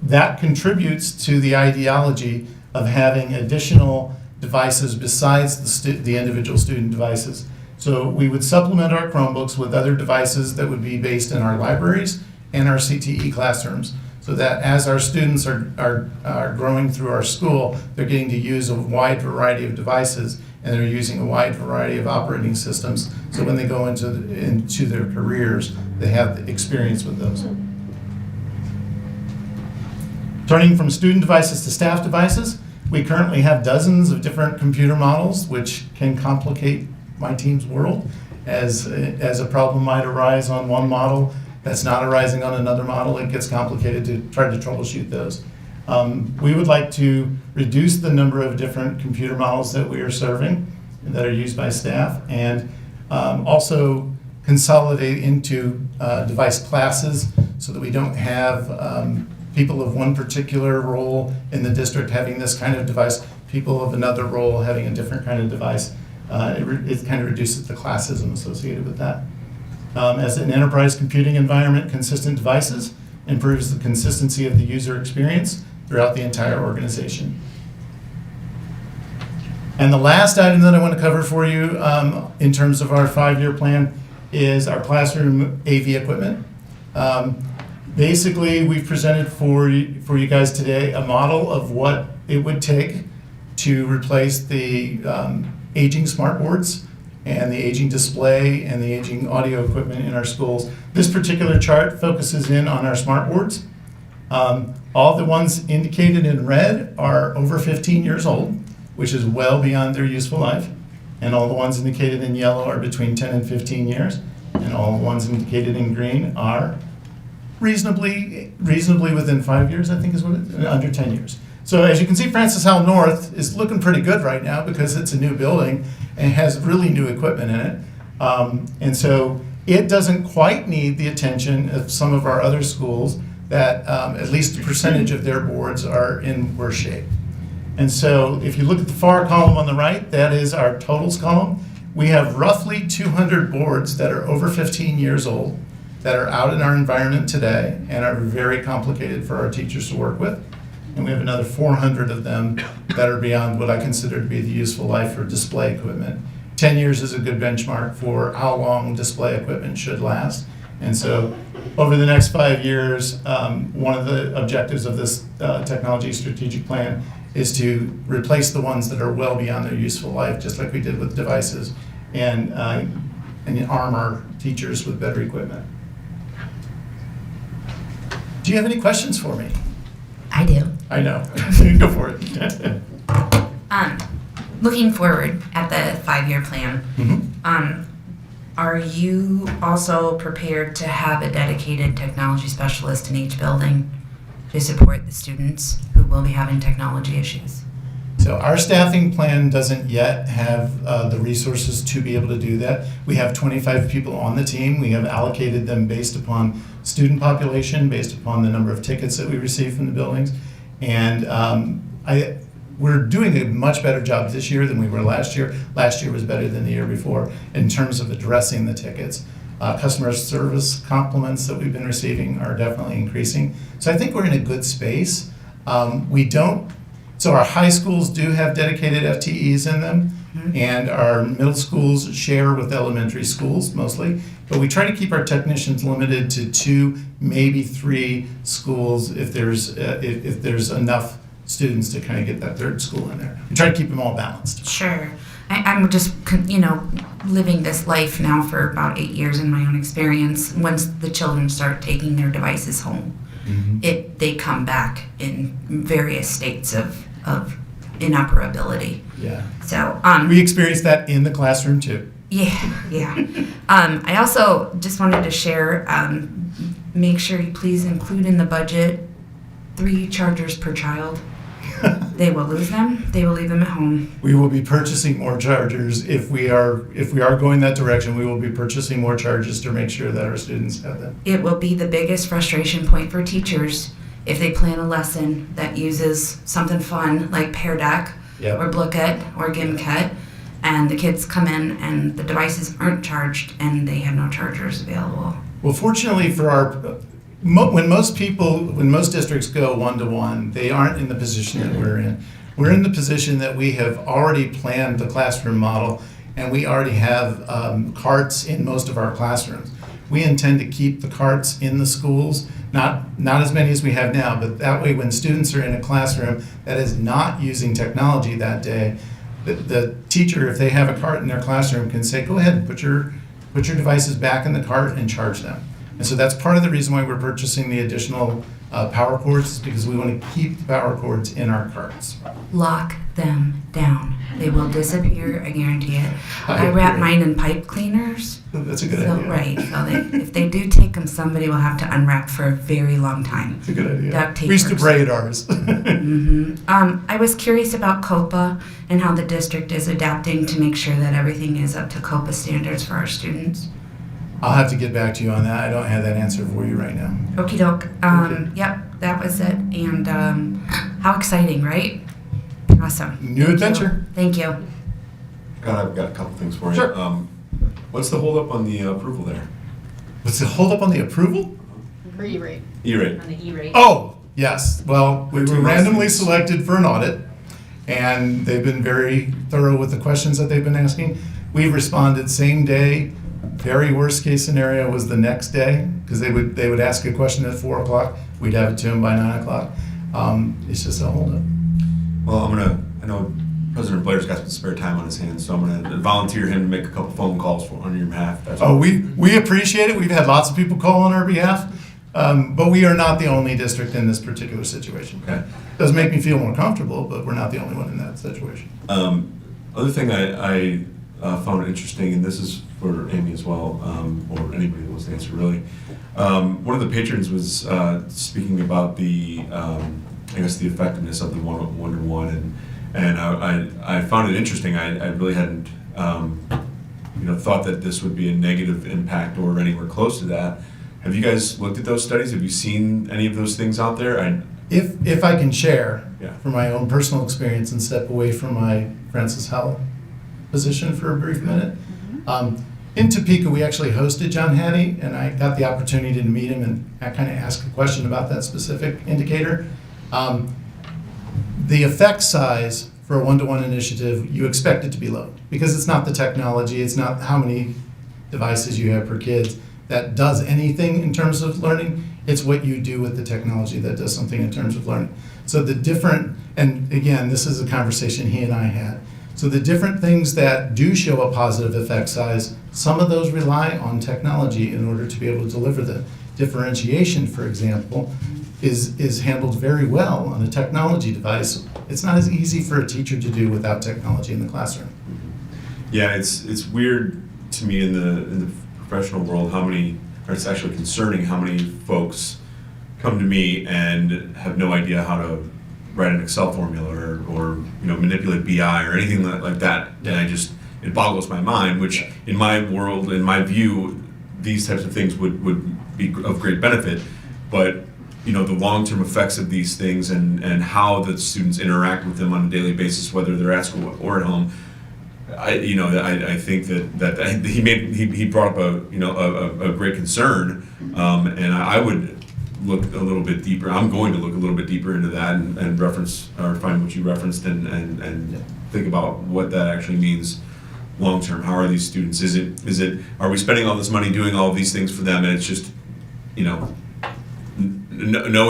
that contributes to the ideology of having additional devices besides the individual student devices. So we would supplement our Chromebooks with other devices that would be based in our libraries and our CTE classrooms, so that as our students are growing through our school, they're getting to use a wide variety of devices, and they're using a wide variety of operating systems, so when they go into their careers, they have the experience with those. Turning from student devices to staff devices, we currently have dozens of different computer models, which can complicate my team's world, as a problem might arise on one model that's not arising on another model. It gets complicated to try to troubleshoot those. We would like to reduce the number of different computer models that we are serving that are used by staff, and also consolidate into device classes so that we don't have people of one particular role in the district having this kind of device, people of another role having a different kind of device. It kind of reduces the classism associated with that. As an enterprise computing environment, consistent devices improves the consistency of the user experience throughout the entire organization. And the last item that I want to cover for you in terms of our 5-year plan is our classroom AV equipment. Basically, we've presented for you guys today a model of what it would take to replace the aging smartboards and the aging display and the aging audio equipment in our schools. This particular chart focuses in on our smartboards. All the ones indicated in red are over 15 years old, which is well beyond their useful life. And all the ones indicated in yellow are between 10 and 15 years. And all the ones indicated in green are reasonably within 5 years, I think is what it is, under 10 years. So as you can see, Francis Howell North is looking pretty good right now because it's a new building and has really new equipment in it. And so It doesn't quite need the attention of some of our other schools that at least a percentage of their boards are in worse shape. And so if you look at the far column on the right, that is our totals column. We have roughly 200 boards that are over 15 years old that are out in our environment today and are very complicated for our teachers to work with. And we have another 400 of them that are beyond what I consider to be the useful life for display equipment. 10 years is a good benchmark for how long display equipment should last. And so over the next 5 years, one of the objectives of this technology strategic plan is to replace the ones that are well beyond their useful life, just like we did with devices, and arm our teachers with better equipment. Do you have any questions for me?
I do.
I know. Go for it.
Looking forward at the 5-year plan, are you also prepared to have a dedicated technology specialist in each building to support the students who will be having technology issues?
So our staffing plan doesn't yet have the resources to be able to do that. We have 25 people on the team. We have allocated them based upon student population, based upon the number of tickets that we receive from the buildings. And we're doing a much better job this year than we were last year. Last year was better than the year before in terms of addressing the tickets. Customer service compliments that we've been receiving are definitely increasing. So I think we're in a good space. So our high schools do have dedicated FTEs in them, and our middle schools share with elementary schools mostly. But we try to keep our technicians limited to 2, maybe 3 schools if there's enough students to kind of get that third school in there. We try to keep them all balanced.
Sure. I'm just, living this life now for about 8 years in my own experience. Once the children start taking their devices home, they come back in various states of inoperability.
Yeah.
So
we experienced that in the classroom too.
Yeah. I also just wanted to share, make sure you please include in the budget 3 chargers per child. They will lose them. They will leave them at home.
We will be purchasing more chargers if we are going that direction. We will be purchasing more chargers to make sure that our students have them.
It will be the biggest frustration point for teachers if they plan a lesson that uses something fun like Pear Deck or Blooket or Gimket, and the kids come in and the devices aren't charged and they have no chargers available.
Well, fortunately for when most districts go one-to-one, they aren't in the position that we're in. We're in the position that we have already planned the classroom model, and we already have carts in most of our classrooms. We intend to keep the carts in the schools, not as many as we have now, but that way when students are in a classroom that is not using technology that day, the teacher, if they have a cart in their classroom, can say, go ahead and put your devices back in the cart and charge them. And so that's part of the reason why we're purchasing the additional power cords, is because we want to keep the power cords in our carts.
Lock them down. They will disappear, I guarantee it. I wrap mine in pipe cleaners.
That's a good idea.
Right. So if they do take them, somebody will have to unwrap for a very long time.
That's a good idea.
Duct tape.
We used to braid ours.
I was curious about COPA and how the district is adapting to make sure that everything is up to COPA standards for our students.
I'll have to get back to you on that. I don't have that answer for you right now.
Okie doke. Yep, that was it. And how exciting, right? Awesome.
New adventure.
Thank you.
I've got a couple things for you.
Sure.
What's the holdup on the approval there?
What's the holdup on the approval?
E-rate.
E-rate.
On the E-rate.
Oh, yes. Well, we were
2
randomly
months.
selected for an audit, and they've been very thorough with the questions that they've been asking. We've responded same day. Very worst case scenario was the next day, because they would ask a question at 4 o'clock. We'd have it to them by 9 o'clock. It's just a holdup.
Well, I know President Blair's got some spare time on his hands, so I'm gonna volunteer him to make a couple phone calls on your behalf.
We appreciate it. We've had lots of people call on our behalf, but we are not the only district in this particular situation.
Okay.
Does make me feel more comfortable, but we're not the only one in that situation.
Other thing I found interesting, and this is for Amy as well, or anybody that wants to answer really. One of the patrons was speaking about the effectiveness of the one-to-one, and I found it interesting. I really hadn't thought that this would be a negative impact or anywhere close to that. Have you guys looked at those studies? Have you seen any of those things out there?
If I can share
Yeah.
from my own personal experience and step away from my Francis Howell position for a brief minute. In Topeka, we actually hosted John Hattie, and I got the opportunity to meet him and I kind of ask a question about that specific indicator. The effect size for a one-to-one initiative, you expect it to be low because it's not the technology, it's not how many devices you have per kid that does anything in terms of learning. It's what you do with the technology that does something in terms of learning. So the different, and again, this is a conversation he and I had. So the different things that do show a positive effect size, some of those rely on technology in order to be able to deliver them. Differentiation, for example, is handled very well on a technology device. It's not as easy for a teacher to do without technology in the classroom.
Yeah, it's weird to me in the professional world or it's actually concerning how many folks come to me and have no idea how to write an Excel formula or manipulate BI or anything like that. And it boggles my mind, which in my world, in my view, these types of things would be of great benefit. But the long-term effects of these things and how the students interact with them on a daily basis, whether they're at school or at home, I think that he brought up a great concern, and I would look a little bit deeper. I'm going to look a little bit deeper into that and reference or find what you referenced and think about what that actually means long term. How are these students? Are we spending all this money doing all of these things for them and it's just no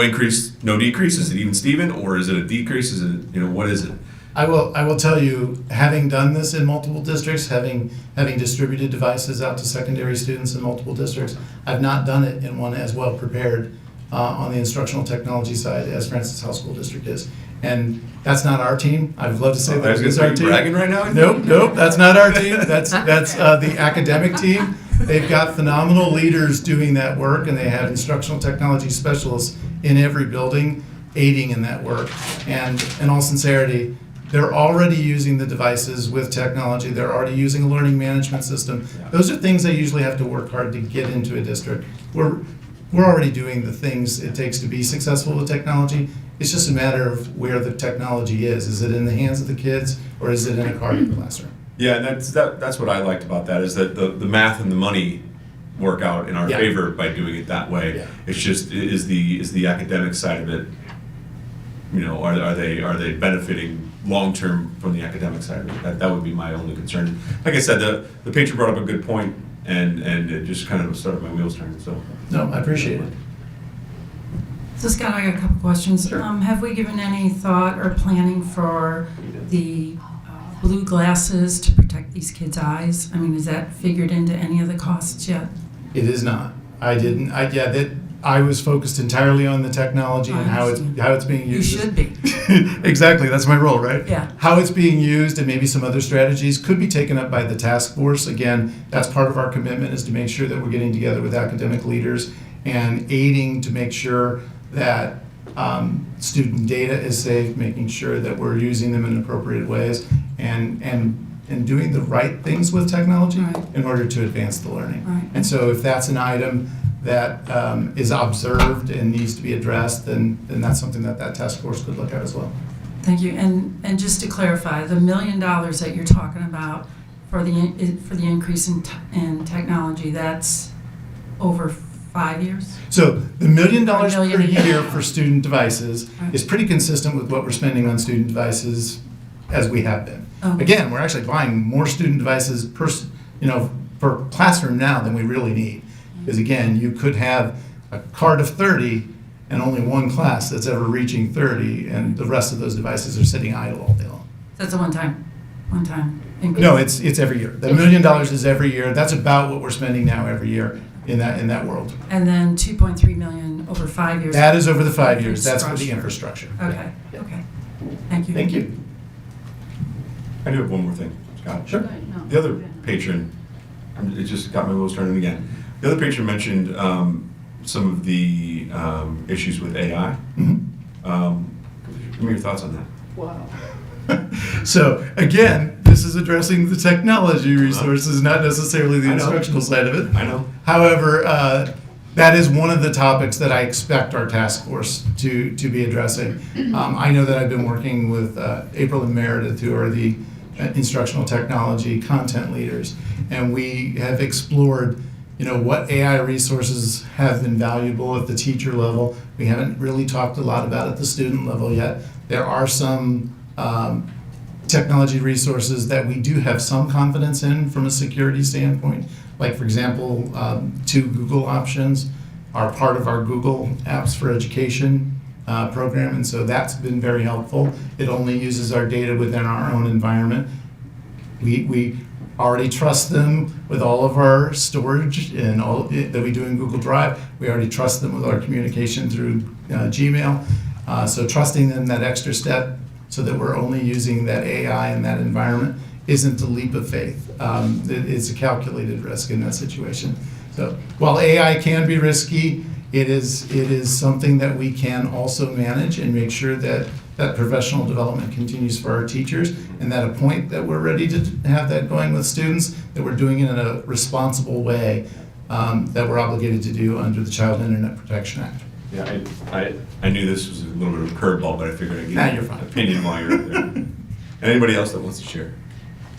increase, no decrease? Is it even Steven, or is it a decrease? Is it what is it?
I will tell you, having done this in multiple districts, having distributed devices out to secondary students in multiple districts, I've not done it in one as well prepared on the instructional technology side as Francis Howell School District is. And that's not our team. I would love to say that it's our team.
Bragging right now?
Nope, that's not our team. That's the academic team. They've got phenomenal leaders doing that work, and they have instructional technology specialists in every building aiding in that work. And in all sincerity, they're already using the devices with technology. They're already using a learning management system. Those are things they usually have to work hard to get into a district. We're already doing the things it takes to be successful with technology. It's just a matter of where the technology is. Is it in the hands of the kids, or is it in a card in the classroom?
Yeah, and that's what I liked about that, is that the math and the money work out in our favor by doing it that way.
Yeah.
It's just is the academic side of it. Are they benefiting long term from the academic side of it? That would be my only concern. Like I said, the patron brought up a good point, and it just kind of started my wheels turning. So
no, I appreciate it.
So Scott, I got a couple questions.
Sure.
Have we given any thought or planning for the blue glasses to protect these kids' eyes? I mean, is that figured into any of the costs yet?
It is not. I was focused entirely on the technology and how it's being used.
You should be.
Exactly, that's my role, right?
Yeah.
How it's being used and maybe some other strategies could be taken up by the task force. Again, that's part of our commitment, is to make sure that we're getting together with academic leaders and aiding to make sure that student data is safe, making sure that we're using them in appropriate ways, and doing the right things with technology in order to advance the learning.
Right.
And so if that's an item that is observed and needs to be addressed, then that's something that task force could look at as well.
Thank you. And just to clarify, the $1 million that you're talking about for the increase in technology, that's over 5 years?
So the $1 million
$1 million
per
a year.
year for student devices is pretty consistent with what we're spending on student devices as we have been.
Okay.
Again, we're actually buying more student devices per classroom now than we really need. Because again, you could have a cart of 30 and only one class that's ever reaching 30, and the rest of those devices are sitting idle all day long.
That's a one-time increase?
No, it's every year. The $1 million is every year. That's about what we're spending now every year in that world.
And then 2.3 million over 5 years?
That is over the 5 years. That's for the infrastructure.
Okay, okay. Thank you.
Thank you.
I do have one more thing, Scott.
Sure.
The other patron, it just got my wheels turning again. The other patron mentioned some of the issues with AI.
Mm-hmm.
Give me your thoughts on that.
Wow.
So again, this is addressing the technology resources, not necessarily the
I know.
instructional side of it.
I know.
However, that is one of the topics that I expect our task force to be addressing. I know that I've been working with April and Meredith, who are the instructional technology content leaders, and we have explored, what AI resources have been valuable at the teacher level. We haven't really talked a lot about at the student level yet. There are some technology resources that we do have some confidence in from a security standpoint. Like, for example, 2 Google options are part of our Google Apps for Education program, and so that's been very helpful. It only uses our data within our own environment. We already trust them with all of our storage and all that we do in Google Drive. We already trust them with our communication through Gmail. So trusting them that extra step so that we're only using that AI in that environment isn't a leap of faith. It's a calculated risk in that situation. So while AI can be risky, it is something that we can also manage and make sure that professional development continues for our teachers, and that a point that we're ready to have that going with students, that we're doing it in a responsible way that we're obligated to do under the Child Internet Protection Act.
Yeah, I knew this was a little bit of a curveball, but I figured I'd
Nah,
get
you're
an
fine.
opinion while you're up there. Anybody else that wants to share?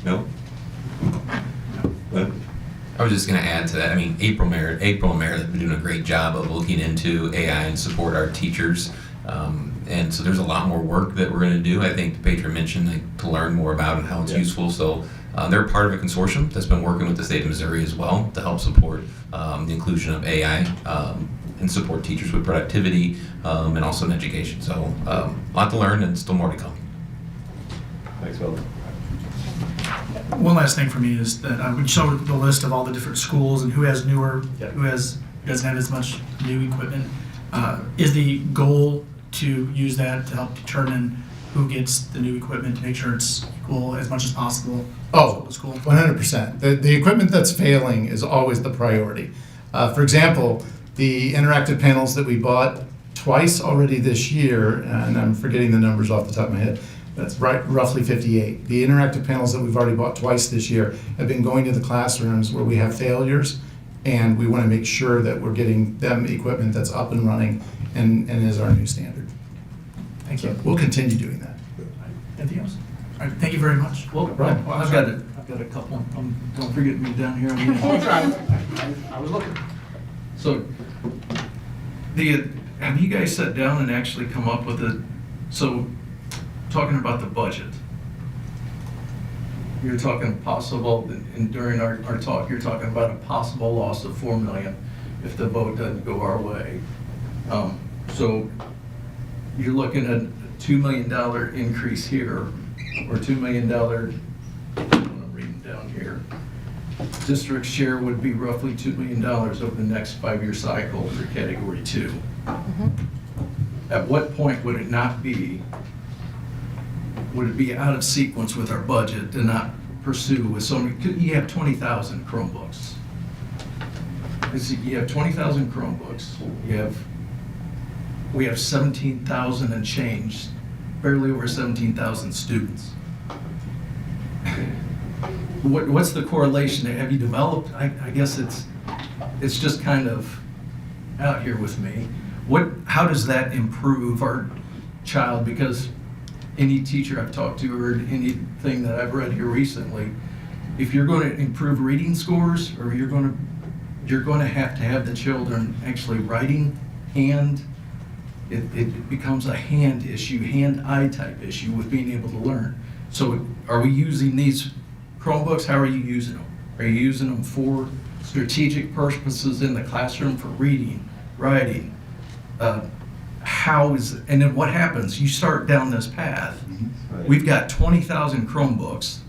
No? Glenn?
I was just going to add to that. I mean, April and Meredith have been doing a great job of looking into AI and support our teachers. And so there's a lot more work that we're going to do. I think the patron mentioned to learn more about and how it's useful. So they're part of a consortium that's been working with the state of Missouri as well to help support the inclusion of AI and support teachers with productivity and also in education. So a lot to learn and still more to come.
Thanks, Will.
One last thing for me is that I would show the list of all the different schools and who has newer, who doesn't have as much new equipment. Is the goal to use that to help determine who gets the new equipment to make sure it's equal as much as possible?
Oh,
to school?
100%. The equipment that's failing is always the priority. For example, the interactive panels that we bought twice already this year, and I'm forgetting the numbers off the top of my head, that's roughly 58. The interactive panels that we've already bought twice this year have been going to the classrooms where we have failures, and we want to make sure that we're getting them equipment that's up and running and is our new standard.
Thank you.
So we'll continue doing that.
Anything else? All right, thank you very much.
Well, I've got a couple. Don't forget me down here. I was looking. So, have you guys sat down and actually come up with talking about the budget? You're talking possible, and during our talk, you're talking about a possible loss of $4 million if the vote doesn't go our way. So you're looking at a $2 million increase here, or $2 million, I'm reading down here. District share would be roughly $2 million over the next 5-year cycle for category 2. At what point would it not be, would it be out of sequence with our budget to not pursue with so many, you have 20,000 Chromebooks. You have 20,000 Chromebooks, we have 17,000 and change, barely over 17,000 students. What's the correlation there? Have you developed? I guess it's just kind of out here with me. How does that improve our child? Because any teacher I've talked to or anything that I've read here recently, if you're going to improve reading scores, or you're going to have the children actually writing hand. It becomes a hand issue, hand-eye type issue with being able to learn. So are we using these Chromebooks? How are you using them? Are you using them for strategic purposes in the classroom for reading, writing? And then what happens? You start down this path. We've got 20,000 Chromebooks.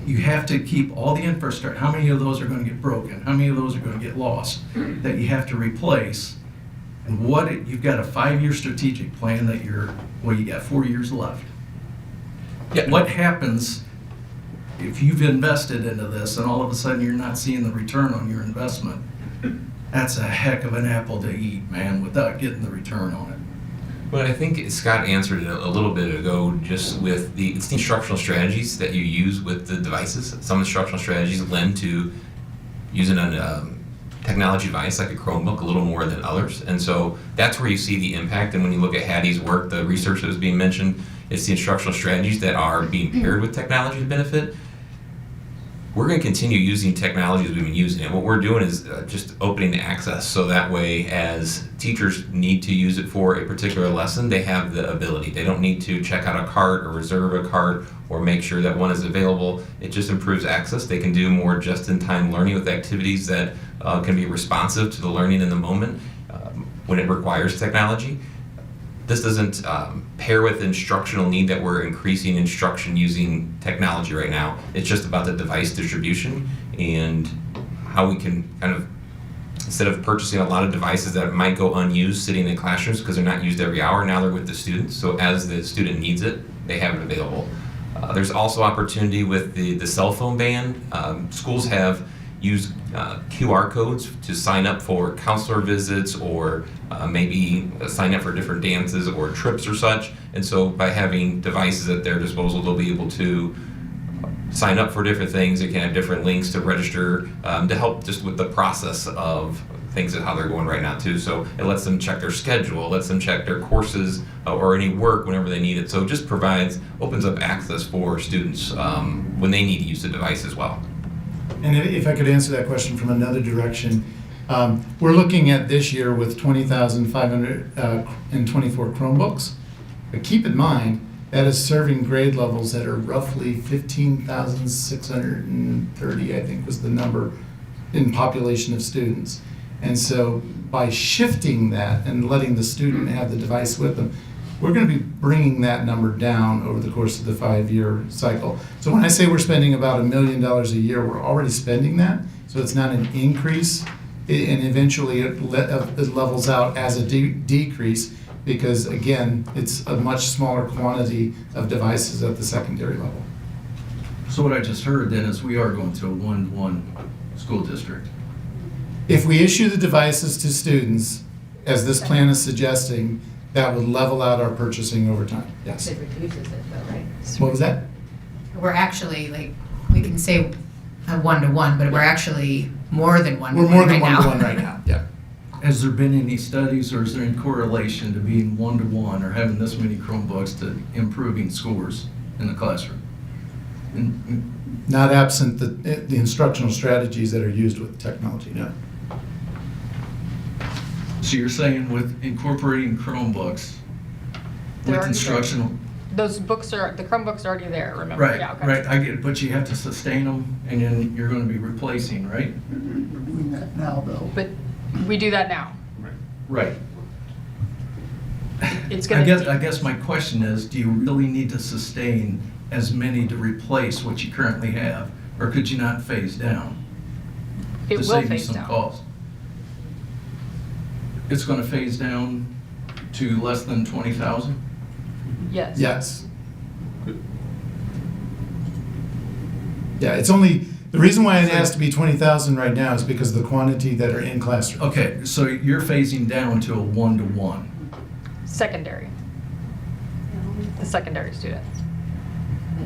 You have to keep all the infrastructure. How many of those are going to get broken? How many of those are going to get lost that you have to replace? And you've got a 5-year strategic plan that you got 4 years left. Yeah. What happens if you've invested into this and all of a sudden you're not seeing the return on your investment? That's a heck of an apple to eat, man, without getting the return on it.
But I think Scott answered it a little bit ago, just with it's the instructional strategies that you use with the devices. Some instructional strategies lend to using a technology device like a Chromebook a little more than others, and so that's where you see the impact. And when you look at Hattie's work, the research that was being mentioned, it's the instructional strategies that are being paired with technology to benefit. We're going to continue using technology as we've been using it. What we're doing is just opening the access, so that way as teachers need to use it for a particular lesson, they have the ability. They don't need to check out a cart or reserve a cart or make sure that one is available. It just improves access. They can do more just-in-time learning with activities that can be responsive to the learning in the moment when it requires technology. This doesn't pair with instructional need that we're increasing instruction using technology right now. It's just about the device distribution and how we can kind of, instead of purchasing a lot of devices that might go unused sitting in classrooms because they're not used every hour, now they're with the students. So as the student needs it, they have it available. There's also opportunity with the cell phone ban. Schools have used QR codes to sign up for counselor visits or maybe sign up for different dances or trips or such. And so by having devices at their disposal, they'll be able to sign up for different things. They can have different links to register to help just with the process of things and how they're going right now too. So it lets them check their schedule, lets them check their courses or any work whenever they need it. So it just opens up access for students when they need to use the device as well.
And if I could answer that question from another direction, we're looking at this year with 20,524 Chromebooks. But keep in mind, that is serving grade levels that are roughly 15,630, I think was the number in population of students. And so by shifting that and letting the student have the device with them, we're going to be bringing that number down over the course of the 5-year cycle. So when I say we're spending about $1 million a year, we're already spending that. So it's not an increase, and eventually it levels out as a decrease because, again, it's a much smaller quantity of devices at the secondary level.
So what I just heard then is we are going to a 1-to-1 school district.
If we issue the devices to students, as this plan is suggesting, that would level out our purchasing over time. Yes.
It reduces it though, right?
What was that?
We're actually, like, we can say a 1-to-1, but we're actually more than 1-to-1
We're more than
right now.
1-to-1 right now, yeah.
Has there been any studies or is there any correlation to being 1-to-1 or having this many Chromebooks to improving scores in the classroom?
Not absent the instructional strategies that are used with technology, no.
So you're saying with incorporating Chromebooks
They're
with
already
instructional,
the Chromebooks are already there, remember?
right?
Yeah, okay.
Right. I get it, but you have to sustain them, and then you're going to be replacing, right?
Doing that now, though.
But we do that now.
Right.
It's
I
gonna.
guess my question is, do you really need to sustain as many to replace what you currently have, or could you not phase down?
It
to
will
save you
phase
some
down.
cost? It's going to phase down to less than 20,000?
Yes.
Yes. Yeah, it's only, the reason why it has to be 20,000 right now is because of the quantity that are in classroom.
Okay, so you're phasing down to a 1-to-1.
Secondary. The secondary students.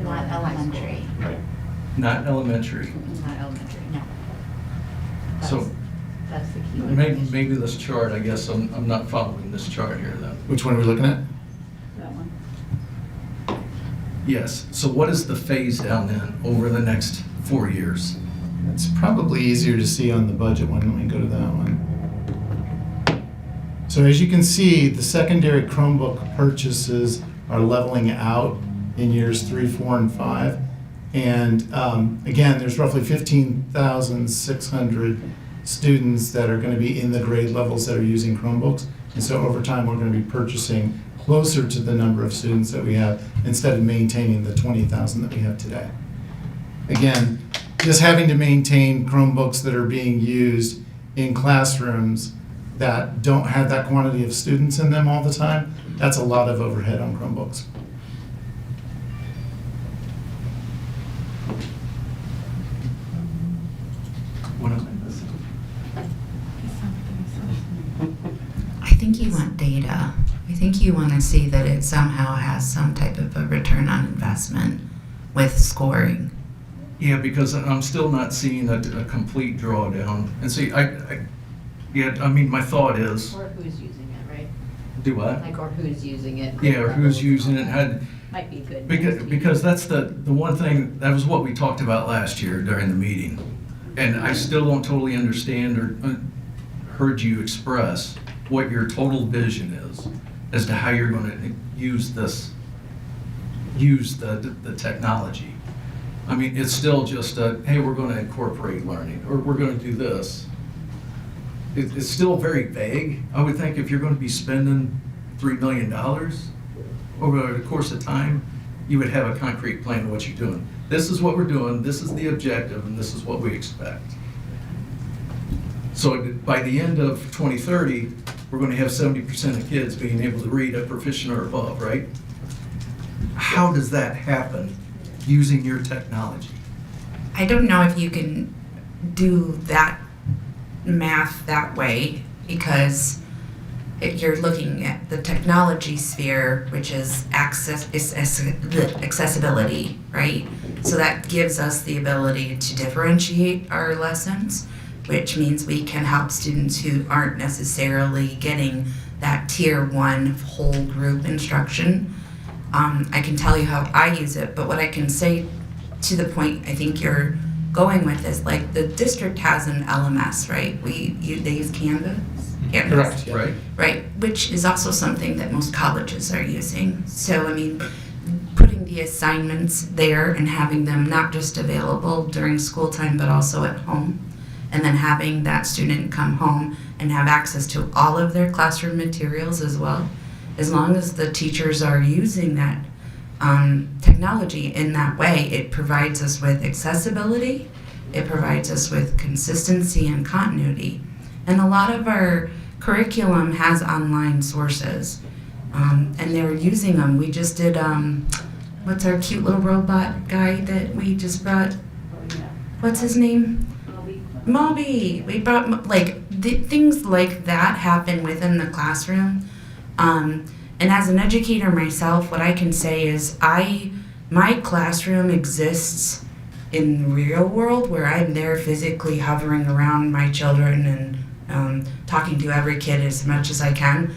Not elementary.
Not elementary.
Not elementary, no.
So
That's the key.
maybe this chart, I guess I'm not following this chart here then.
Which one are we looking at?
That one.
Yes, so what is the phase down then over the next 4 years?
It's probably easier to see on the budget one. Let me go to that one. So as you can see, the secondary Chromebook purchases are leveling out in years 3, 4, and 5. And again, there's roughly 15,600 students that are going to be in the grade levels that are using Chromebooks. And so over time, we're going to be purchasing closer to the number of students that we have instead of maintaining the 20,000 that we have today. Again, just having to maintain Chromebooks that are being used in classrooms that don't have that quantity of students in them all the time, that's a lot of overhead on Chromebooks.
What am I missing?
I think you want data.
I think you want to see that it somehow has some type of a return on investment with scoring.
Yeah, because I'm still not seeing a complete drawdown. And see, I mean, my thought is,
Or who's using it, right?
do what?
Like, or who's using it.
Yeah, or who's using it.
Might be good.
Because that's the one thing, that was what we talked about last year during the meeting. And I still don't totally understand or heard you express what your total vision is as to how you're going to use the technology. I mean, it's still just hey, we're going to incorporate learning, or we're going to do this. It's still very vague. I would think if you're going to be spending $3 million over the course of time, you would have a concrete plan of what you're doing. This is what we're doing, this is the objective, and this is what we expect. So by the end of 2030, we're going to have 70% of kids being able to read at proficient or above, right? How does that happen using your technology?
I don't know if you can do that math that way, because you're looking at the technology sphere, which is accessibility, right? So that gives us the ability to differentiate our lessons, which means we can help students who aren't necessarily getting that tier 1 whole group instruction. I can tell you how I use it, but what I can say to the point I think you're going with is, like, the district has an LMS, right? They use Canvas.
Correct, right.
Right, which is also something that most colleges are using. So, I mean, putting the assignments there and having them not just available during school time, but also at home, and then having that student come home and have access to all of their classroom materials as well. As long as the teachers are using that technology in that way, it provides us with accessibility, it provides us with consistency and continuity. And a lot of our curriculum has online sources, and they're using them. We just did, what's our cute little robot guy that we just brought? What's his name? Moby. We brought, things like that happen within the classroom. And as an educator myself, what I can say is my classroom exists in the real world, where I'm there physically hovering around my children and talking to every kid as much as I can,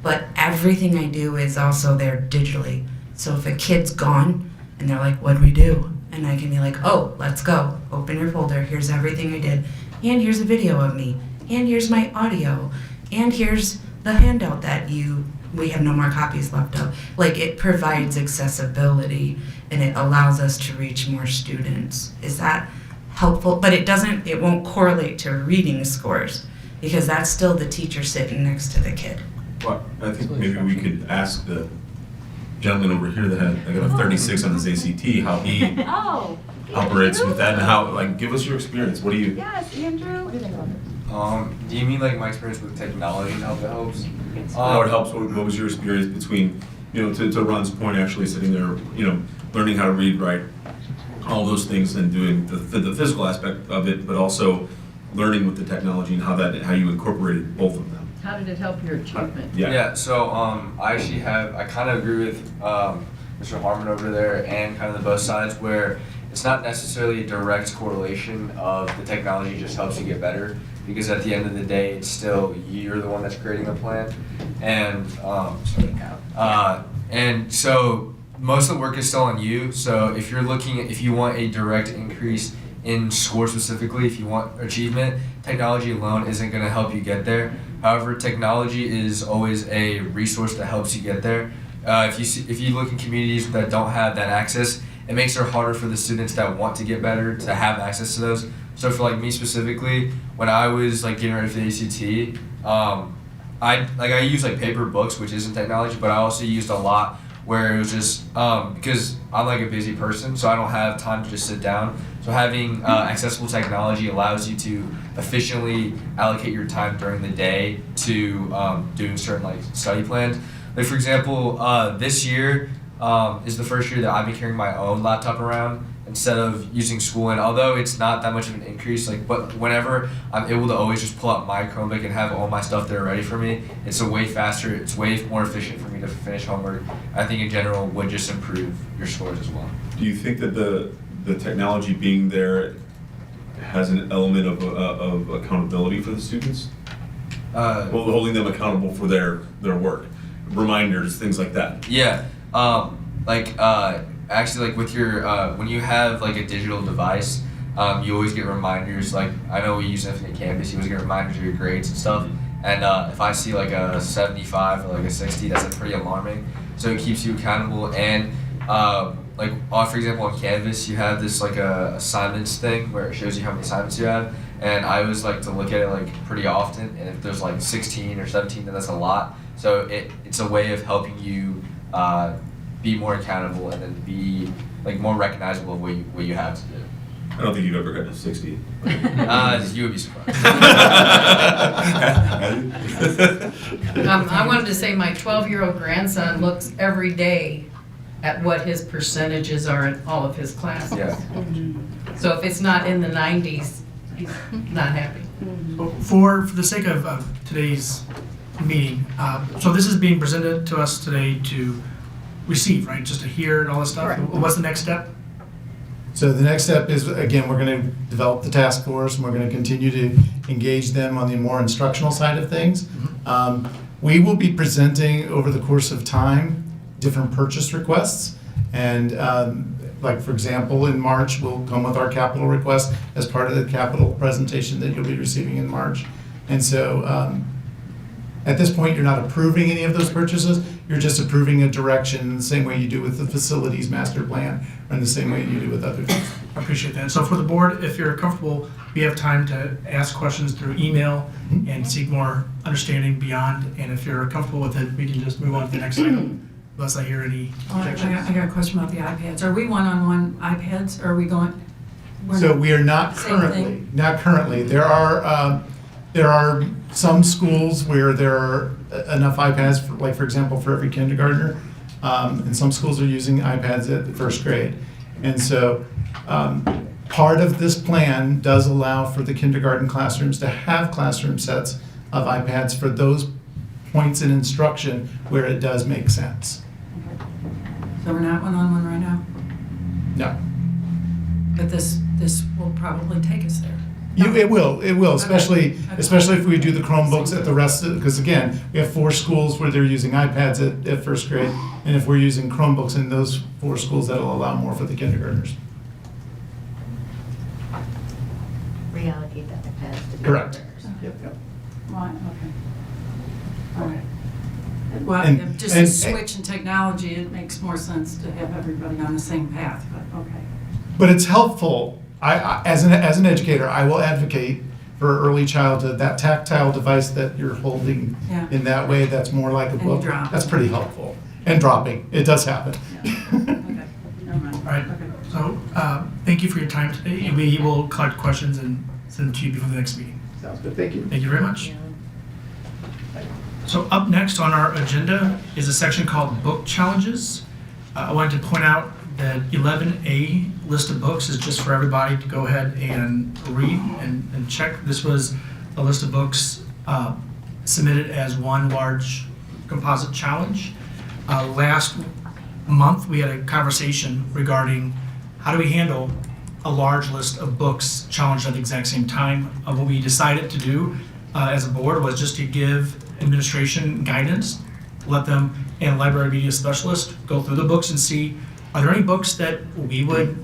but everything I do is also there digitally. So if a kid's gone and they're like, "What'd we do?" and I can be like, "Oh, let's go. Open your folder. Here's everything I did, and here's a video of me, and here's my audio, and here's the handout that we have no more copies left of." Like, it provides accessibility and it allows us to reach more students. Is that helpful? But it won't correlate to reading scores, because that's still the teacher sitting next to the kid.
Well, I think maybe we could ask the gentleman over here that had got a 36 on his ACT, how he operates with that, and how, give us your experience. What do you?
Yes, Andrew. What do you think about this?
Do you mean like my experience with technology and how that helps?
How it helps? What was your experience between, to Ron's point, actually sitting there, learning how to read, write, all those things, and doing the physical aspect of it, but also learning with the technology and how you incorporated both of them.
How did it help your achievement?
Yeah. So I kind of agree with Mr. Harmon over there, and kind of the both sides, where it's not necessarily a direct correlation of the technology just helps you get better, because at the end of the day, it's still you're the one that's creating the plan, and and so most of the work is still on you. So if you want a direct increase in score specifically, if you want achievement, technology alone isn't going to help you get there. However, technology is always a resource that helps you get there. If you look in communities that don't have that access, it makes it harder for the students that want to get better to have access to those. So for me specifically, when I was getting ready for the ACT, I use paper books, which isn't technology, but I also used a lot where it was just because I'm a busy person, so I don't have time to just sit down. So having accessible technology allows you to efficiently allocate your time during the day to doing certain study plans. For example, this year is the first year that I've been carrying my own laptop around, instead of using school. And although it's not that much of an increase, like, but whenever I'm able to always just pull out my Chromebook and have all my stuff there ready for me, it's a way faster, it's way more efficient for me to finish homework. I think in general would just improve your scores as well.
Do you think that the technology being there has an element of accountability for the students? Well, holding them accountable for their work, reminders, things like that.
Yeah, actually, like with your when you have like a digital device, you always get reminders. Like I know we use Infinite Campus, you always get reminders of your grades and stuff. And if I see like a 75 or like a 60, that's pretty alarming. So it keeps you accountable. And for example, on Canvas, you have this like a assignments thing where it shows you how many assignments you have. And I always like to look at it like pretty often. And if there's like 16 or 17, then that's a lot. So it's a way of helping you be more accountable and then be like more recognizable of what you have to do.
I don't think you've ever gotten a 60.
You would be surprised.
I wanted to say my 12-year-old grandson looks every day at what his percentages are in all of his classes.
Yeah.
So if it's not in the 90s, he's not happy.
For the sake of today's meeting, so this is being presented to us today to receive, right? Just to hear and all this stuff.
Correct.
What's the next step?
So the next step is, again, we're going to develop the task force, and we're going to continue to engage them on the more instructional side of things. We will be presenting over the course of time different purchase requests, and like for example, in March, we'll come with our capital request as part of the capital presentation that you'll be receiving in March. And so at this point, you're not approving any of those purchases. You're just approving a direction in the same way you do with the facilities master plan, or in the same way you do with other things.
I appreciate that. So for the board, if you're comfortable, we have time to ask questions through email and seek more understanding beyond. And if you're comfortable with it, we can just move on to the next item, unless I hear any objections.
I got a question about the iPads. Are we one-on-one iPads, or are we going?
So we are not
Same
currently.
thing?
Not currently. There are some schools where there are enough iPads, for example, for every kindergartner. And some schools are using iPads at the first grade. And so part of this plan does allow for the kindergarten classrooms to have classroom sets of iPads for those points in instruction where it does make sense.
So we're not one-on-one right now?
No.
But this will probably take us there.
It will, especially
Okay.
especially if we do the Chromebooks at the rest of, because again, we have 4 schools where they're using iPads at first grade, and if we're using Chromebooks in those 4 schools, that'll allow more for the kindergartners.
Reallocate that to pads to the
Correct.
kindergartners.
Yep.
Right, okay. All right. Well,
And-
if just a switch in technology, it makes more sense to have everybody on the same path, but okay.
But it's helpful. I as an educator, I will advocate for early childhood, that tactile device that you're holding
Yeah.
in that way, that's more like a
And
book.
drop.
That's pretty helpful. And dropping, it does happen.
Okay, never mind.
All right.
Okay.
So thank you for your time today. We will collect questions and send them to you before the next meeting.
Sounds good, thank you.
Thank you very much. So up next on our agenda is a section called Book Challenges. I wanted to point out that 11A list of books is just for everybody to go ahead and read and check. This was a list of books submitted as one large composite challenge. Last month, we had a conversation regarding how do we handle a large list of books challenged at the exact same time. What we decided to do as a board was just to give administration guidance, let them and library media specialist go through the books and see, are there any books that we would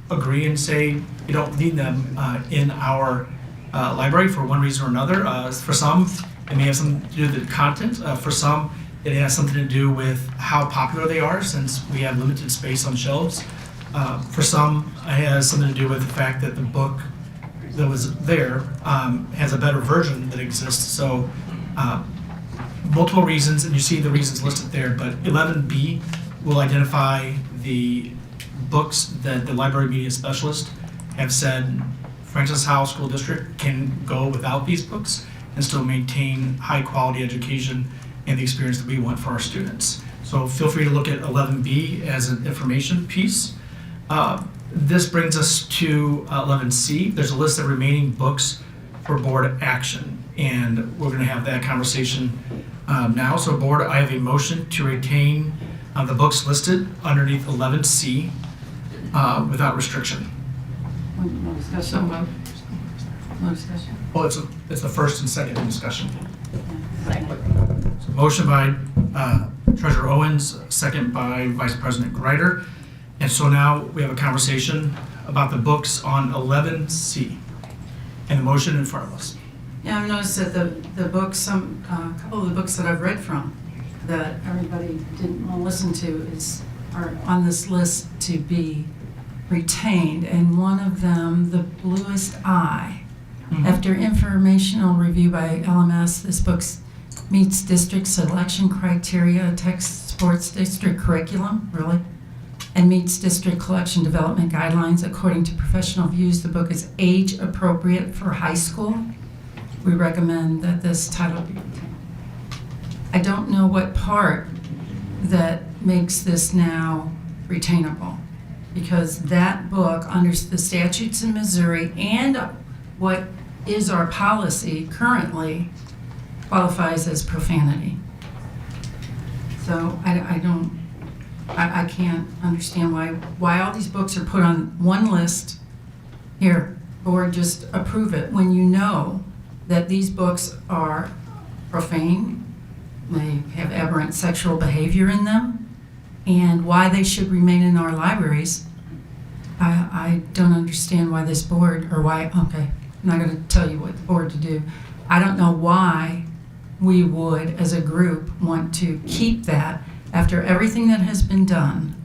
agree and say we don't need them in our library for one reason or another. For some, it may have something to do with the content. For some, it has something to do with how popular they are, since we have limited space on shelves. For some, it has something to do with the fact that the book that was there has a better version that exists. So multiple reasons, and you see the reasons listed there, but 11B will identify the books that the library media specialist have said Francis Howell School District can go without these books and still maintain high quality education and the experience that we want for our students. So feel free to look at 11B as an information piece. This brings us to 11C. There's a list of remaining books for board action, and we're going to have that conversation now. So board, I have a motion to retain the books listed underneath 11C without restriction.
No discussion. No discussion.
Well, it's the first and second discussion. So motion by Treasurer Owens, second by Vice President Greider. And so now we have a conversation about the books on 11C and the motion in front of us.
Yeah, I've noticed that the books, a couple of the books that I've read from that everybody didn't want to listen to are on this list to be retained. And one of them, The Bluest Eye. After informational review by LMS, this book meets district selection criteria, text sports district curriculum, really, and meets district collection development guidelines. According to professional views, the book is age appropriate for high school. We recommend that this title be retained. I don't know what part that makes this now retainable, because that book, under the statutes in Missouri and what is our policy currently, qualifies as profanity. So I can't understand why all these books are put on one list here, or just approve it when you know that these books are profane, they have aberrant sexual behavior in them, and why they should remain in our libraries. I don't understand why this board, or why, okay, I'm not going to tell you what the board to do. I don't know why we would, as a group, want to keep that after everything that has been done.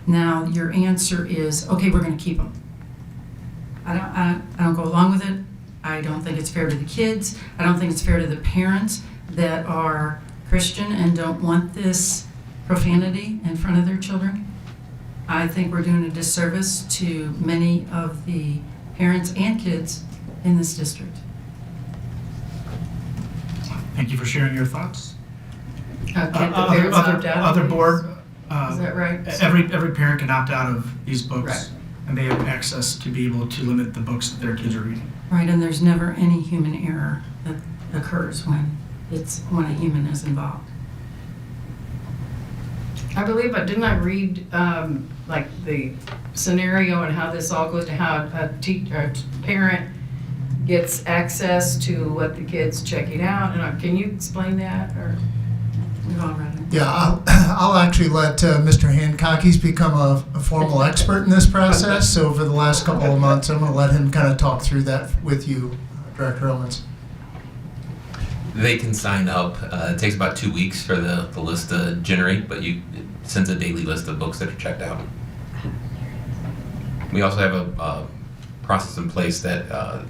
Now, your answer is, okay, we're going to keep them. I don't go along with it. I don't think it's fair to the kids. I don't think it's fair to the parents that are Christian and don't want this profanity in front of their children. I think we're doing a disservice to many of the parents and kids in this district.
Thank you for sharing your thoughts.
Can't the parents opt out?
Other board.
Is that right?
Every parent can opt out of these books,
Right.
and they have access to be able to limit the books that their kids are reading.
Right, and there's never any human error that occurs when a human is involved.
I believe, didn't I read like the scenario and how this all goes to how a parent gets access to what the kid's checking out? And can you explain that, or we've all read it?
Yeah, I'll actually let Mr. Hancock, he's become a formal expert in this process, so over the last couple of months, I'm going to let him kind of talk through that with you, Director Owens.
They can sign up. It takes about 2 weeks for the list to generate, but it sends a daily list of books that are checked out. We also have a process in place that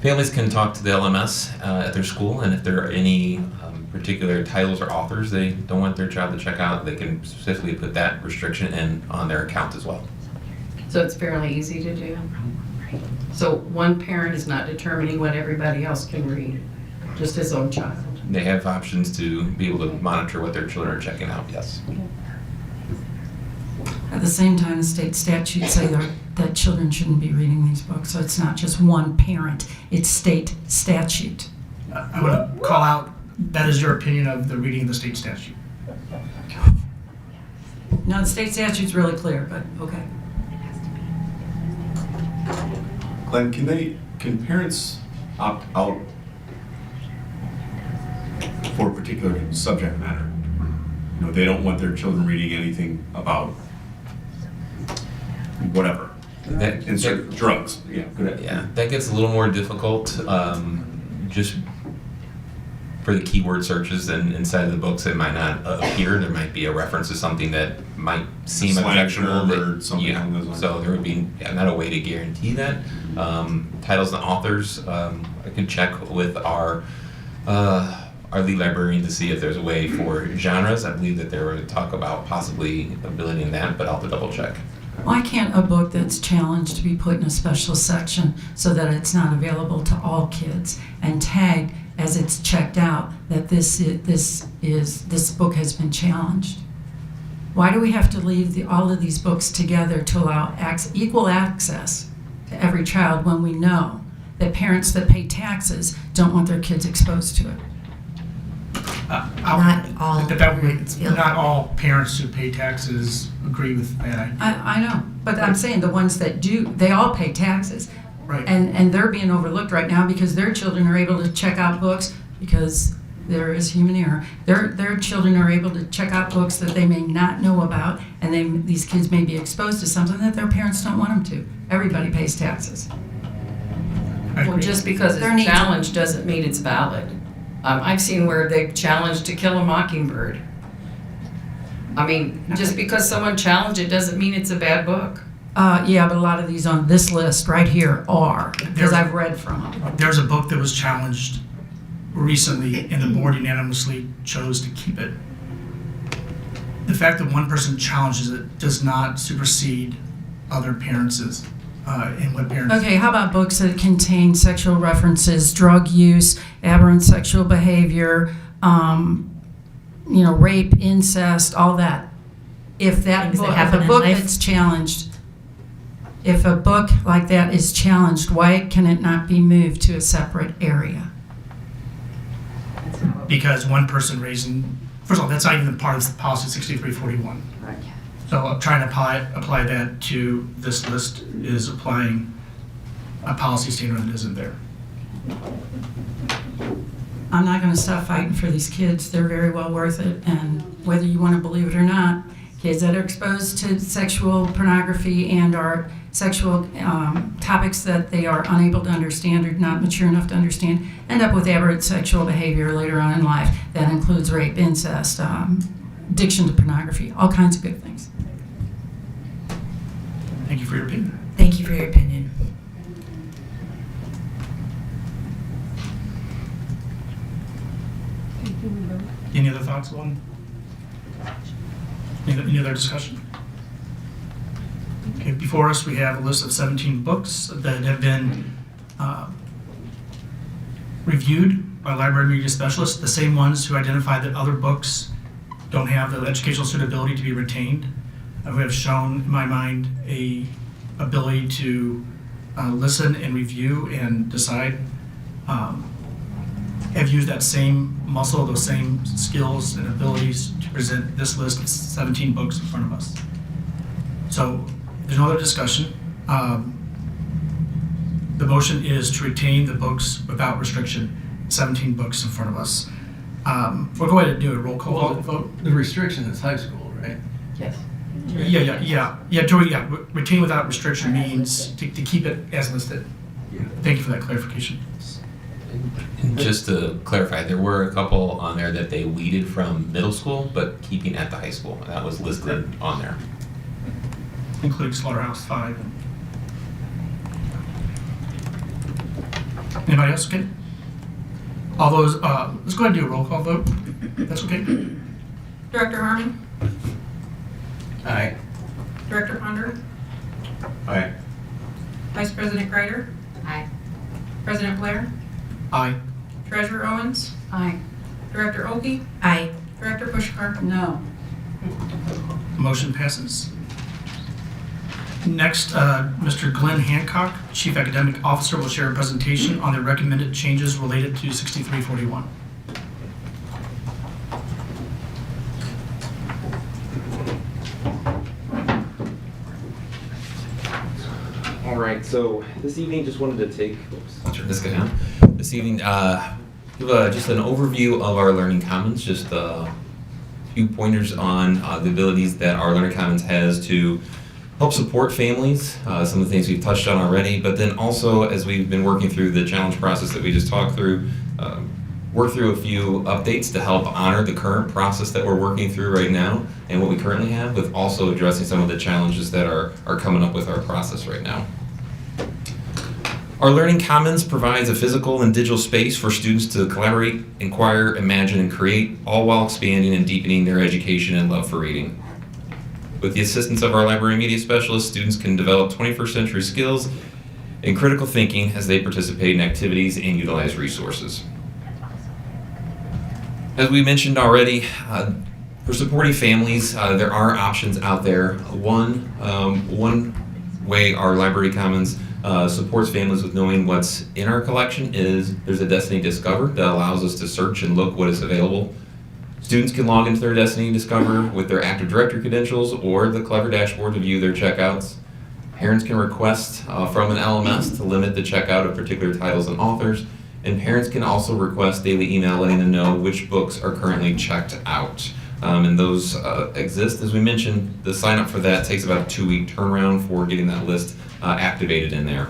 families can talk to the LMS at their school, and if there are any particular titles or authors they don't want their child to check out, they can specifically put that restriction in on their account as well.
So it's fairly easy to do. So one parent is not determining what everybody else can read, just his own child.
They have options to be able to monitor what their children are checking out, yes.
At the same time, the state statutes say that children shouldn't be reading these books, so it's not just one parent, it's state statute.
I want to call out, that is your opinion of the reading of the state statute.
No, the state statute's really clear, but okay.
Glenn, can parents opt out for a particular subject matter? You know, they don't want their children reading anything about whatever. Insert drugs. Yeah, go ahead.
Yeah, that gets a little more difficult, just for the keyword searches and inside of the books it might not appear. There might be a reference to something that might seem
Slang
objectionable.
term or something along those lines.
So there would be not a way to guarantee that. Titles and authors, I could check with our lead librarian to see if there's a way for genres. I believe that there were talk about possibly ability in that, but I'll have to double check.
Why can't a book that's challenged to be put in a special section so that it's not available to all kids and tagged as it's checked out that this book has been challenged? Why do we have to leave all of these books together to allow equal access to every child when we know that parents that pay taxes don't want their kids exposed to it?
Not all parents feel
Not all parents who pay taxes agree with that.
I know, but I'm saying the ones that do, they all pay taxes.
Right.
And they're being overlooked right now because their children are able to check out books because there is human error. Their children are able to check out books that they may not know about, and these kids may be exposed to something that their parents don't want them to. Everybody pays taxes.
Well, just because
There
it's
needs-
challenged doesn't mean it's valid. I've seen where they've challenged To Kill a Mockingbird. I mean, just because someone challenged it doesn't mean it's a bad book.
Yeah, but a lot of these on this list right here are, because
There's-
I've read from them.
There's a book that was challenged recently, and the board unanimously chose to keep it. The fact that one person challenges it does not supersede other parents' and what parents.
Okay, how about books that contain sexual references, drug use, aberrant sexual behavior, rape, incest, all that? If that
Things that
book, if
happen
a
in
book
life.
that's challenged, if a book like that is challenged, why can it not be moved to a separate area?
Because one person raising, first of all, that's not even part of policy 6341.
Right.
So trying to apply that to this list is applying a policy standard that isn't there.
I'm not going to stop fighting for these kids. They're very well worth it. And whether you want to believe it or not, kids that are exposed to sexual pornography and are sexual topics that they are unable to understand or not mature enough to understand end up with aberrant sexual behavior later on in life. That includes rape, incest, addiction to pornography, all kinds of good things.
Thank you for your opinion.
Thank you for your opinion.
Any other thoughts along? Any other discussion? Okay, before us, we have a list of 17 books that have been reviewed by library media specialists, the same ones who identified that other books don't have the educational suitability to be retained, who have shown, in my mind, a ability to listen and review and decide, have used that same muscle, those same skills and abilities to present this list of 17 books in front of us. So there's no other discussion. The motion is to retain the books without restriction, 17 books in front of us. We'll go ahead and do a roll call vote.
The restriction is high school, right?
Yes.
Yeah, Joey, retain without restriction means to keep it as listed. Thank you for that clarification.
And just to clarify, there were a couple on there that they weeded from middle school, but keeping at the high school. That was listed on there.
Including Slaughterhouse 5. Anybody else okay? All those, let's go ahead and do a roll call vote. That's okay?
Director Harmon?
Aye.
Director Ponder?
Aye.
Vice President Greider?
Aye.
President Blair?
Aye.
Treasurer Owens?
Aye.
Director Oki?
Aye.
Director Pushkar?
No.
Motion passes. Next, Mr. Glenn Hancock, Chief Academic Officer, will share a presentation on the recommended changes related to 6341.
All right, so this evening just wanted to take,
I'll turn this guy on. This evening, give just an overview of our Learning Commons, just a few pointers on the abilities that our Learning Commons has to help support families, some of the things we've touched on already, but then also as we've been working through the challenge process that we just talked through, work through a few updates to help honor the current process that we're working through right now and what we currently have, with also addressing some of the challenges that are coming up with our process right now. Our Learning Commons provides a physical and digital space for students to collaborate, inquire, imagine, and create, all while expanding and deepening their education and love for reading. With the assistance of our library media specialists, students can develop 21st century skills and critical thinking as they participate in activities and utilize resources. As we mentioned already, For supporting families, there are options out there. One way our Library Commons supports families with knowing what's in our collection is there's a Destiny Discover that allows us to search and look what is available. Students can log into their Destiny Discover with their Active Directory credentials or the Clever dashboard to view their checkouts. Parents can request from an LMS to limit the checkout of particular titles and authors, and parents can also request daily email letting them know which books are currently checked out. And those exist. As we mentioned, the sign up for that takes about a 2-week turnaround for getting that list activated in there.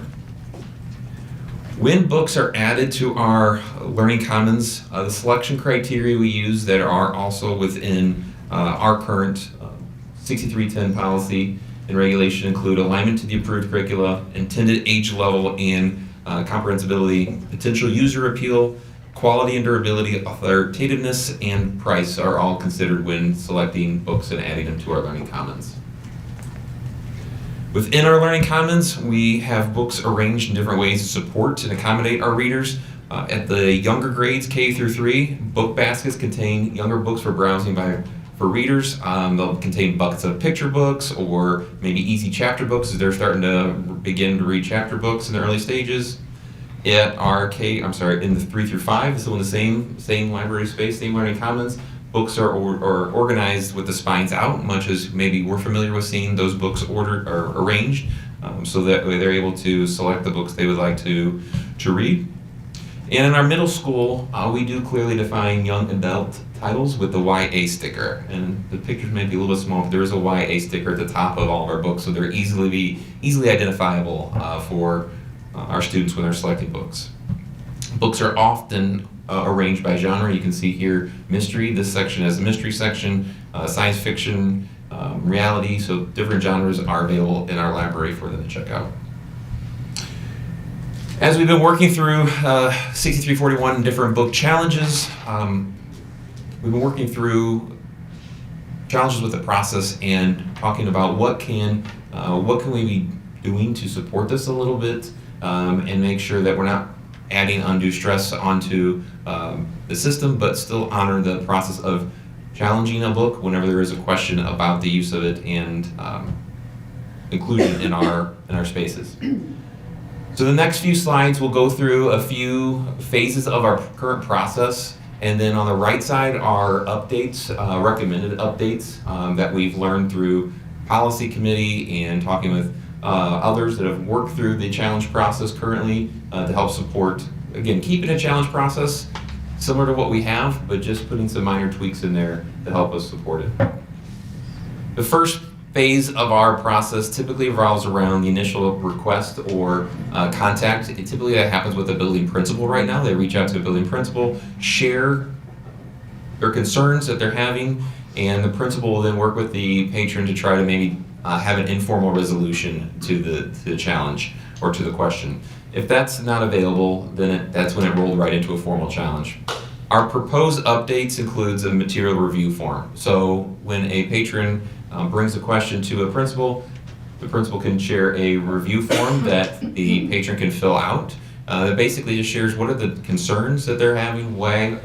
When books are added to our Learning Commons, the selection criteria we use that are also within our current 6310 policy and regulation include alignment to the approved curricula, intended age level and comprehensibility, potential user appeal, quality and durability, authoritativeness, and price are all considered when selecting books and adding them to our Learning Commons. Within our Learning Commons, we have books arranged in different ways to support and accommodate our readers. At the younger grades, K through 3, book baskets contain younger books for browsing for readers. They'll contain buckets of picture books or maybe easy chapter books as they're starting to begin to read chapter books in the early stages. At our in the 3 through 5, so in the same library space, same Learning Commons, books are organized with the spines out, much as maybe we're familiar with seeing those books ordered or arranged, so that way they're able to select the books they would like to read. And in our middle school, we do clearly define young adult titles with the YA sticker. And the pictures may be a little bit small, but there is a YA sticker at the top of all of our books, so they're easily identifiable for our students when they're selecting books. Books are often arranged by genre. You can see here mystery. This section has a mystery section, science fiction, reality. So different genres are available in our library for them to check out. As we've been working through 6341 and different book challenges, we've been working through challenges with the process and talking about what can we be doing to support this a little bit and make sure that we're not adding undue stress onto the system, but still honor the process of challenging a book whenever there is a question about the use of it and inclusion in our spaces. So the next few slides will go through a few phases of our current process, and then on the right side are updates, recommended updates that we've learned through policy committee and talking with others that have worked through the challenge process currently to help support, again, keeping a challenge process similar to what we have, but just putting some minor tweaks in there to help us support it. The first phase of our process typically revolves around the initial request or contact. Typically that happens with a building principal right now. They reach out to a building principal, share their concerns that they're having, and the principal will then work with the patron to try to maybe have an informal resolution to the challenge or to the question. If that's not available, then that's when it rolled right into a formal challenge. Our proposed updates includes a material review form. So when a patron brings a question to a principal, the principal can share a review form that the patron can fill out. That basically just shares what are the concerns that they're having, where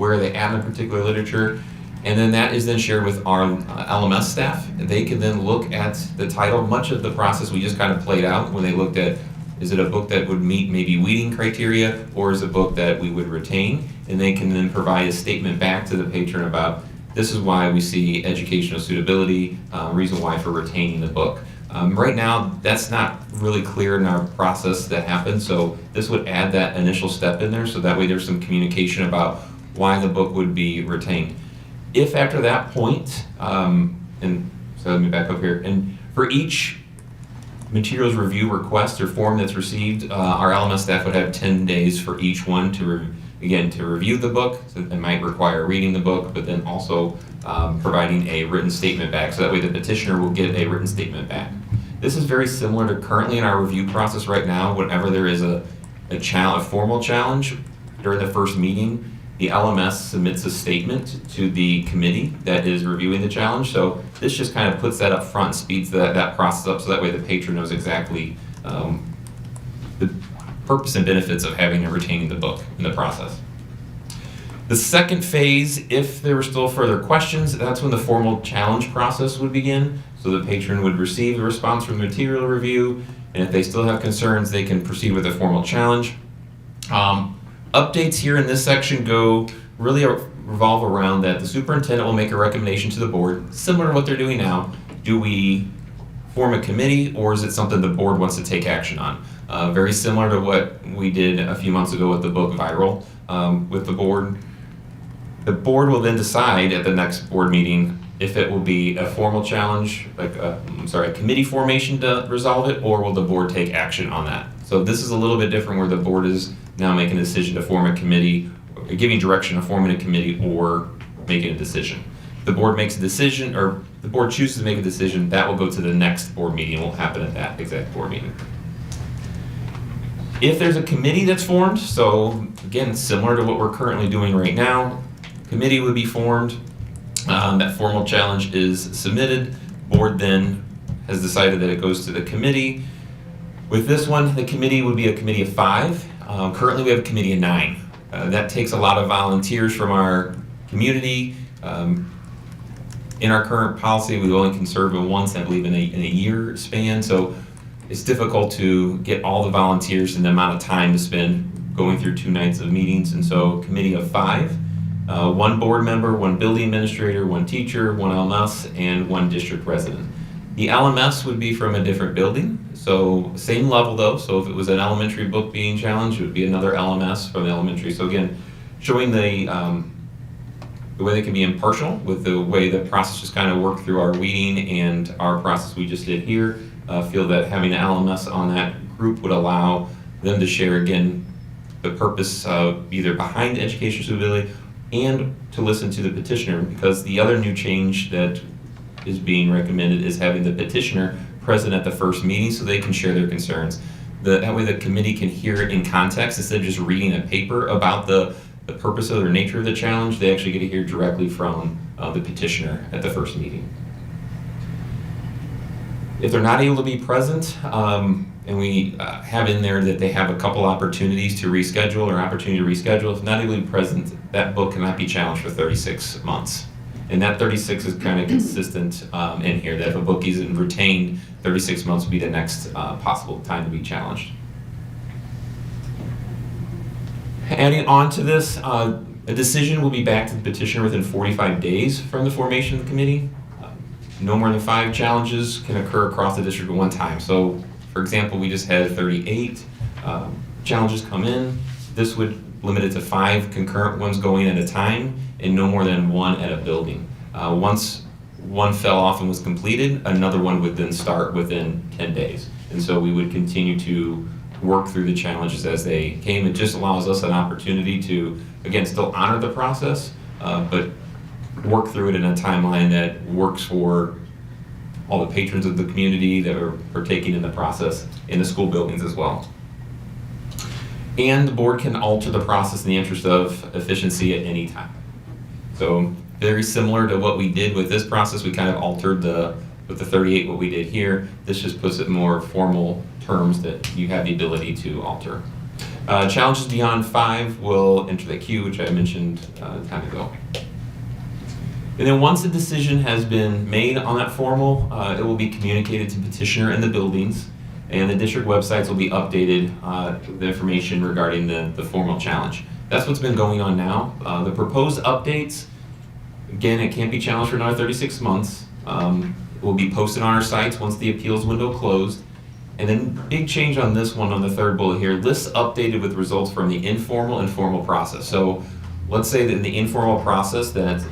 are they at in a particular literature, and then that is then shared with our LMS staff. They can then look at the title. Much of the process we just kind of played out when they looked at, is it a book that would meet maybe weeding criteria, or is it a book that we would retain? And they can then provide a statement back to the patron about, this is why we see educational suitability, reason why for retaining the book. Right now, that's not really clear in our process that happens, so this would add that initial step in there, so that way there's some communication about why the book would be retained. If after that point, and so let me back up here, and for each materials review request or form that's received, our LMS staff would have 10 days for each one to review the book. So it might require reading the book, but then also providing a written statement back, so that way the petitioner will get a written statement back. This is very similar to currently in our review process right now. Whenever there is a formal challenge during the first meeting, the LMS submits a statement to the committee that is reviewing the challenge. So this just kind of puts that up front, speeds that process up, so that way the patron knows exactly the purpose and benefits of having and retaining the book in the process. The second phase, if there were still further questions, that's when the formal challenge process would begin. So the patron would receive a response from the material review, and if they still have concerns, they can proceed with a formal challenge. Updates here in this section really revolve around that the superintendent will make a recommendation to the board, similar to what they're doing now. Do we form a committee, or is it something the board wants to take action on? Very similar to what we did a few months ago with the book Viral with the board. The board will then decide at the next board meeting if it will be a formal challenge, like a committee formation to resolve it, or will the board take action on that? So this is a little bit different, where the board is now making a decision to form a committee, giving direction of forming a committee, or making a decision. If the board makes a decision, or the board chooses to make a decision, that will go to the next board meeting. It will happen at that exact board meeting. If there's a committee that's formed, so again, similar to what we're currently doing right now, committee would be formed. That formal challenge is submitted. Board then has decided that it goes to the committee. With this one, the committee would be a committee of 5. Currently, we have a committee of 9. That takes a lot of volunteers from our community. In our current policy, we only can serve once, I believe, in a year span. So it's difficult to get all the volunteers in the amount of time to spend going through 2 nights of meetings. And so, committee of 5. 1 board member, 1 building administrator, 1 teacher, 1 LMS, and 1 district resident. The LMS would be from a different building, so same level though. So if it was an elementary book being challenged, it would be another LMS from the elementary. So again, showing the way they can be impartial with the way the process just kind of worked through our weeding and our process we just did here. Feel that having an LMS on that group would allow them to share, again, the purpose either behind education suitability and to listen to the petitioner, because the other new change that is being recommended is having the petitioner present at the first meeting so they can share their concerns. That way the committee can hear it in context instead of just reading a paper about the purpose of or nature of the challenge. They actually get to hear directly from the petitioner at the first meeting. If they're not able to be present, and we have in there that they have a couple opportunities to reschedule or opportunity to reschedule, if not able to be present, that book cannot be challenged for 36 months. And that 36 is kind of consistent in here, that if a book isn't retained, 36 months would be the next possible time to be challenged. Adding on to this, a decision will be back to the petitioner within 45 days from the formation of the committee. No more than 5 challenges can occur across the district at one time. So, for example, we just had 38 challenges come in. This would limit it to 5 concurrent ones going at a time, and no more than 1 at a building. Once one fell off and was completed, another one would then start within 10 days. And so we would continue to work through the challenges as they came. It just allows us an opportunity to, again, still honor the process, but work through it in a timeline that works for all the patrons of the community that are partaking in the process in the school buildings as well. And the board can alter the process in the interest of efficiency at any time. So very similar to what we did with this process, we kind of altered with the 38 what we did here. This just puts it more formal terms that you have the ability to alter. Challenges beyond 5 will enter the queue, which I mentioned time ago. And then once a decision has been made on that formal, it will be communicated to petitioner in the buildings, and the district websites will be updated with the information regarding the formal challenge. That's what's been going on now. The proposed updates, again, it can't be challenged for another 36 months. It will be posted on our sites once the appeals window closed. And then big change on this one on the 3rd bullet here, lists updated with results from the informal and formal process. So let's say that in the informal process that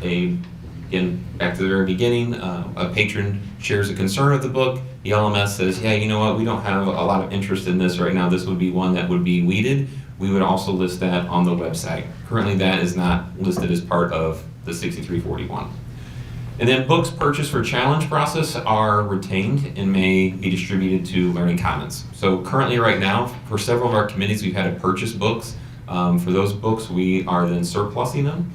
again, back to the very beginning, a patron shares a concern with the book. The LMS says, yeah, you know what, we don't have a lot of interest in this right now. This would be one that would be weeded. We would also list that on the website. Currently, that is not listed as part of the 6341. And then books purchased for challenge process are retained and may be distributed to Learning Commons. So currently right now, for several of our committees, we've had to purchase books. For those books, we are then surplusing them.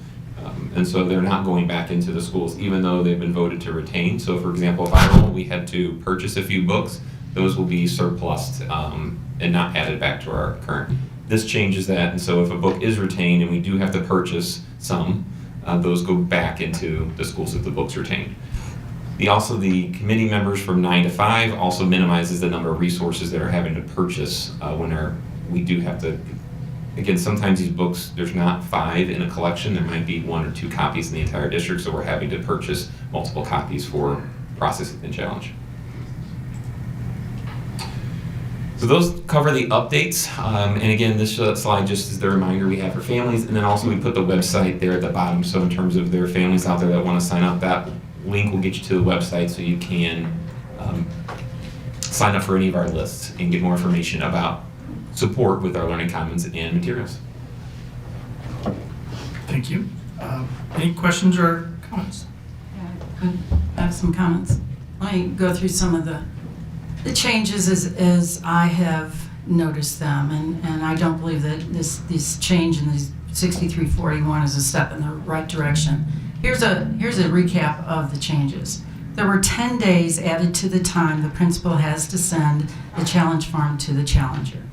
And so they're not going back into the schools, even though they've been voted to retain. So for example, Viral, we had to purchase a few books. Those will be surplused and not added back to our current. This changes that, and so if a book is retained and we do have to purchase some, those go back into the schools if the book's retained. The committee members from 9 to 5 also minimizes the number of resources that are having to purchase we do have to, again, sometimes these books, there's not 5 in a collection, there might be 1 or 2 copies in the entire district, so we're having to purchase multiple copies for processing and challenge. So those cover the updates, and again, this slide just is the reminder we have for families, and then also we put the website there at the bottom, so in terms of their families out there that want to sign up, that link will get you to the website so you can sign up for any of our lists and get more information about support with our Learning Commons and materials.
Thank you. Any questions or comments?
I have some comments. Let me go through some of the changes as I have noticed them, and I don't believe that this change in these 6341 is a step in the right direction. Here's a recap of the changes. There were 10 days added to the time the principal has to send the challenge form to the challenger.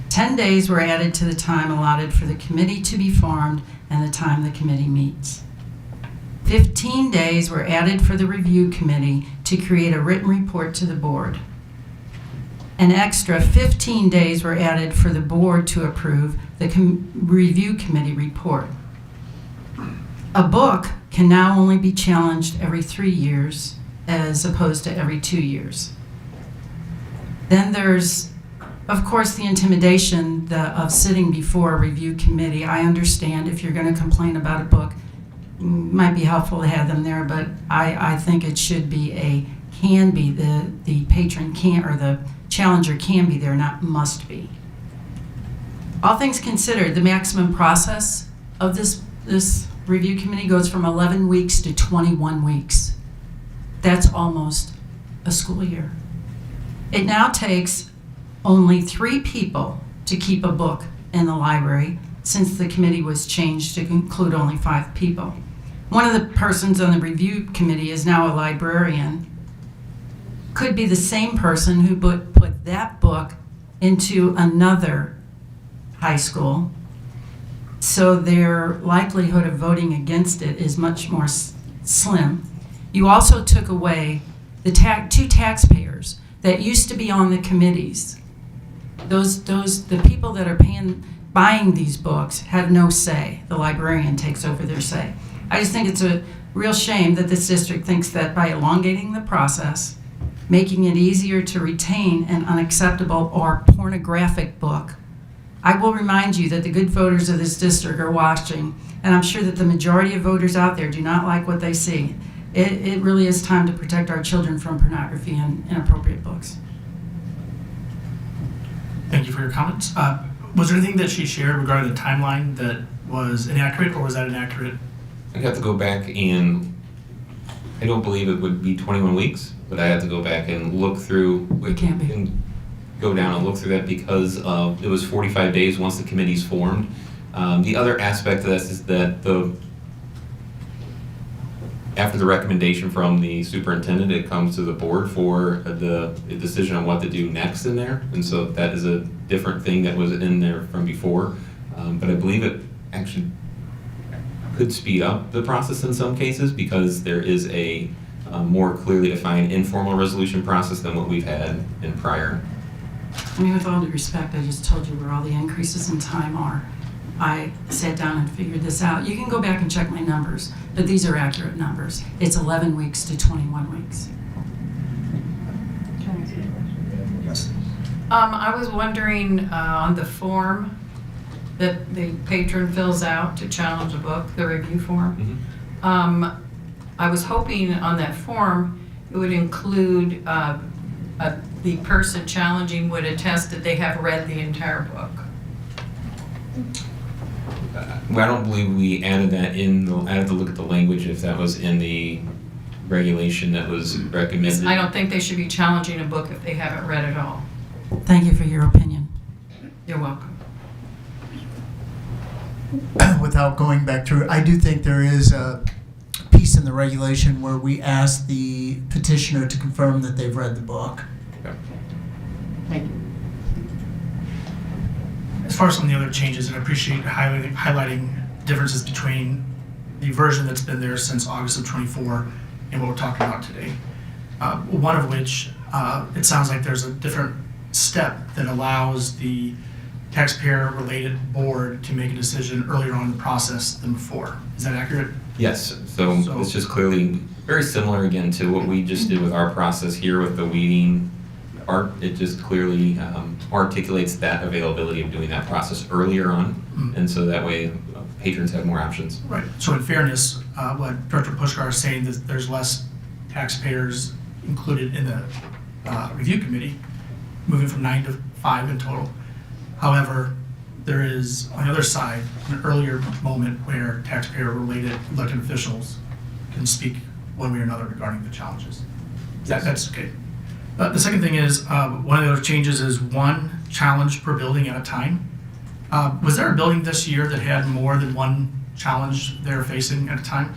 10 days were added to the time allotted for the committee to be formed and the time the committee meets. 15 days were added for the review committee to create a written report to the board. An extra 15 days were added for the board to approve the review committee report. A book can now only be challenged every 3 years as opposed to every 2 years. Then there's, of course, the intimidation of sitting before a review committee. I understand if you're going to complain about a book, it might be helpful to have them there, but I think it should be the patron can, or the challenger can be there, not must be. All things considered, the maximum process of this review committee goes from 11 weeks to 21 weeks. That's almost a school year. It now takes only 3 people to keep a book in the library since the committee was changed to include only 5 people. One of the persons on the review committee is now a librarian. Could be the same person who put that book into another high school, so their likelihood of voting against it is much more slim. You also took away the 2 taxpayers that used to be on the committees. The people that are buying these books have no say. The librarian takes over their say. I just think it's a real shame that this district thinks that by elongating the process, making it easier to retain an unacceptable or pornographic book. I will remind you that the good voters of this district are watching, and I'm sure that the majority of voters out there do not like what they see. It really is time to protect our children from pornography and inappropriate books.
Thank you for your comments. Was there anything that she shared regarding the timeline that was inaccurate, or was that inaccurate?
I'd have to go back and, I don't believe it would be 21 weeks, but I have to go back and look through.
It can be.
And go down and look through that because it was 45 days once the committee's formed. The other aspect of this is that after the recommendation from the superintendent, it comes to the board for the decision on what to do next in there. And so that is a different thing that was in there from before. But I believe it actually could speed up the process in some cases because there is a more clearly defined informal resolution process than what we've had in prior.
I mean, with all due respect, I just told you where all the increases in time are. I sat down and figured this out. You can go back and check my numbers, but these are accurate numbers. It's 11 weeks to 21 weeks.
Yes.
I was wondering on the form that the patron fills out to challenge a book, the review form.
Mm-hmm.
I was hoping on that form it would include the person challenging would attest that they have read the entire book.
I don't believe we added that in. I have to look at the language if that was in the regulation that was recommended.
I don't think they should be challenging a book if they haven't read it all.
Thank you for your opinion.
You're welcome.
Without going back through, I do think there is a piece in the regulation where we ask the petitioner to confirm that they've read the book.
Okay.
Thank you.
As far as some of the other changes, and I appreciate highlighting differences between the version that's been there since August of '24 and what we're talking about today. One of which, it sounds like there's a different step that allows the taxpayer-related board to make a decision earlier on in the process than before. Is that accurate?
Yes, so it's just clearly very similar again to what we just did with our process here with the weeding part. It just clearly articulates that availability of doing that process earlier on, and so that way patrons have more options.
Right. So in fairness, what Director Pushkar is saying that there's less taxpayers included in the review committee, moving from 9 to 5 in total. However, there is, on the other side, an earlier moment where taxpayer-related elected officials can speak one way or another regarding the challenges. That's okay. The second thing is, one of the other changes is 1 challenge per building at a time. Was there a building this year that had more than 1 challenge they're facing at a time?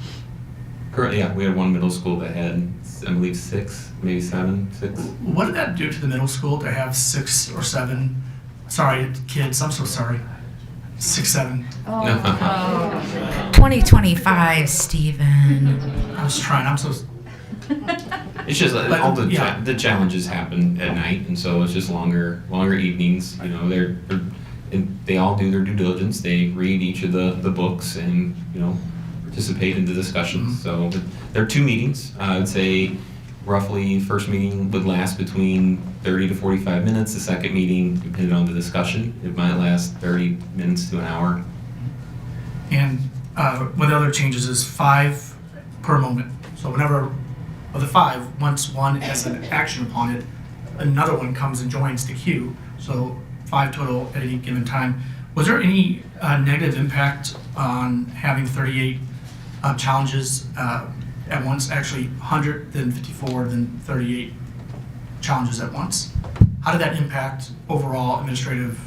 Currently, yeah, we had one middle school that had, I believe, 6, maybe 7, 6.
What did that do to the middle school to have 6 or 7, sorry, kids, I'm so sorry, 6, 7?
Oh. 2025, Stephen.
I was trying, I'm so...
It's just
But,
all the
yeah.
the challenges happen at night, and so it's just longer evenings. You know, and they all do their due diligence. They read each of the books and participate in the discussions. So there are 2 meetings. I would say roughly first meeting would last between 30 to 45 minutes. The second meeting, depending on the discussion, it might last 30 minutes to an hour.
And one of the other changes is 5 per moment. So whenever of the 5, once one has an action upon it, another one comes and joins the queue. So 5 total at any given time. Was there any negative impact on having 38 challenges at once? Actually, 100, then 54, then 38 challenges at once. How did that impact overall administrative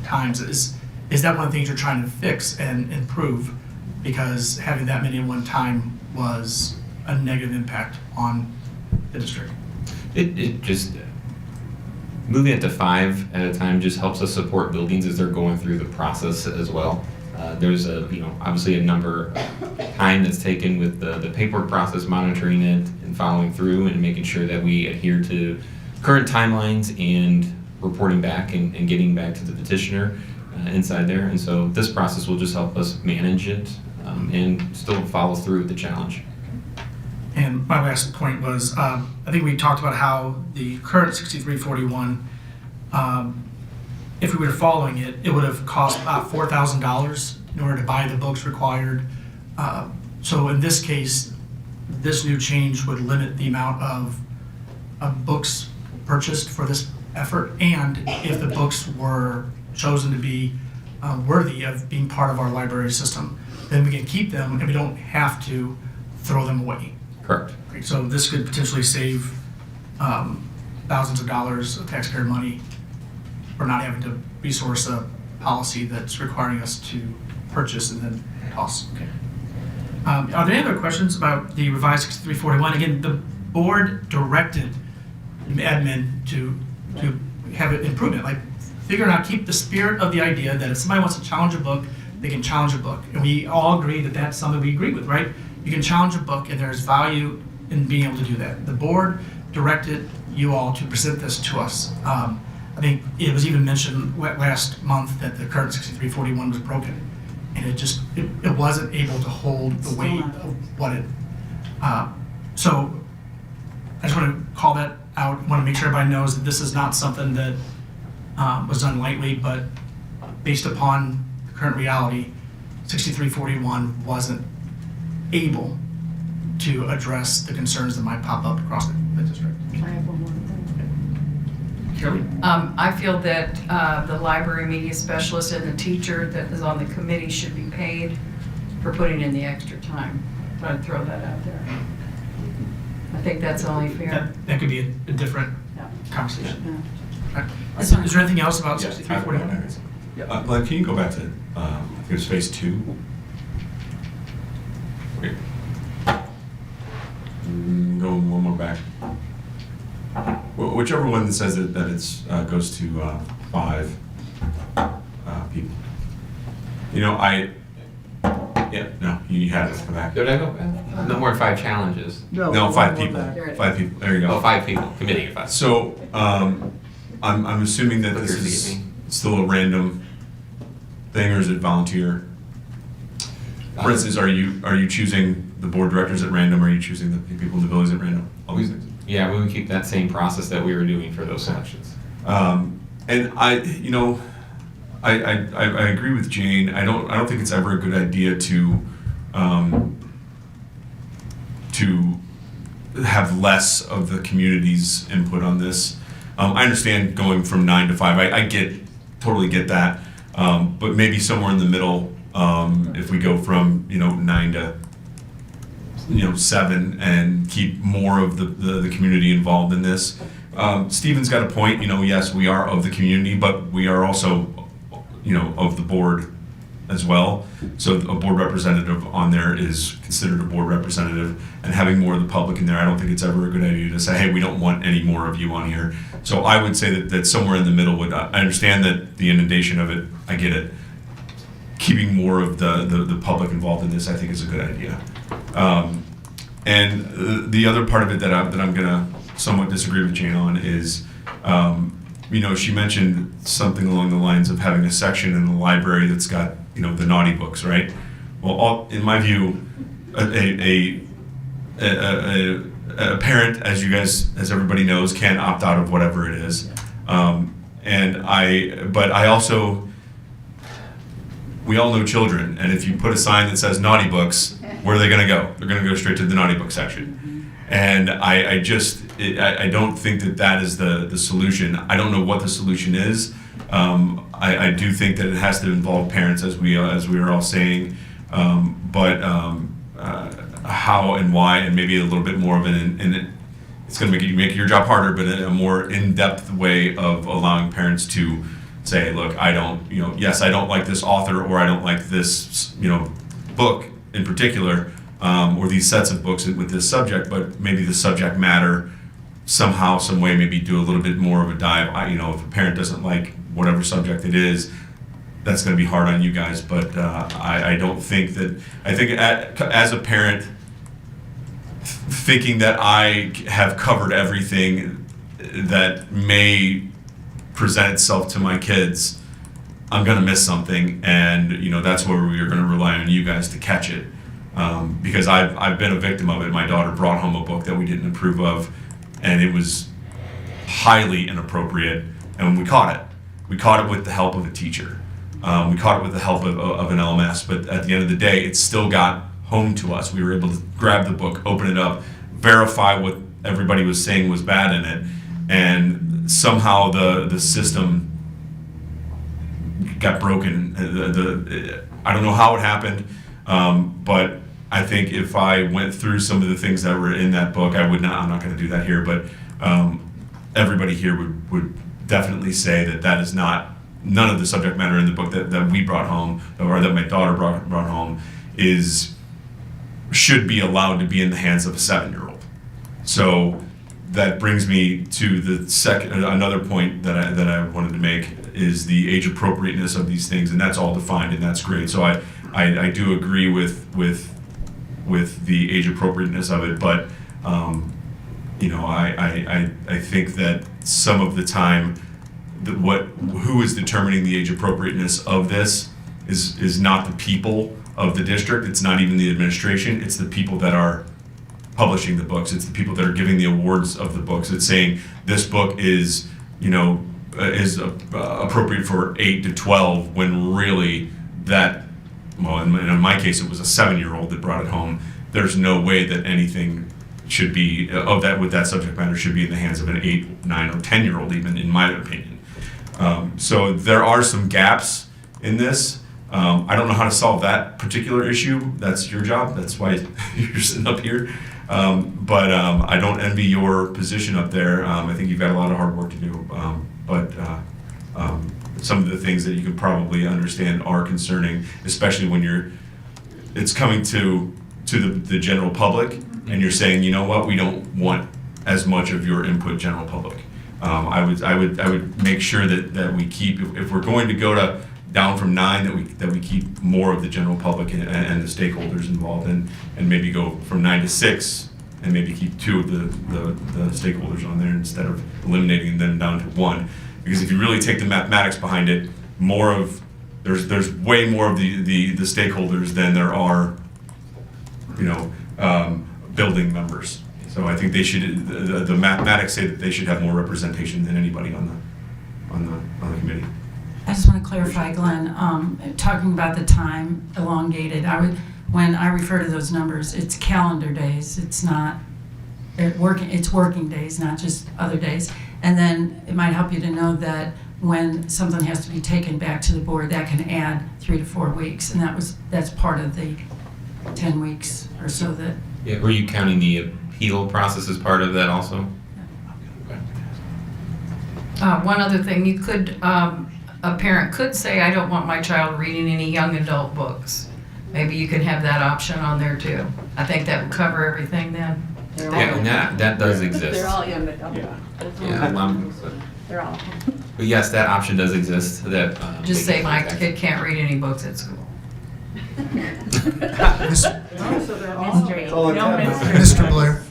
times? Is that one of the things you're trying to fix and improve? Because having that many at one time was a negative impact on the district.
It just moving it to 5 at a time just helps us support buildings as they're going through the process as well. There's obviously a number time that's taken with the paperwork process, monitoring it and following through and making sure that we adhere to current timelines and reporting back and getting back to the petitioner inside there. And so this process will just help us manage it and still follow through with the challenge.
And my last point was, I think we talked about how the current 6341, if we were following it, it would have cost about $4,000 in order to buy the books required. So in this case, this new change would limit the amount of books purchased for this effort, and if the books were chosen to be worthy of being part of our library system, then we can keep them and we don't have to throw them away.
Correct.
So this could potentially save thousands of dollars of taxpayer money for not having to resource a policy that's requiring us to purchase and then costs. Okay. Are there any other questions about the revised 6341? Again, the board directed admin to have an improvement, like figure out, keep the spirit of the idea that if somebody wants to challenge a book, they can challenge a book. And we all agree that that's something we agree with, right? You can challenge a book and there's value in being able to do that. The board directed you all to present this to us. I think it was even mentioned last month that the current 6341 was broken. And it wasn't able to hold the weight of what it, so I just want to call that out. Want to make sure everybody knows that this is not something that was done lightly, but based upon the current reality, 6341 wasn't able to address the concerns that might pop up across the district.
I have one more thing.
Shirley?
I feel that the library media specialist and the teacher that is on the committee should be paid for putting in the extra time. I'd throw that out there. I think that's only fair.
That could be a different conversation.
Yeah.
Right. Is there anything else about 6341?
Yeah, Glenn, can you go back to, I think it was phase 2? Wait. Go one more back. Whichever one that says that it's goes to 5 people. You know, Yeah, no, you had it. Come back.
Did I go? No more than 5 challenges.
No, 5 people. 5 people. There you go.
Oh, 5 people. Committee of 5.
So, I'm assuming that this is still a random thing, or is it volunteer? For instance, are you choosing the board directors at random, or are you choosing the people in the buildings at random? All these things.
Yeah, we would keep that same process that we were doing for those selections.
And I agree with Jane. I don't think it's ever a good idea to have less of the community's input on this. I understand going from 9 to 5. I totally get that. But maybe somewhere in the middle, if we go from 9 to 7 and keep more of the community involved in this. Stephen's got a point. Yes, we are of the community, but we are also of the board as well. So a board representative on there is considered a board representative, and having more of the public in there, I don't think it's ever a good idea to say, hey, we don't want any more of you on here. So I would say that somewhere in the middle would, I understand that the inundation of it, I get it. Keeping more of the public involved in this, I think, is a good idea. And the other part of it that I'm gonna somewhat disagree with Jane on is, she mentioned something along the lines of having a section in the library that's got, the naughty books, right? Well, in my view, a parent, as everybody knows, can opt out of whatever it is. We all know children, and if you put a sign that says naughty books, where are they gonna go? They're gonna go straight to the naughty book section. And I don't think that is the solution. I don't know what the solution is. I do think that it has to involve parents, as we are all saying, but how and why, and maybe a little bit more of it's going to make your job harder, but in a more in-depth way of allowing parents to say, look, yes, I don't like this author, or I don't like this, book in particular, or these sets of books with this subject, but maybe the subject matter somehow, some way, maybe do a little bit more of a dive. If a parent doesn't like whatever subject it is, that's going to be hard on you guys. But I don't think that. I think as a parent, thinking that I have covered everything that may present itself to my kids, I'm going to miss something, and that's where we are going to rely on you guys to catch it. Because I've been a victim of it. My daughter brought home a book that we didn't approve of, and it was highly inappropriate, and we caught it. We caught it with the help of a teacher. We caught it with the help of an LMS, but at the end of the day, it still got home to us. We were able to grab the book, open it up, verify what everybody was saying was bad in it, and somehow the system got broken. I don't know how it happened, but I think if I went through some of the things that were in that book, I'm not going to do that here, but everybody here would definitely say that is none of the subject matter in the book that we brought home, or that my daughter brought home, should be allowed to be in the hands of a 7-year-old. So that brings me to another point that I wanted to make, is the age appropriateness of these things, and that's all defined, and that's great. So I do agree with the age appropriateness of it, but I think that some of the time, who is determining the age appropriateness of this is not the people of the district. It's not even the administration. It's the people that are publishing the books. It's the people that are giving the awards of the books. It's saying this book is appropriate for 8 to 12, when really in my case, it was a 7-year-old that brought it home. There's no way that anything should be with that subject matter should be in the hands of an 8, 9, or 10-year-old, even, in my opinion. So there are some gaps in this. I don't know how to solve that particular issue. That's your job. That's why you're sitting up here. But I don't envy your position up there. I think you've got a lot of hard work to do. But some of the things that you can probably understand are concerning, especially when it's coming to the general public, and you're saying, you know what, we don't want as much of your input, general public. I would make sure that we keep, if we're going to go to down from 9 that we keep more of the general public and the stakeholders involved in, and maybe go from 9 to 6 and maybe keep 2 of the stakeholders on there instead of eliminating them down to 1. Because if you really take the mathematics behind it, there's way more of the stakeholders than there are, building members. So I think they should, the mathematics say that they should have more representation than anybody on the committee.
I just want to clarify, Glenn, talking about the time elongated, when I refer to those numbers, it's calendar days. It's not it's working days, not just other days. And then it might help you to know that when something has to be taken back to the board, that can add 3 to 4 weeks, and that's part of the 10 weeks or so that.
Yeah, were you counting the appeal process as part of that also?
One other thing, you could, a parent could say, I don't want my child reading any young adult books. Maybe you can have that option on there too. I think that would cover everything then.
Yeah, and that does exist.
They're all young adult.
Yeah,
They're all.
but yes, that option does exist. That
Just say my kid can't read any books at school.
Mr. Blair,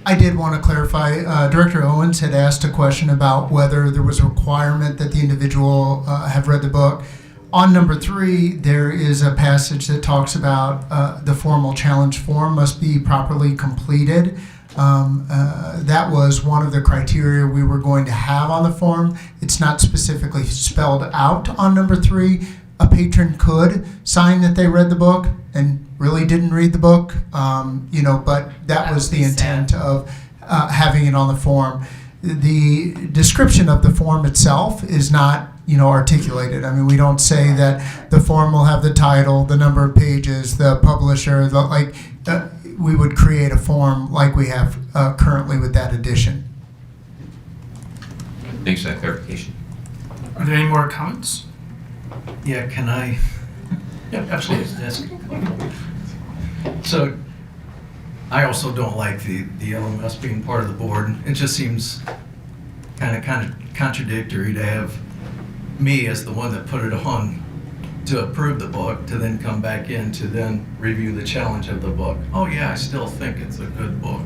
I did want to clarify, Director Owens had asked a question about whether there was a requirement that the individual have read the book. On number 3, there is a passage that talks about the formal challenge form must be properly completed. That was one of the criteria we were going to have on the form. It's not specifically spelled out on number 3. A patron could sign that they read the book and really didn't read the book, but that was the intent of having it on the form. The description of the form itself is not articulated. I mean, we don't say that the form will have the title, the number of pages, the publisher, we would create a form like we have currently with that edition.
Thanks for that clarification.
Are there any more comments?
Yeah, can I?
Yeah, absolutely.
Yes. So, I also don't like the LMS being part of the board. It just seems kind of contradictory to have me as the one that put it on to approve the book, to then come back in to then review the challenge of the book. Oh yeah, I still think it's a good book.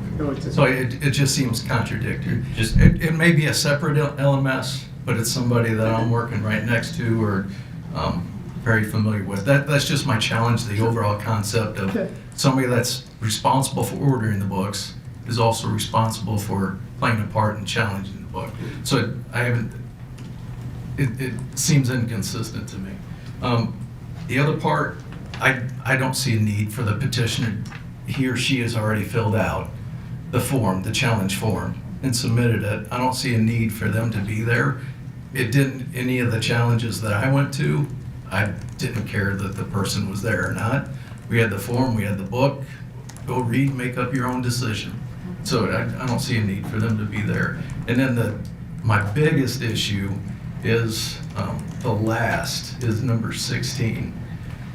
So it just seems contradictory. It may be a separate LMS, but it's somebody that I'm working right next to or very familiar with. That's just my challenge, the overall concept of somebody that's responsible for ordering the books is also responsible for playing a part in challenging the book. So it seems inconsistent to me. The other part, I don't see a need for the petitioner. He or she has already filled out the form, the challenge form, and submitted it. I don't see a need for them to be there. It didn't, any of the challenges that I went to, I didn't care that the person was there or not. We had the form, we had the book, go read, make up your own decision. So I don't see a need for them to be there. And then my biggest issue is the last is number 16.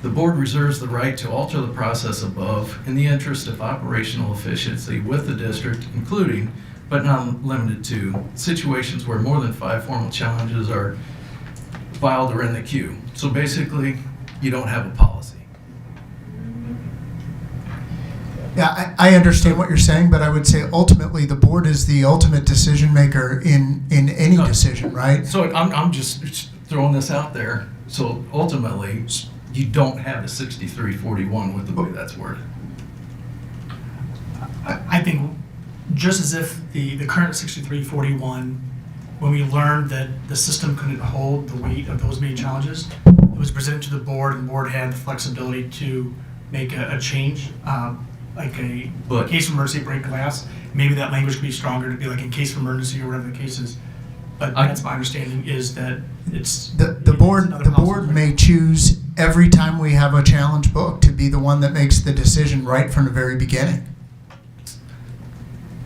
The board reserves the right to alter the process above in the interest of operational efficiency with the district, including, but not limited to, situations where more than 5 formal challenges are filed or in the queue. So basically, you don't have a policy.
Yeah, I understand what you're saying, but I would say ultimately the board is the ultimate decision maker in any decision, right?
So I'm just throwing this out there. So ultimately, you don't have a 6341 with the way that's worded.
I think just as if the current 6341, when we learned that the system couldn't hold the weight of those many challenges, it was presented to the board, and the board had the flexibility to make a change, like a case of emergency, break glass. Maybe that language could be stronger to be like in case of emergency or whatever the case is. But that's my understanding is that it's
the board may choose every time we have a challenge book to be the one that makes the decision right from the very beginning.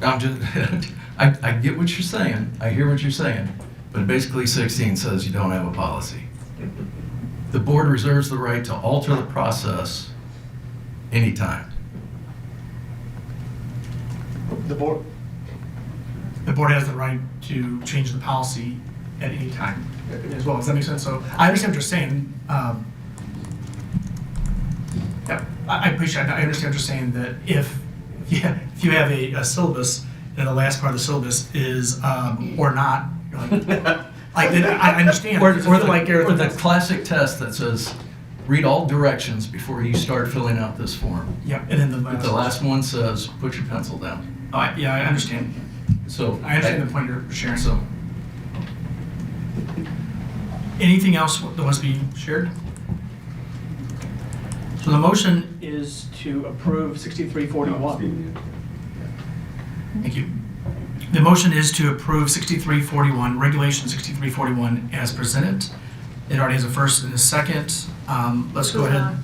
I'm just, I get what you're saying. I hear what you're saying. But basically 16 says you don't have a policy. The board reserves the right to alter the process anytime.
The board has the right to change the policy at any time as well. Does that make sense? So I understand what you're saying. Yeah, I appreciate it. I understand what you're saying, that if you have a syllabus and the last part of the syllabus is or not, you're like then I understand.
Or
Or
the classic test that says, read all directions before you start filling out this form.
Yep, and then
The last one says, put your pencil down.
Oh, yeah, I understand.
So
I understand the point you're sharing.
So
Anything else that wants to be shared? So the motion is to approve 6341. Thank you. The motion is to approve 6341, Regulation 6341 as presented. It already has a first and a second. Let's go ahead.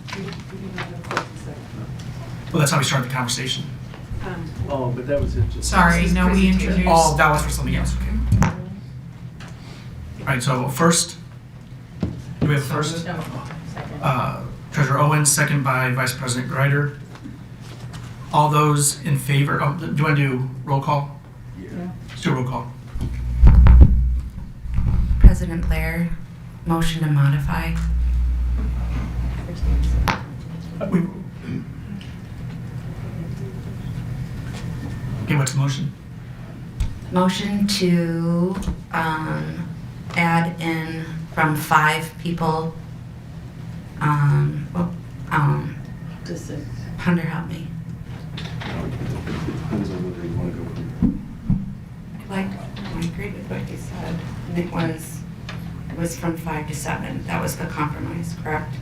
Well, that's how we started the conversation.
Oh, but that was it. Just
Sorry, no, we introduced.
Oh, that was for something else, okay. All right, so first, do we have a first? Treasurer Owens, second by Vice President Greider. All those in favor, do you want to do roll call?
Yeah.
Let's do a roll call.
President Blair, motion to modify.
Okay, what's the motion?
Motion to add in from 5 people.
To 6.
Hunter, help me.
Depends on whether you want to go.
I agreed with what you said. And it was from 5 to 7. That was the compromise, correct?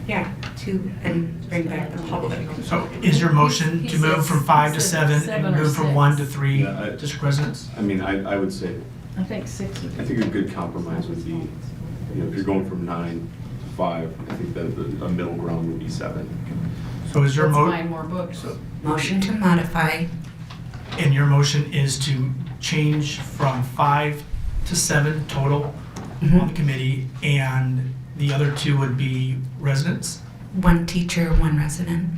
Yeah, and bring back the public.
So is your motion to move from 5 to 7 and move from 1 to 3
Yeah,
district residents?
I mean, I would say,
I think 6 would be.
I think a good compromise would be, if you're going from 9 to 5, I think that a middle ground would be 7.
So is your
Let's
motion?
find more books.
Motion to modify.
And your motion is to change from 5 to 7 total on the committee, and the other 2 would be residents?
1 teacher, 1 resident.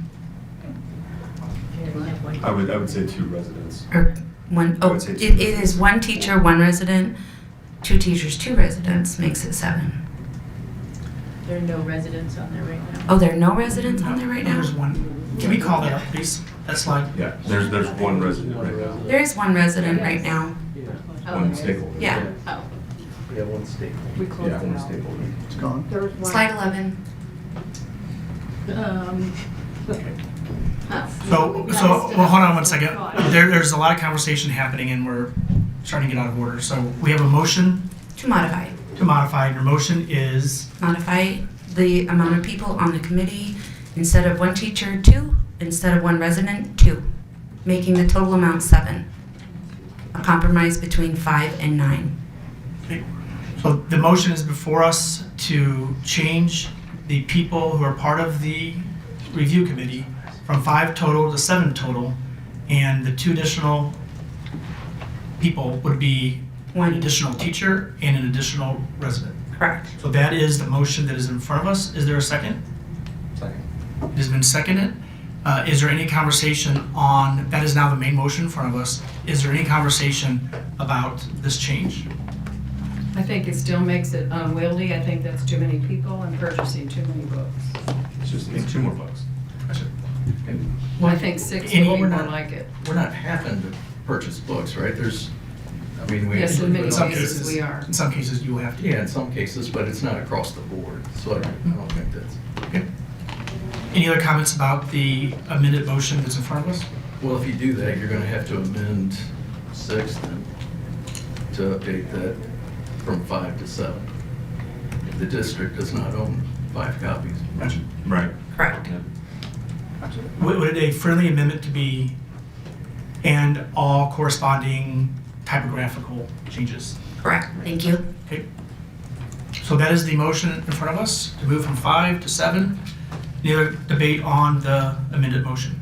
I would say 2 residents.
Or one,
I
oh,
would say
it
2
is 1 teacher, 1 resident. 2 teachers, 2 residents makes it 7.
There are no residents on there right now.
Oh, there are no residents on there right now?
There's 1. Can we call that up, please? That slide?
Yeah, there's 1 resident right now.
There is 1 resident right now.
One stakeholder.
Yeah.
Oh.
Yeah, one state.
We closed
Yeah,
it
one
out.
stakeholder.
It's gone.
There was one.
Slide 11.
So well, hold on one second. There's a lot of conversation happening, and we're starting to get out of order. So we have a motion
To modify.
to modify. Your motion is,
Modify the amount of people on the committee. Instead of 1 teacher, 2. Instead of 1 resident, 2. Making the total amount 7. A compromise between 5 and 9.
so the motion is before us to change the people who are part of the review committee from 5 total to 7 total, and the 2 additional people would be an
1.
additional teacher and an additional resident.
Correct.
So that is the motion that is in front of us. Is there a second?
Second.
It has been seconded. Is there any conversation on, that is now the main motion in front of us. Is there any conversation about this change?
I think it still makes it unwieldy. I think that's too many people and purchasing too many books.
It's just, it's 2 more bucks.
Well, I think 6 would
Any-
be
we're
more
not-
like it.
We're not having to purchase books, right? There's, I mean, we.
Yes, in many
In some
cases
cases,
we are.
in some cases you will have to.
Yeah, in some cases, but it's not across the board, so I don't think that's.
Okay. Any other comments about the amended motion that's in front of us?
Well, if you do that, you're gonna have to amend 6 then, to update that from 5 to 7. If the district does not own 5 copies.
Gotcha.
Right.
Correct.
Would a friendly amendment to be, and all corresponding typographical changes?
Correct. Thank you.
Okay. So that is the motion in front of us, to move from 5 to 7. Any other debate on the amended motion?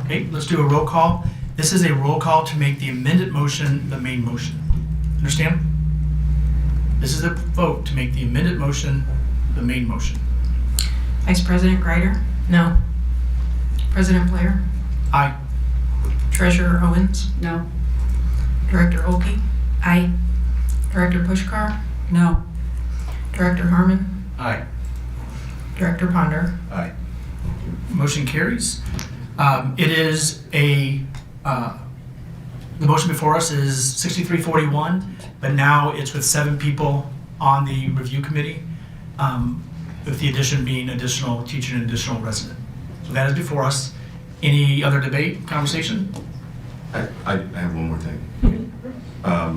Okay, let's do a roll call. This is a roll call to make the amended motion the main motion. Understand? This is a vote to make the amended motion the main motion.
Vice President Greider,
No.
President Blair,
Aye.
Treasurer Owens,
No.
Director Oki?
Aye.
Director Pushkar?
No.
Director Harmon?
Aye.
Director Ponder?
Aye.
Motion carries. It is the motion before us is 6341, but now it's with 7 people on the review committee, with the addition being additional teacher and additional resident. So that is before us. Any other debate, conversation?
I have one more thing. A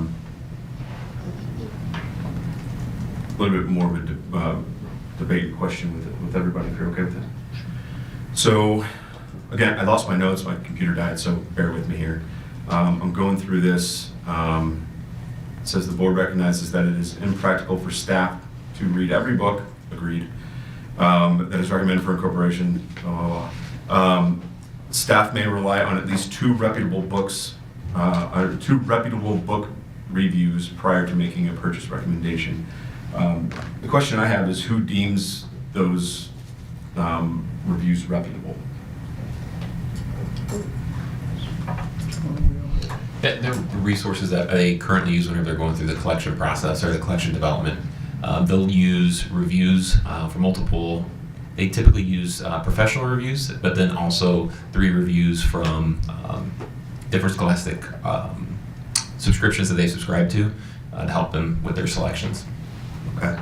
little bit more of a debate question with everybody, if you're okay with that. So, again, I lost my notes, my computer died, so bear with me here. I'm going through this. It says the board recognizes that it is impractical for staff to read every book, agreed, that is recommended for incorporation. Staff may rely on at least 2 reputable books, 2 reputable book reviews prior to making a purchase recommendation. The question I have is who deems those reviews reputable?
The resources that they currently use whenever they're going through the collection process or the collection development. They'll use reviews from multiple, they typically use professional reviews, but then also 3 reviews from different scholastic subscriptions that they subscribe to help them with their selections.
Okay.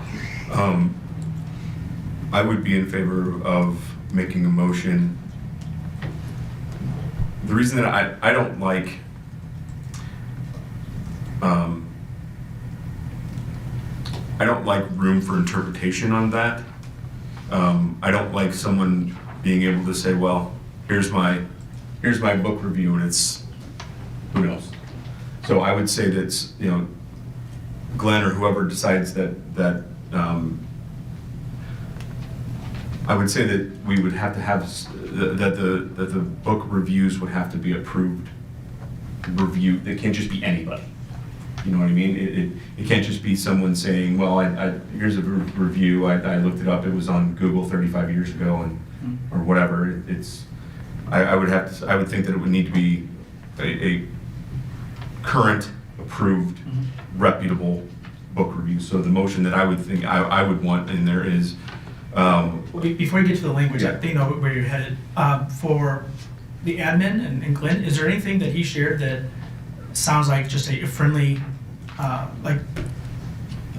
I would be in favor of making a motion. The reason that I don't like room for interpretation on that. I don't like someone being able to say, well, here's my book review, and it's, who knows? So I would say that, Glenn or whoever decides that I would say that we would have to have that the book reviews would have to be approved review. It can't just be anybody. You know what I mean? It can't just be someone saying, well, here's a review. I looked it up. It was on Google 35 years ago, or whatever. I would think that it would need to be a current approved reputable book review. So the motion that I would think I would want in there is.
Before you get to the language, I think I know where you're headed. For the admin and Glenn, is there anything that he shared that sounds like just a friendly,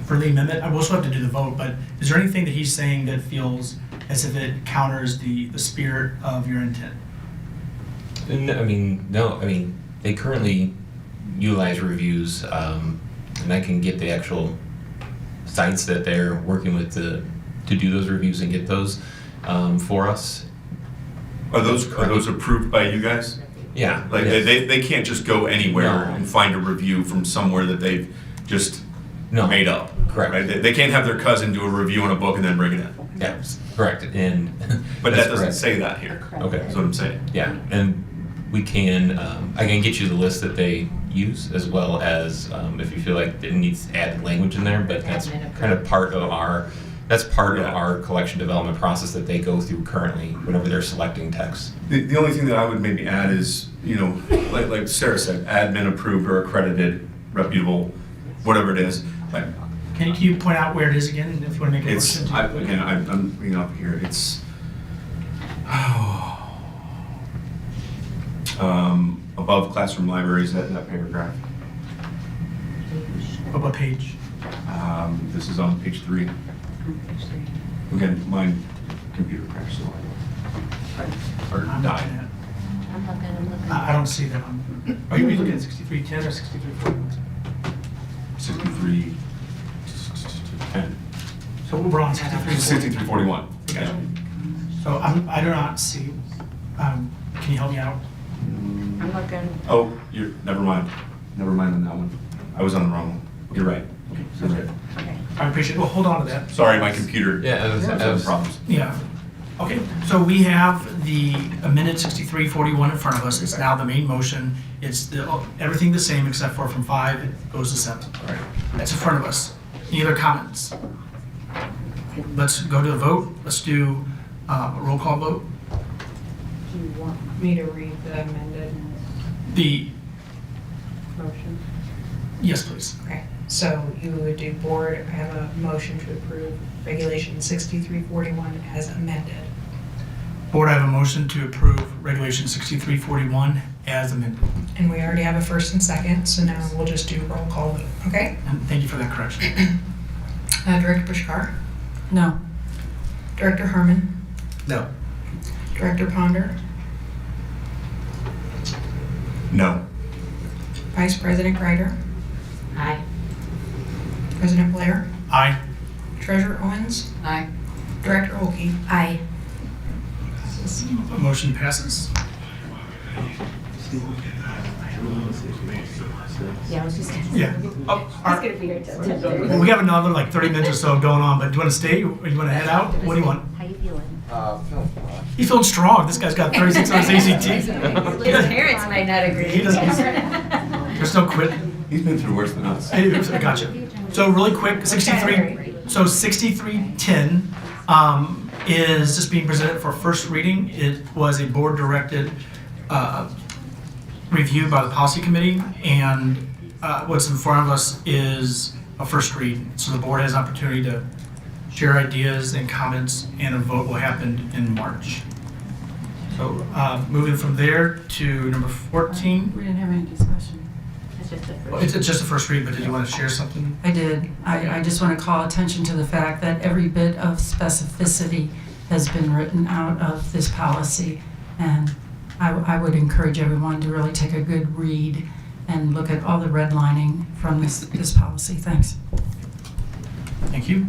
friendly amendment? I will still have to do the vote, but is there anything that he's saying that feels as if it counters the spirit of your intent?
No. They currently utilize reviews, and I can get the actual sites that they're working with to do those reviews and get those for us.
Are those approved by you guys?
Yeah.
Like
yes.
they can't just go anywhere and find a review from somewhere that they've just made up.
Correct.
Right? They can't have their cousin do a review on a book and then bring it in.
Yeah, correct.
But that doesn't say that here.
Okay.
That's what I'm saying.
Yeah, and we can, I can get you the list that they use, as well as if you feel like it needs added language in there, but that's kind of part of our collection development process that they go through currently whenever they're selecting text.
The only thing that I would maybe add is, like Sarah said, admin approved or accredited, reputable, whatever it is. Like,
Can you point out where it is again, if you want to make a motion?
I'm bringing it up here. It's above classroom libraries, that paragraph.
What page?
This is on page 3. Again, my computer crashed, so or died.
I'm looking.
I don't see that on. Are you looking at 6310 or 6341?
6310.
So we're on
6341.
Gotcha. So I do not see. Can you help me out?
I'm looking.
Oh, never mind. Never mind on that one. I was on the wrong one. You're right.
Okay.
You're right.
Okay.
I appreciate it. Well, hold on to that.
Sorry, my computer.
Yeah,
I was problems.
Yeah. Okay, so we have the amended 6341 in front of us. It's now the main motion. It's everything the same except for from 5 it goes to 7. All right. That's in front of us. Any other comments? Let's go to a vote. Let's do a roll call vote.
Do you want me to read the amended?
Motion.
Yes, please.
Okay, so you would do board, I have a motion to approve Regulation 6341 as amended.
Board, I have a motion to approve Regulation 6341 as amended.
And we already have a first and second, so now we'll just do roll call vote, okay?
And thank you for that correction.
Director Pushkar,
No.
Director Harmon,
No.
Director Ponder,
No.
Vice President Greider,
Aye.
President Blair,
Aye.
Treasurer Owens,
Aye.
Director Olkey.
Aye.
Motion passes.
Yeah, I was just gonna say.
Yeah. Oh,
He's gonna be here till 10:30.
Well, we have another like 30 minutes or so going on, but do you want to stay or you want to head out? What do you want?
How you feeling?
He's feeling strong. This guy's got 36 on his ACT.
His parents might not agree.
He doesn't. There's no quitting.
He's been through worse than us.
I gotcha. So really quick, 6310 is just being presented for first reading. It was a board-directed review by the policy committee, and what's in front of us is a first read. So the board has an opportunity to share ideas and comments, and a vote will happen in March. So moving from there to number 14.
We didn't have any discussion.
It's just the
Well,
first.
it's just a first read, but did you want to share something?
I did. I just want to call attention to the fact that every bit of specificity has been written out of this policy. And I would encourage everyone to really take a good read and look at all the redlining from this policy. Thanks.
Thank you.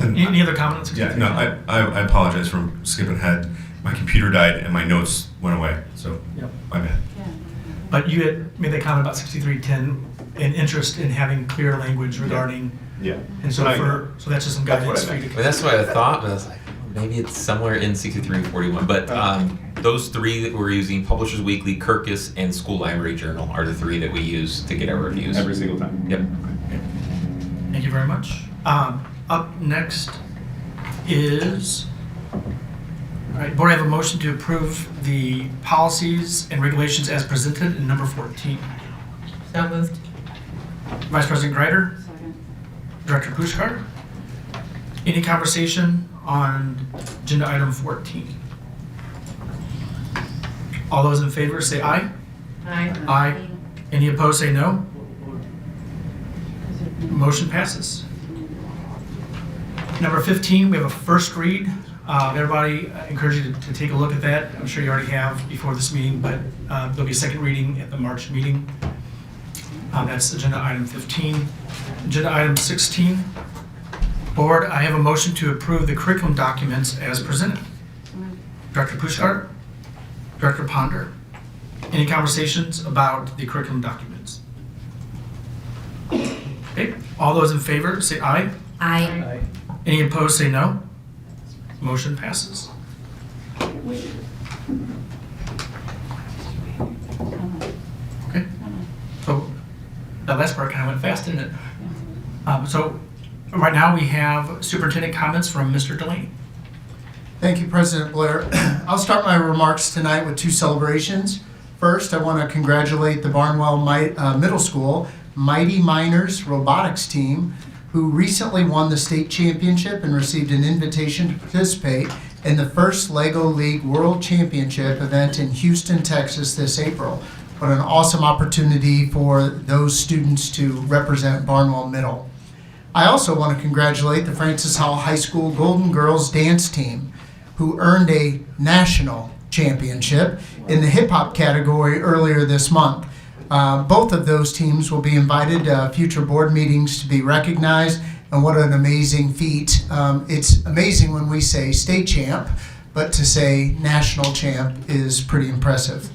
Any other comments?
Yeah, no, I apologize for skipping ahead. My computer died and my notes went away, so
Yep.
my bad.
But you had made that comment about 6310, an interest in having clear language regarding,
Yeah.
and so so that's just some
That's what
guidance
I
for you
meant.
to.
Well, that's what I thought, but I was like, maybe it's somewhere in 6341. But those three that we're using, Publishers Weekly, Kirkus, and School Library Journal, are the three that we use to get our reviews.
Every single time.
Yep.
Thank you very much. Up next is, all right, board, I have a motion to approve the policies and regulations as presented in number 14.
So moved.
Vice President Greider, Director Pushkar. Any conversation on agenda item 14? All those in favor say aye.
Aye.
Aye. Any opposed say no. Motion passes. Number 15, we have a first read. Everybody, I encourage you to take a look at that. I'm sure you already have before this meeting, but there'll be a second reading at the March meeting. That's agenda item 15. Agenda item 16. Board, I have a motion to approve the curriculum documents as presented. Director Pushkar, Director Ponder. Any conversations about the curriculum documents? Okay, all those in favor say aye.
Aye.
Any opposed say no. Motion passes. Okay, so that last part kind of went fast, didn't it? So right now we have superintendent comments from Mr. Delaney.
Thank you, President Blair. I'll start my remarks tonight with two celebrations. First, I want to congratulate the Barnwell Middle School Mighty Miners robotics team, who recently won the state championship and received an invitation to participate in the first LEGO League World Championship event in Houston, Texas this April. What an awesome opportunity for those students to represent Barnwell Middle. I also want to congratulate the Francis Howell High School Golden Girls dance team, who earned a national championship in the hip hop category earlier this month. Both of those teams will be invited to future board meetings to be recognized, and what an amazing feat. It's amazing when we say state champ, but to say national champ is pretty impressive.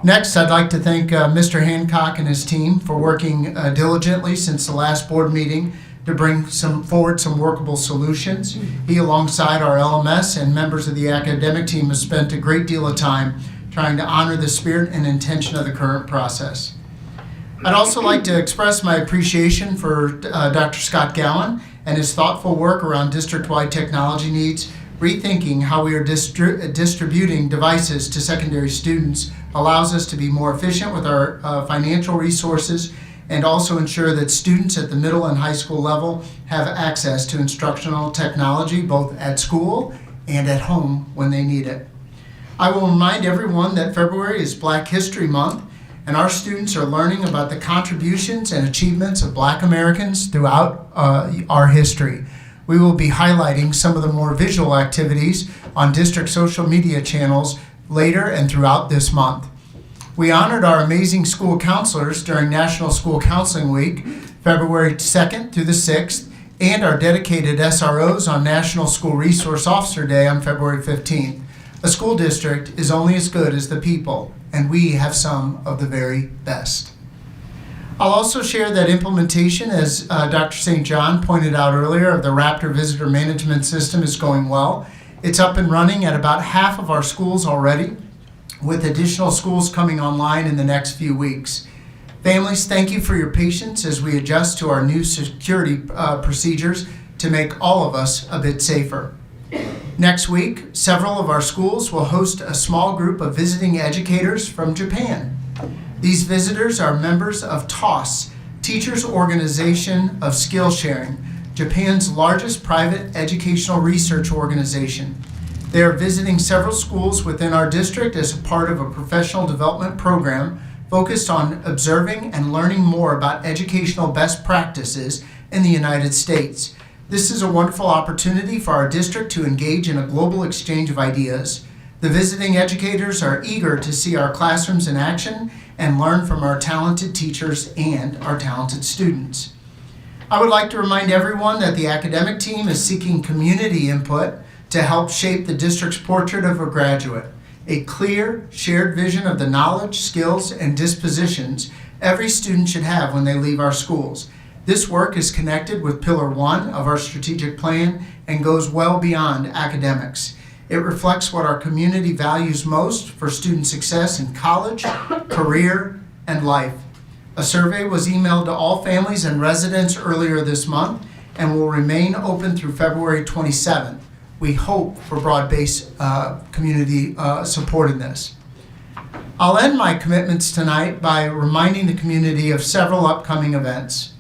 Next, I'd like to thank Mr. Hancock and his team for working diligently since the last board meeting to bring forward some workable solutions. He, alongside our LMS and members of the academic team, has spent a great deal of time trying to honor the spirit and intention of the current process. I'd also like to express my appreciation for Dr. Scott Gowan and his thoughtful work around district-wide technology needs, Rethinking how we are distributing devices to secondary students allows us to be more efficient with our financial resources and also ensure that students at the middle and high school level have access to instructional technology both at school and at home when they need it. I will remind everyone that February is Black History Month, and our students are learning about the contributions and achievements of Black Americans throughout our history. We will be highlighting some of the more visual activities on district social media channels later and throughout this month. We honored our amazing school counselors during National School Counseling Week, February 2nd through the 6th, and our dedicated SROs on National School Resource Officer Day on February 15th. A school district is only as good as the people, and we have some of the very best. I'll also share that implementation, as Dr. St. John pointed out earlier, of the Raptor Visitor Management System is going well. It's up and running at about half of our schools already, with additional schools coming online in the next few weeks. Families, thank you for your patience as we adjust to our new security procedures to make all of us a bit safer. Next week, several of our schools will host a small group of visiting educators from Japan. These visitors are members of TOS, Teachers Organization of Skill Sharing, Japan's largest private educational research organization. They are visiting several schools within our district as a part of a professional development program focused on observing and learning more about educational best practices in the United States. This is a wonderful opportunity for our district to engage in a global exchange of ideas. The visiting educators are eager to see our classrooms in action and learn from our talented teachers and our talented students. I would like to remind everyone that the academic team is seeking community input to help shape the district's portrait of a graduate, a clear, shared vision of the knowledge, skills, and dispositions every student should have when they leave our schools. This work is connected with Pillar 1 of our strategic plan and goes well beyond academics. It reflects what our community values most for student success in college, career, and life. A survey was emailed to all families and residents earlier this month and will remain open through February 27th. We hope for broad-based community support in this. I'll end my commitments tonight by reminding the community of several upcoming events.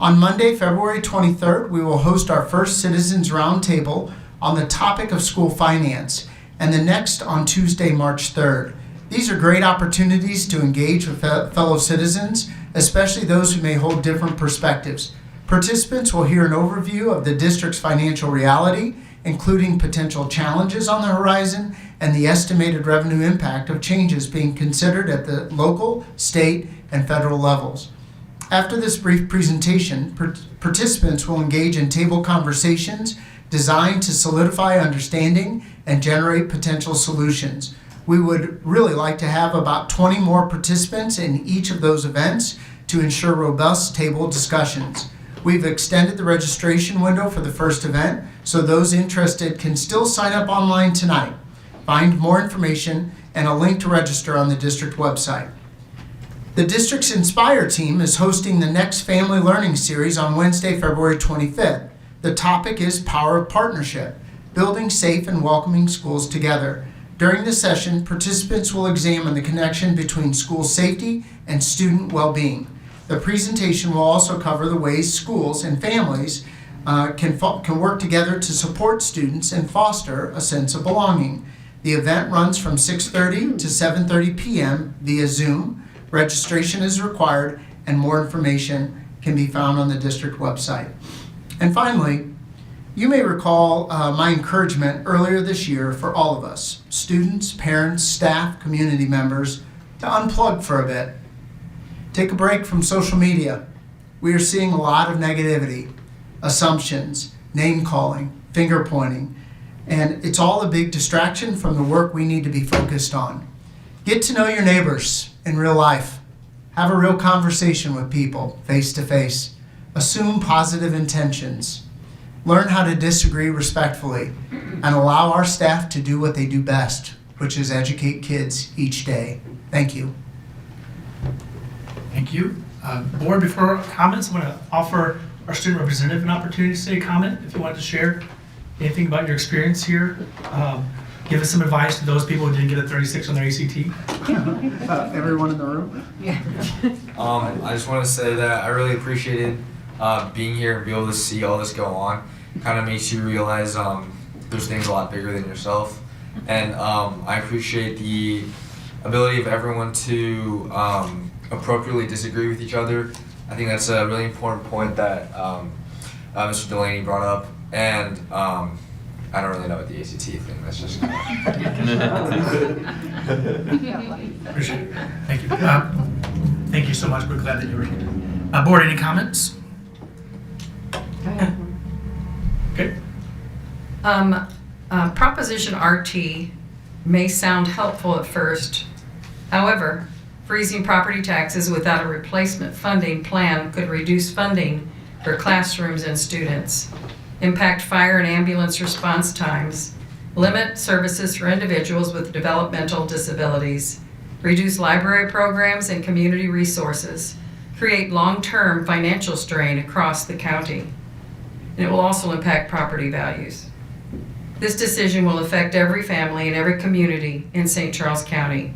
On Monday, February 23rd, we will host our first Citizens Roundtable on the topic of school finance, and the next on Tuesday, March 3rd. These are great opportunities to engage with fellow citizens, especially those who may hold different perspectives. Participants will hear an overview of the district's financial reality, including potential challenges on the horizon and the estimated revenue impact of changes being considered at the local, state, and federal levels. After this brief presentation, participants will engage in table conversations designed to solidify understanding and generate potential solutions. We would really like to have about 20 more participants in each of those events to ensure robust table discussions. We've extended the registration window for the first event, so those interested can still sign up online tonight. Find more information and a link to register on the district website. The district's Inspire team is hosting the next Family Learning Series on Wednesday, February 25th. The topic is Power of Partnership, building safe and welcoming schools together. During the session, participants will examine the connection between school safety and student well-being. The presentation will also cover the ways schools and families can work together to support students and foster a sense of belonging. The event runs from 6:30 to 7:30 p.m. via Zoom. Registration is required, and more information can be found on the district website. And finally, you may recall my encouragement earlier this year for all of us, students, parents, staff, community members, to unplug for a bit. Take a break from social media. We are seeing a lot of negativity, assumptions, name-calling, finger-pointing, and it's all a big distraction from the work we need to be focused on. Get to know your neighbors in real life. Have a real conversation with people, face-to-face. Assume positive intentions. Learn how to disagree respectfully and allow our staff to do what they do best, which is educate kids each day. Thank you.
Thank you. Board, before comments, I'm going to offer our student representative an opportunity to say a comment if you want to share anything about your experience here? Give us some advice to those people who didn't get a 36 on their ACT.
Everyone in the room?
Yeah.
I just want to say that I really appreciated being here and be able to see all this go on. Kind of makes you realize there's things a lot bigger than yourself. And I appreciate the ability of everyone to appropriately disagree with each other. I think that's a really important point that Mr. Delaney brought up. And I don't really know what the ACT thing, that's just kind of...
Appreciate it. Thank you. Thank you so much. We're glad that you were here. Board, any comments? Okay.
Proposition RT may sound helpful at first. However, freezing property taxes without a replacement funding plan could reduce funding for classrooms and students, impact fire and ambulance response times, limit services for individuals with developmental disabilities, reduce library programs and community resources, create long-term financial strain across the county. And it will also impact property values. This decision will affect every family and every community in St. Charles County.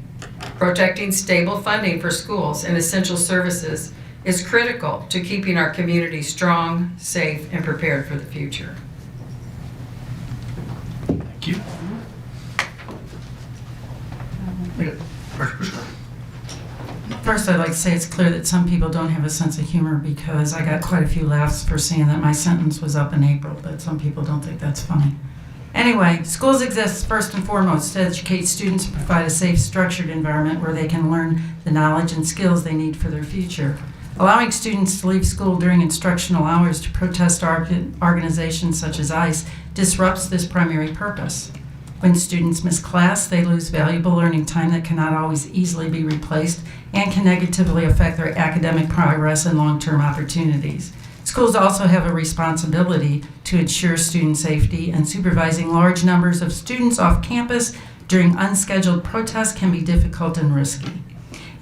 Protecting stable funding for schools and essential services is critical to keeping our community strong, safe, and prepared for the future.
Thank you.
First, I'd like to say it's clear that some people don't have a sense of humor because I got quite a few laughs for saying that my sentence was up in April, but some people don't think that's funny. Anyway, schools exist first and foremost to educate students and provide a safe, structured environment where they can learn the knowledge and skills they need for their future. Allowing students to leave school during instructional hours to protest organizations such as ICE disrupts this primary purpose. When students miss class, they lose valuable learning time that cannot always easily be replaced and can negatively affect their academic progress and long-term opportunities. Schools also have a responsibility to ensure student safety, and supervising large numbers of students off campus during unscheduled protests can be difficult and risky.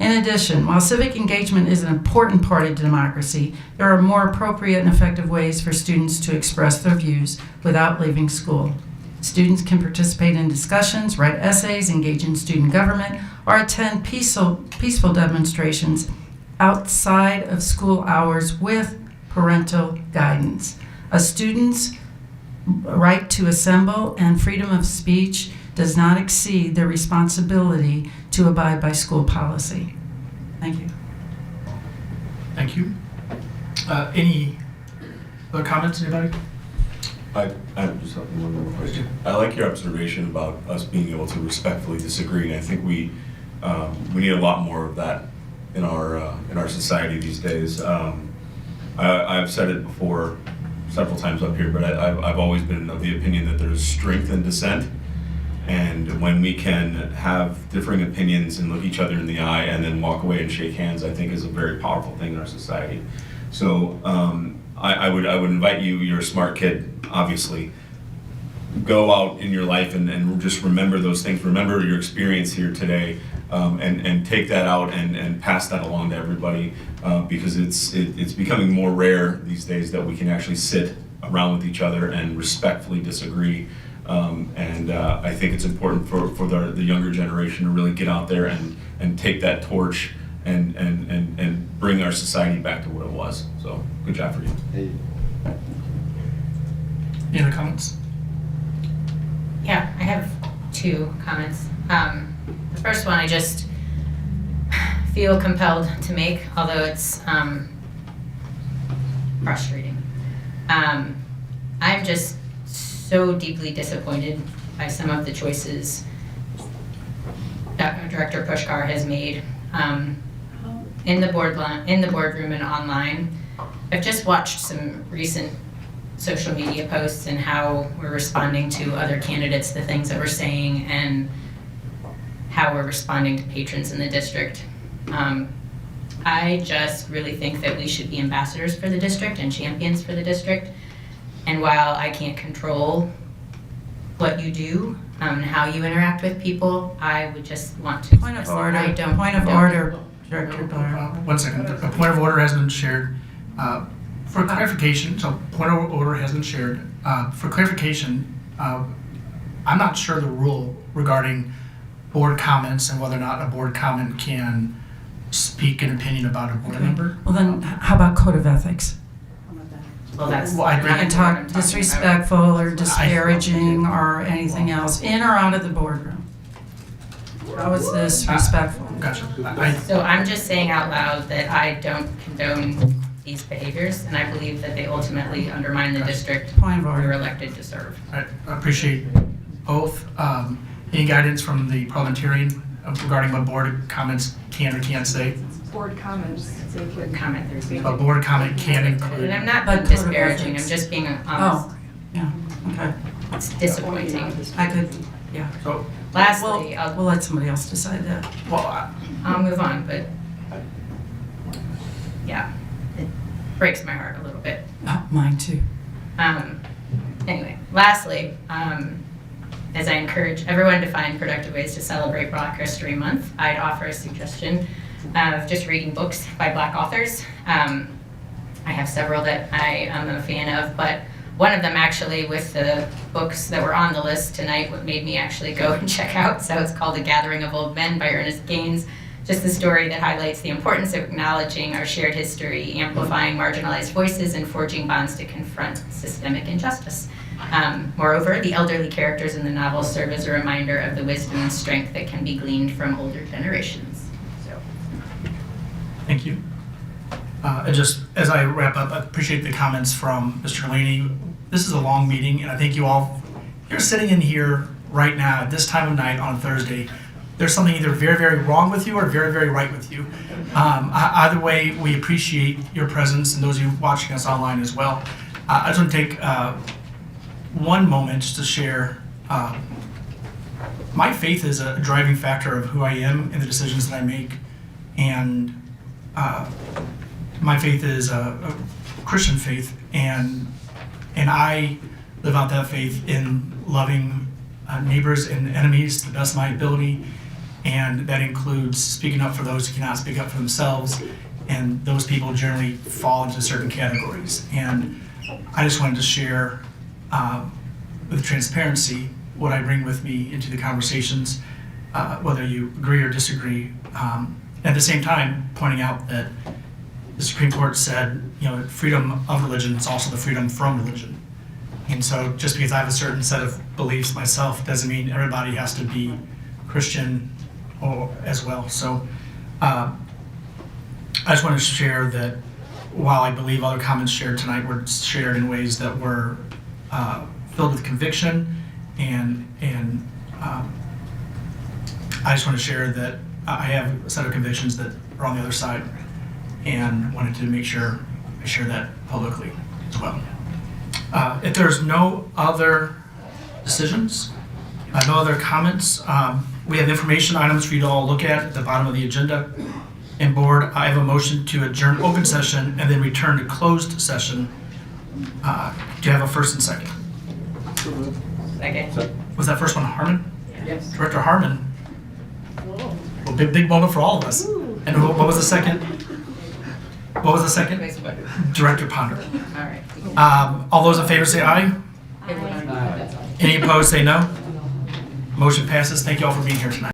In addition, while civic engagement is an important part of democracy, there are more appropriate and effective ways for students to express their views without leaving school. Students can participate in discussions, write essays, engage in student government, or attend peaceful demonstrations outside of school hours with parental guidance. A student's right to assemble and freedom of speech does not exceed their responsibility to abide by school policy. Thank you.
Thank you. Any other comments, anybody?
I just have one more question. I like your observation about us being able to respectfully disagree, and I think we need a lot more of that in our society these days. I've said it before several times up here, but I've always been of the opinion that there's strength in dissent, and when we can have differing opinions and look each other in the eye and then walk away and shake hands, I think is a very powerful thing in our society. So I would invite you, you're a smart kid, obviously, go out in your life and just remember those things. Remember your experience here today, and take that out and pass that along to everybody, because it's becoming more rare these days that we can actually sit around with each other and respectfully disagree. I think it's important for the younger generation to really get out there and take that torch and bring our society back to what it was. So good job for you.
Any other comments?
Yeah, I have two comments. The first one I just feel compelled to make, although it's frustrating. I'm just so deeply disappointed by some of the choices that Director Pushkar has made in the boardroom and online. I've just watched some recent social media posts and how we're responding to other candidates, the things that we're saying, and how we're responding to patrons in the district. I just really think that we should be ambassadors for the district and champions for the district. And while I can't control what you do and how you interact with people, I would just want to
Point of order, Director Blair.
1 second. A point of order has been shared. For clarification, so point of order has been shared. For clarification, I'm not sure the rule regarding board comments and whether or not a board comment can speak an opinion about a board member.
Well, then, how about code of ethics?
Well, that's.
Well, I
You can talk disrespectful or disparaging or anything else, in or out of the boardroom. How is this respectful?
Gotcha.
So I'm just saying out loud that I don't condone these behaviors, and I believe that they ultimately undermine the district
Point of order.
we're elected to serve.
I appreciate both. Any guidance from the parliamentarian regarding what board comments can or can't say?
Board comments.
Board comment, there's being.
A board comment can include.
And I'm not
But
being
code of
disparaging, I'm
ethics.
just being honest.
Oh, yeah, okay.
It's disappointing.
I could, yeah.
So,
Lastly,
We'll let somebody else decide that.
well,
I'll move on, but yeah, it breaks my heart a little bit.
Oh, mine too.
Anyway, lastly, as I encourage everyone to find productive ways to celebrate Black History Month, I'd offer a suggestion of just reading books by Black authors. I have several that I am a fan of, but one of them actually with the books that were on the list tonight, what made me actually go and check out. So it's called The Gathering of Old Men by Ernest Gaines. Just a story that highlights the importance of acknowledging our shared history, amplifying marginalized voices, and forging bonds to confront systemic injustice. Moreover, the elderly characters in the novel serve as a reminder of the wisdom and strength that can be gleaned from older generations. So,
thank you. And just as I wrap up, I appreciate the comments from Mr. Laney. This is a long meeting, and I think you're sitting in here right now at this time of night on Thursday. There's something either very, very wrong with you or very, very right with you. Either way, we appreciate your presence and those of you watching us online as well. I just want to take one moment just to share. My faith is a driving factor of who I am and the decisions that I make, and my faith is a Christian faith, and I live out that faith in loving neighbors and enemies to the best of my ability, and that includes speaking up for those who cannot speak up for themselves, and those people generally fall into certain categories. And I just wanted to share with transparency what I bring with me into the conversations, whether you agree or disagree. At the same time, pointing out that the Supreme Court said, freedom of religion is also the freedom from religion. And so just because I have a certain set of beliefs myself doesn't mean everybody has to be Christian as well. So I just want to share that while I believe other comments shared tonight were shared in ways that were filled with conviction, and I just want to share that I have a set of convictions that are on the other side, and wanted to make sure I share that publicly as well. If there's no other decisions, no other comments, we have information items for you to all look at the bottom of the agenda. And board, I have a motion to adjourn open session and then return to closed session. Do you have a first and second?
second.
Was that first one Harmon?
Yes.
Director Harmon. Well, big moment for all of us. And what was the second? What was the second? Director Ponder.
All right.
All those in favor say aye. Any opposed say no. Motion passes. Thank you all for being here tonight.